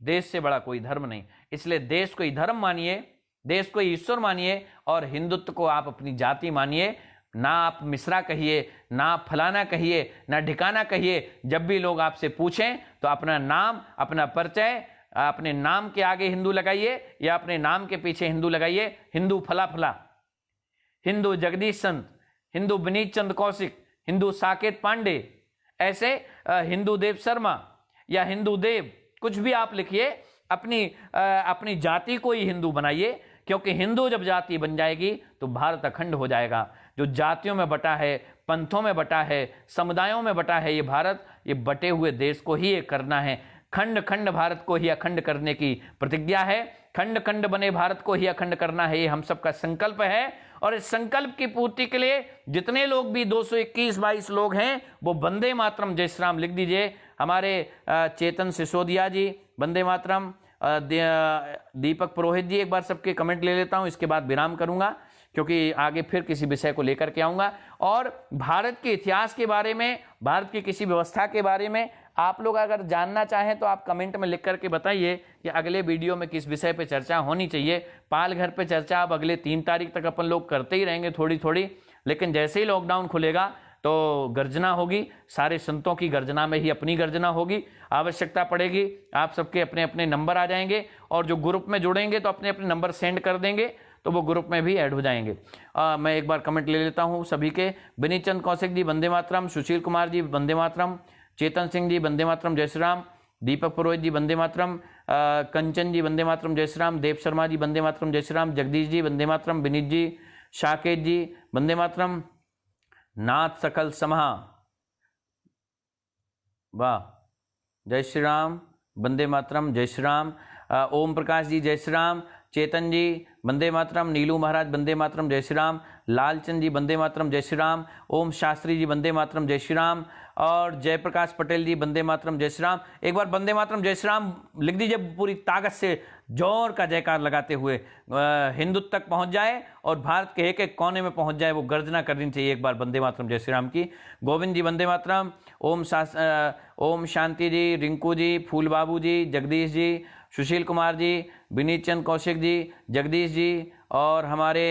देश से बड़ा कोई धर्म नहीं। इसलिए देश को ही धर्म मानिए, देश को ही ईश्वर मानिए और हिंदुत्व को आप अपनी जाति मानिए। ना आप मिश्रा कहिए, ना आप फलाना कहिए, ना ढिकाना कहिए। जब भी लोग आपसे पूछें तो अपना नाम, अपना परिचय, अपने नाम के आगे हिंदू लगाइए या अपने नाम के पीछे हिंदू लगाइए। हिंदू फला फला, हिंदू जगदीश संत, हिंदू विनीत चंद्र कौशिक, हिंदू साकेत पांडे, ऐसे हिंदू देव शर्मा या हिंदू देव, कुछ भी आप लिखिए। अपनी जाति को ही हिंदू बनाइए, क्योंकि हिंदू जब जाति बन जाएगी तो भारत अखंड हो जाएगा। जो जातियों में बटा है, पंथों में बटा है, समुदायों में बटा है ये भारत, ये बटे हुए देश को ही एक करना है। खंड खंड भारत को ही अखंड करने की प्रतिज्ञा है। खंड खंड बने भारत को ही अखंड करना है, ये हम सबका संकल्प है। और इस संकल्प की पूर्ति के लिए जितने लोग भी 221-22 लोग हैं वो वंदे मातरम जय श्री राम लिख दीजिए। हमारे चेतन सिसोदिया जी वंदे मातरम, दीपक पुरोहित जी, एक बार सबके कमेंट ले लेता हूं, इसके बाद विराम करूंगा क्योंकि आगे फिर किसी विषय को लेकर के आऊंगा। और भारत के इतिहास के बारे में, भारत की किसी व्यवस्था के बारे में आप लोग अगर जानना चाहें तो आप कमेंट में लिख करके बताइए कि अगले वीडियो में किस विषय पे चर्चा होनी चाहिए। पाल घर पे चर्चा अब अगले 3 तारीख तक अपन लोग करते ही रहेंगे थोड़ी थोड़ी, लेकिन जैसे ही लॉकडाउन खुलेगा तो गर्जना होगी, सारे संतों की गर्जना में ही अपनी गर्जना होगी। आवश्यकता पड़ेगी आप सबके अपने अपने नंबर आ जाएंगे और जो ग्रुप में जुड़ेंगे तो अपने अपने नंबर सेंड कर देंगे तो वो ग्रुप में भी ऐड हो जाएंगे। मैं एक बार कमेंट ले लेता हूँ सभी के। विनीत चंद कौशिक जी वंदे मातरम, सुशील कुमार जी वंदे मातरम, चेतन सिंह जी वंदे मातरम जय श्री राम, दीपक पुरोहित जी वंदे मातरम, कंचन जी वंदे मातरम जय श्री राम, देव शर्मा जी वंदे मातरम जय श्री राम, जगदीश जी वंदे मातरम, विनीत जी, शाकेत जी वंदे मातरम, नाथ सकल समहा, वाह, जय श्री राम, वंदे मातरम जय श्री राम, ओम प्रकाश जी जय श्री राम, चेतन जी वंदे मातरम, नीलू महाराज वंदे मातरम जय श्री राम, लालचंद जी वंदे मातरम जय श्री राम, ओम शास्त्री जी वंदे मातरम जय श्री राम और जयप्रकाश पटेल जी वंदे मातरम जय श्री राम। एक बार वंदे मातरम जय श्री राम लिख दीजिए पूरी ताकत से, जोर का जयकार लगाते हुए हिंदुत्व तक पहुंच जाए और भारत के एक एक कोने में पहुंच जाए, वो गर्जना करनी चाहिए एक बार वंदे मातरम जय श्री राम की। गोविंद जी वंदे मातरम, ओम शांति जी, रिंकू जी, फूल बाबू जी, जगदीश जी, सुशील कुमार जी, विनीत चंद कौशिक जी, जगदीश जी और हमारे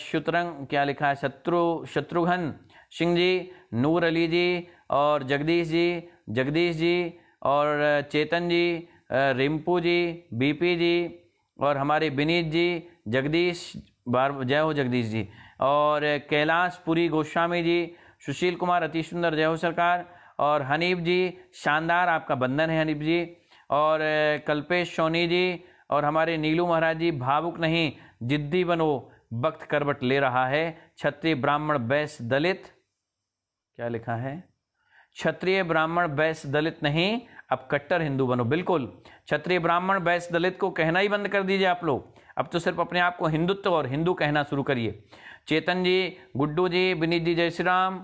शुतरंग क्या लिखा है, शत्रुघ्न सिंह जी, नूर अली जी और जगदीश जी और चेतन जी, रिंपू जी, बीपी जी और हमारे विनीत जी, जगदीश, जय हो जगदीश जी और कैलाश पुरी गोस्वामी जी, सुशील कुमार अति सुंदर जय हो सरकार और हनीफ जी, शानदार आपका बंधन है हनीफ जी और कल्पेश सोनी जी और हमारे नीलू महाराज जी, भावुक नहीं जिद्दी बनो, वक्त करवट ले रहा है, क्षत्रिय ब्राह्मण वैश्य दलित, क्या लिखा है, क्षत्रिय ब्राह्मण वैश्य दलित नहीं, अब कट्टर हिंदू बनो। बिल्कुल, क्षत्रिय ब्राह्मण वैश्य दलित को कहना ही बंद कर दीजिए आप लोग, अब तो सिर्फ अपने आप को हिंदुत्व और हिंदू कहना शुरू करिए। चेतन जी, गुड्डू जी, विनीत जी जय श्री राम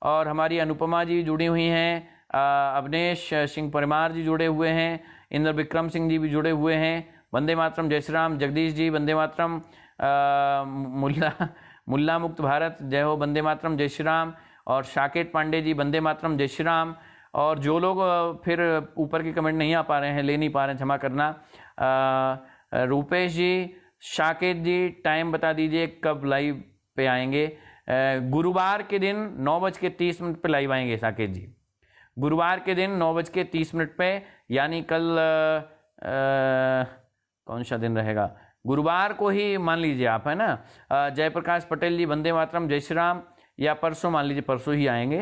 और हमारी अनुपमा जी जुड़ी हुई हैं, अवनेश सिंह परमार जी जुड़े हुए हैं, इंद्र विक्रम सिंह जी भी जुड़े हुए हैं, वंदे मातरम जय श्री राम, जगदीश जी वंदे मातरम, मुल्ला मुक्त भारत जय हो वंदे मातरम जय श्री राम और शाकेत पांडे जी वंदे मातरम जय श्री राम। और जो लोग फिर ऊपर के कमेंट नहीं आ पा रहे हैं, ले नहीं पा रहे हैं, क्षमा करना। रूपेश जी, शाकेत जी, टाइम बता दीजिए कब लाइव पे आएंगे। गुरुवार के दिन 9:30 पे लाइव आएंगे शाकेत जी, गुरुवार के दिन 9:30 पे, यानी कल कौन सा दिन रहेगा, गुरुवार को ही मान लीजिए आप, है ना। जयप्रकाश पटेल जी वंदे मातरम जय श्री राम, या परसों मान लीजिए, परसों ही आएंगे।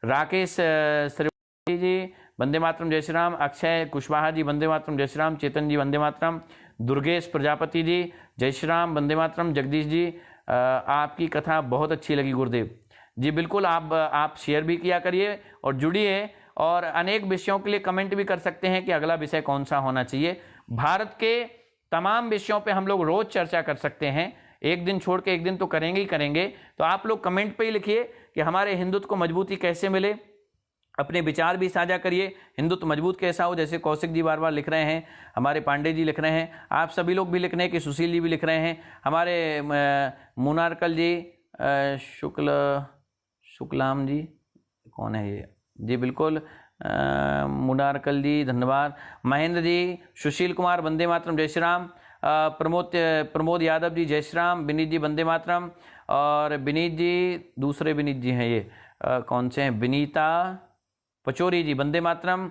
राकेश श्रीवास्तव जी वंदे मातरम जय श्री राम, अक्षय कुशवाहा जी वंदे मातरम जय श्री राम, चेतन जी वंदे मातरम, दुर्गेश प्रजापति जी जय श्री राम वंदे मातरम, जगदीश जी आपकी कथा बहुत अच्छी लगी गुरुदेव जी। बिल्कुल, आप शेयर भी किया करिए और जुड़िए और अनेक विषयों के लिए कमेंट भी कर सकते हैं कि अगला विषय कौन सा होना चाहिए। भारत के तमाम विषयों पे हम लोग रोज चर्चा कर सकते हैं, एक दिन छोड़ के एक दिन तो करेंगे ही करेंगे। तो आप लोग कमेंट पे ही लिखिए कि हमारे हिंदुत्व को मजबूती कैसे मिले, अपने विचार भी साझा करिए, हिंदुत्व मजबूत कैसा हो। जैसे कौशिक जी बार बार लिख रहे हैं, हमारे पांडे जी लिख रहे हैं, आप सभी लोग भी लिख रहे हैं कि सुशील जी भी लिख रहे हैं, हमारे मुनारकल जी, शुक्लाम जी, कौन है ये जी, बिल्कुल मुनारकल जी धन्यवाद, महेंद्र जी, सुशील कुमार वंदे मातरम जय श्री राम, प्रमोद यादव जी जय श्री राम, विनीत जी वंदे मातरम, और विनीत जी दूसरे विनीत जी हैं ये कौन से हैं, विनीता पचौरी जी वंदे मातरम,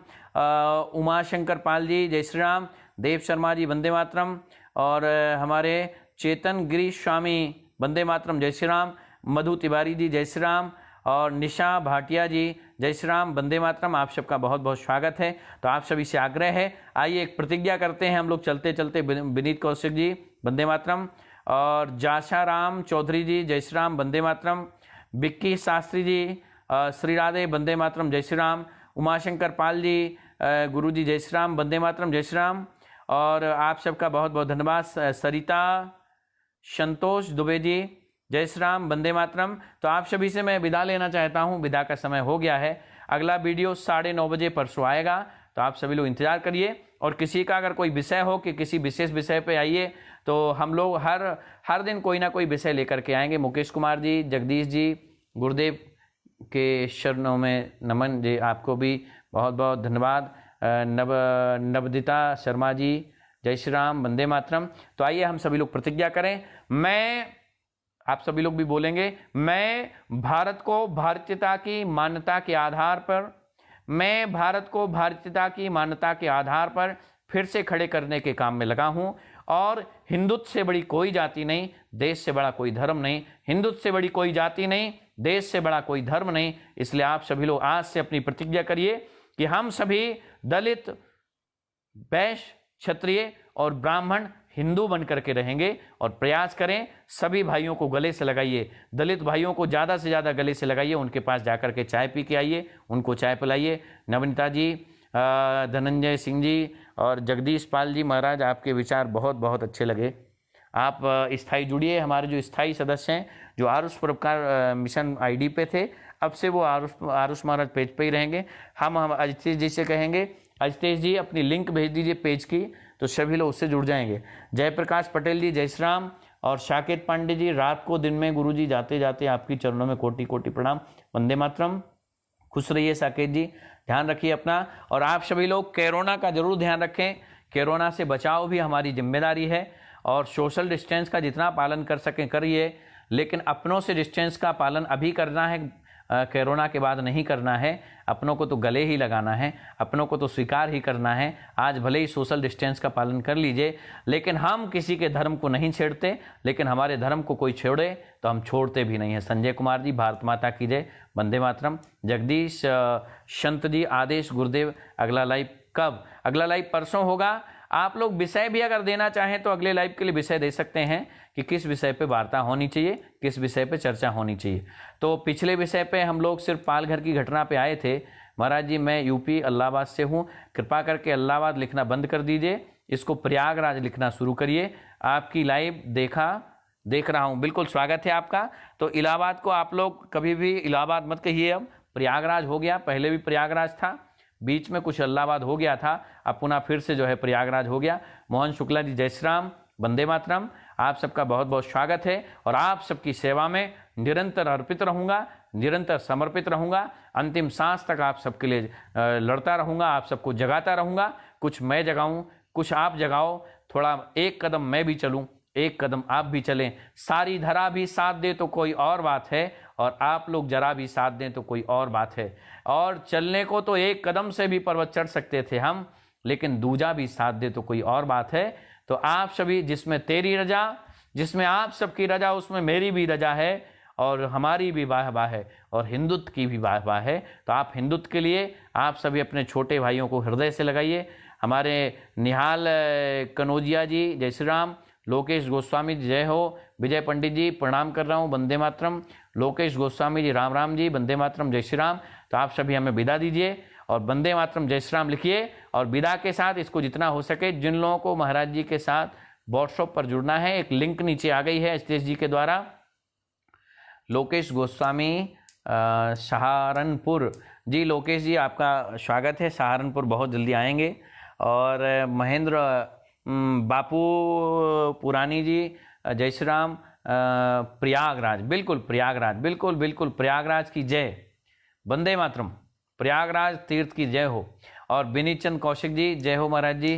उमाशंकर पाल जी जय श्री राम, देव शर्मा जी वंदे मातरम, और हमारे चेतन गिरीश स्वामी वंदे मातरम जय श्री राम, मधु तिवारी जी जय श्री राम, और निशा भाटिया जी जय श्री राम वंदे मातरम। आप सबका बहुत बहुत स्वागत है। तो आप सभी से आग्रह है, आइए एक प्रतिज्ञा करते हैं हम लोग चलते चलते। विनीत कौशिक जी वंदे मातरम, और जाशाराम चौधरी जी जय श्री राम वंदे मातरम, बिक्की शास्त्री जी श्री राधे वंदे मातरम जय श्री राम, उमाशंकर पाल जी गुरु जी जय श्री राम वंदे मातरम जय श्री राम, और आप सबका बहुत बहुत धन्यवाद। सरिता संतोष दुबे जी जय श्री राम वंदे मातरम। तो आप सभी से मैं विदा लेना चाहता हूं, विदा का समय हो गया है। अगला वीडियो 9:30 बजे परसों आएगा, तो आप सभी लोग इंतजार करिए। और किसी का अगर कोई विषय हो कि किसी विशेष विषय पे आइए, तो हम लोग हर दिन कोई ना कोई विषय लेकर के आएंगे। मुकेश कुमार जी, जगदीश जी, गुरुदेव के शरणों में नमन जी, आपको भी बहुत बहुत धन्यवाद। नवदिता शर्मा जी जय श्री राम वंदे मातरम। तो आइए हम सभी लोग प्रतिज्ञा करें, आप सभी लोग भी बोलेंगे, मैं भारत को भारतीयता की मान्यता के आधार पर, मैं भारत को भारतीयता की मान्यता के आधार पर फिर से खड़े करने के काम में लगा हूं, और हिंदुत्व से बड़ी कोई जाति नहीं, देश से बड़ा कोई धर्म नहीं, हिंदुत्व से बड़ी कोई जाति नहीं, देश से बड़ा कोई धर्म नहीं। इसलिए आप सभी लोग आज से अपनी प्रतिज्ञा करिए कि हम सभी दलित, वैश्य, क्षत्रिय और ब्राह्मण हिंदू बन करके रहेंगे, और प्रयास करें सभी भाइयों को गले से लगाइए, दलित भाइयों को ज़्यादा से ज़्यादा गले से लगाइए, उनके पास जाकर के चाय पी के आइए, उनको चाय पिलाइए। नवनीता जी, धनंजय सिंह जी और जगदीश पाल जी, महाराज आपके विचार बहुत बहुत अच्छे लगे। आप स्थायी जुड़िए, हमारे जो स्थायी सदस्य हैं, जो आरुष परोपकार मिशन आईडी पे थे, अब से वो आरुष महाराज पेज पे ही रहेंगे। हम अजितेश जी से कहेंगे, अजितेश जी अपनी लिंक भेज दीजिए पेज की, तो सभी लोग उससे जुड़ जाएंगे। जयप्रकाश पटेल जी जय श्री राम, और साकेत पांडे जी, रात को दिन में गुरु जी जाते जाते आपकी चरणों में कोटि कोटि प्रणाम, वंदे मातरम। खुश रहिए साकेत जी, ध्यान रखिए अपना। और आप सभी लोग कोरोना का जरूर ध्यान रखें, कोरोना से बचाव भी हमारी जिम्मेदारी है, और सोशल डिस्टेंस का जितना पालन कर सकें करिए, लेकिन अपनों से डिस्टेंस का पालन अभी करना है, कोरोना के बाद नहीं करना है। अपनों को तो गले ही लगाना है, अपनों को तो स्वीकार ही करना है। आज भले ही सोशल डिस्टेंस का पालन कर लीजिए, लेकिन हम किसी के धर्म को नहीं छेड़ते, लेकिन हमारे धर्म को कोई छेड़े तो हम छोड़ते भी नहीं हैं। संजय कुमार जी, भारत माता की जय, वंदे मातरम। जगदीश संत जी, आदेश गुरुदेव। अगला लाइव कब? अगला लाइव परसों होगा। आप लोग विषय भी अगर देना चाहें तो अगले लाइव के लिए विषय दे सकते हैं कि किस विषय पे वार्ता होनी चाहिए, किस विषय पे चर्चा होनी चाहिए। तो पिछले विषय पे हम लोग सिर्फ पालघर की घटना पे आए थे। महाराज जी, मैं यूपी इलाहाबाद से हूँ, कृपा करके इलाहाबाद लिखना बंद कर दीजिए, इसको प्रयागराज लिखना शुरू करिए। आपकी लाइव देख रहा हूँ, बिल्कुल स्वागत है आपका। तो इलाहाबाद को आप लोग कभी भी इलाहाबाद मत कहिए, अब प्रयागराज हो गया। पहले भी प्रयागराज था, बीच में कुछ इलाहाबाद हो गया था, अब पुनः फिर से जो है प्रयागराज हो गया। मोहन शुक्ला जी जय श्री राम, वंदे मातरम। आप सबका बहुत बहुत स्वागत है, और आप सबकी सेवा में निरंतर अर्पित रहूँगा, निरंतर समर्पित रहूँगा, अंतिम सांस तक आप सबके लिए लड़ता रहूँगा, आप सबको जगाता रहूँगा। कुछ मैं जगाऊँ, कुछ आप जगाओ, थोड़ा एक कदम मैं भी चलूँ, एक कदम आप भी चलें। सारी धरा भी साथ दे तो कोई और बात है, और आप लोग जरा भी साथ दें तो कोई और बात है। और चलने को तो एक कदम से भी पर्वत चढ़ सकते थे हम, लेकिन दूजा भी साथ दे तो कोई और बात है। तो आप सभी, जिसमें तेरी रजा, जिसमें आप सबकी रजा, उसमें मेरी भी रजा है, और हमारी भी वाह है, और हिंदुत्व की भी वाह है। तो आप हिंदुत्व के लिए आप सभी अपने छोटे भाइयों को हृदय से लगाइए। हमारे निहाल कनौजिया जी जय श्री राम, लोकेश गोस्वामी जी जय हो, विजय पंडित जी प्रणाम कर रहा हूँ, वंदे मातरम। लोकेश गोस्वामी जी राम राम जी, वंदे मातरम, जय श्री राम। तो आप सभी हमें विदा दीजिए, और वंदे मातरम जय श्री राम लिखिए। और विदा के साथ इसको जितना हो सके, जिन लोगों को महाराज जी के साथ व्हाट्सएप पर जुड़ना है, एक लिंक नीचे आ गई है एचटीएस जी के द्वारा। लोकेश गोस्वामी सहारनपुर जी, लोकेश जी आपका स्वागत है, सहारनपुर बहुत जल्दी आएंगे। और महेंद्र बापू पुरानी जी जय श्री राम। प्रयागराज, बिल्कुल प्रयागराज, बिल्कुल बिल्कुल प्रयागराज की जय, वंदे मातरम, प्रयागराज तीर्थ की जय हो। और विनीत चंद कौशिक जी जय हो महाराज जी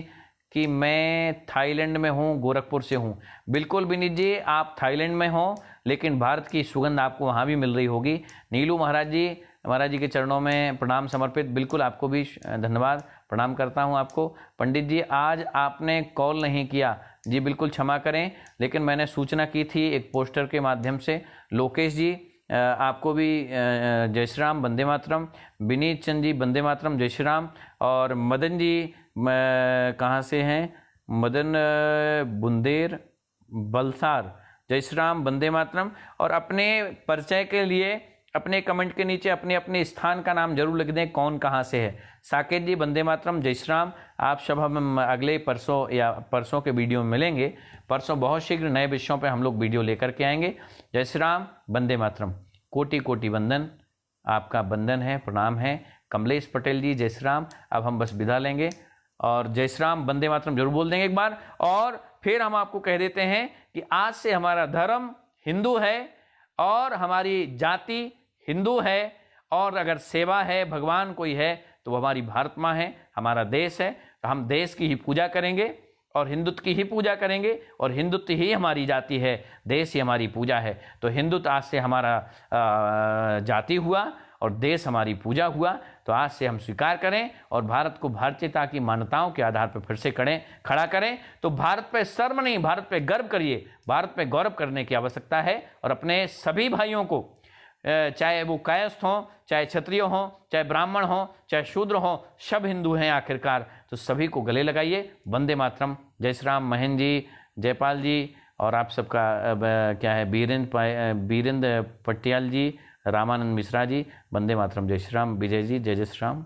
कि मैं थाईलैंड में हूँ, गोरखपुर से हूँ। बिल्कुल विनीत जी, आप थाईलैंड में हो लेकिन भारत की सुगंध आपको वहाँ भी मिल रही होगी। नीलू महाराज जी के चरणों में प्रणाम समर्पित, बिल्कुल आपको भी धन्यवाद, प्रणाम करता हूँ आपको। पंडित जी आज आपने कॉल नहीं किया जी, बिल्कुल क्षमा करें, लेकिन मैंने सूचना की थी एक पोस्टर के माध्यम से। लोकेश जी आपको भी जय श्री राम, वंदे मातरम। विनीत चंद जी वंदे मातरम, जय श्री राम। और मदन जी कहाँ से हैं? मदन बुंदेर बलसार, जय श्री राम, वंदे मातरम। और अपने परिचय के लिए अपने कमेंट के नीचे अपने अपने स्थान का नाम जरूर लिख दें, कौन कहाँ से है। साकेत जी वंदे मातरम, जय श्री राम। आप सब हम अगले परसों के वीडियो में मिलेंगे। परसों बहुत शीघ्र नए विषयों पे हम लोग वीडियो लेकर के आएंगे। जय श्री राम, वंदे मातरम, कोटि कोटि वंदन, आपका वंदन है, प्रणाम है। कमलेश पटेल जी जय श्री राम। अब हम बस विदा लेंगे और जय श्री राम, वंदे मातरम जरूर बोल देंगे एक बार। और फिर हम आपको कह देते हैं कि आज से हमारा धर्म हिंदू है और हमारी जाति हिंदू है, और अगर सेवा है, भगवान कोई है तो वो हमारी भारत माँ है, हमारा देश है। तो हम देश की ही पूजा करेंगे और हिंदुत्व की ही पूजा करेंगे, और हिंदुत्व ही हमारी जाति है, देश ही हमारी पूजा है। तो हिंदुत्व आज से हमारा जाति हुआ और देश हमारी पूजा हुआ। तो आज से हम स्वीकार करें और भारत को भारतीयता की मान्यताओं के आधार पर फिर से खड़ा करें। तो भारत पे शर्म नहीं, भारत पे गर्व करिए, भारत पे गौरव करने की आवश्यकता है। और अपने सभी भाइयों को, चाहे वो कायस्थ हों, चाहे क्षत्रिय हों, चाहे ब्राह्मण हों, चाहे शूद्र हों, सब हिंदू हैं आखिरकार, तो सभी को गले लगाइए। वंदे मातरम, जय श्री राम। महेंद्र जी, जयपाल जी, और आप सबका क्या है, बीरेंद्र पटियाल जी, रामानंद मिश्रा जी, वंदे मातरम, जय श्री राम। विजय जी जय जय श्री राम।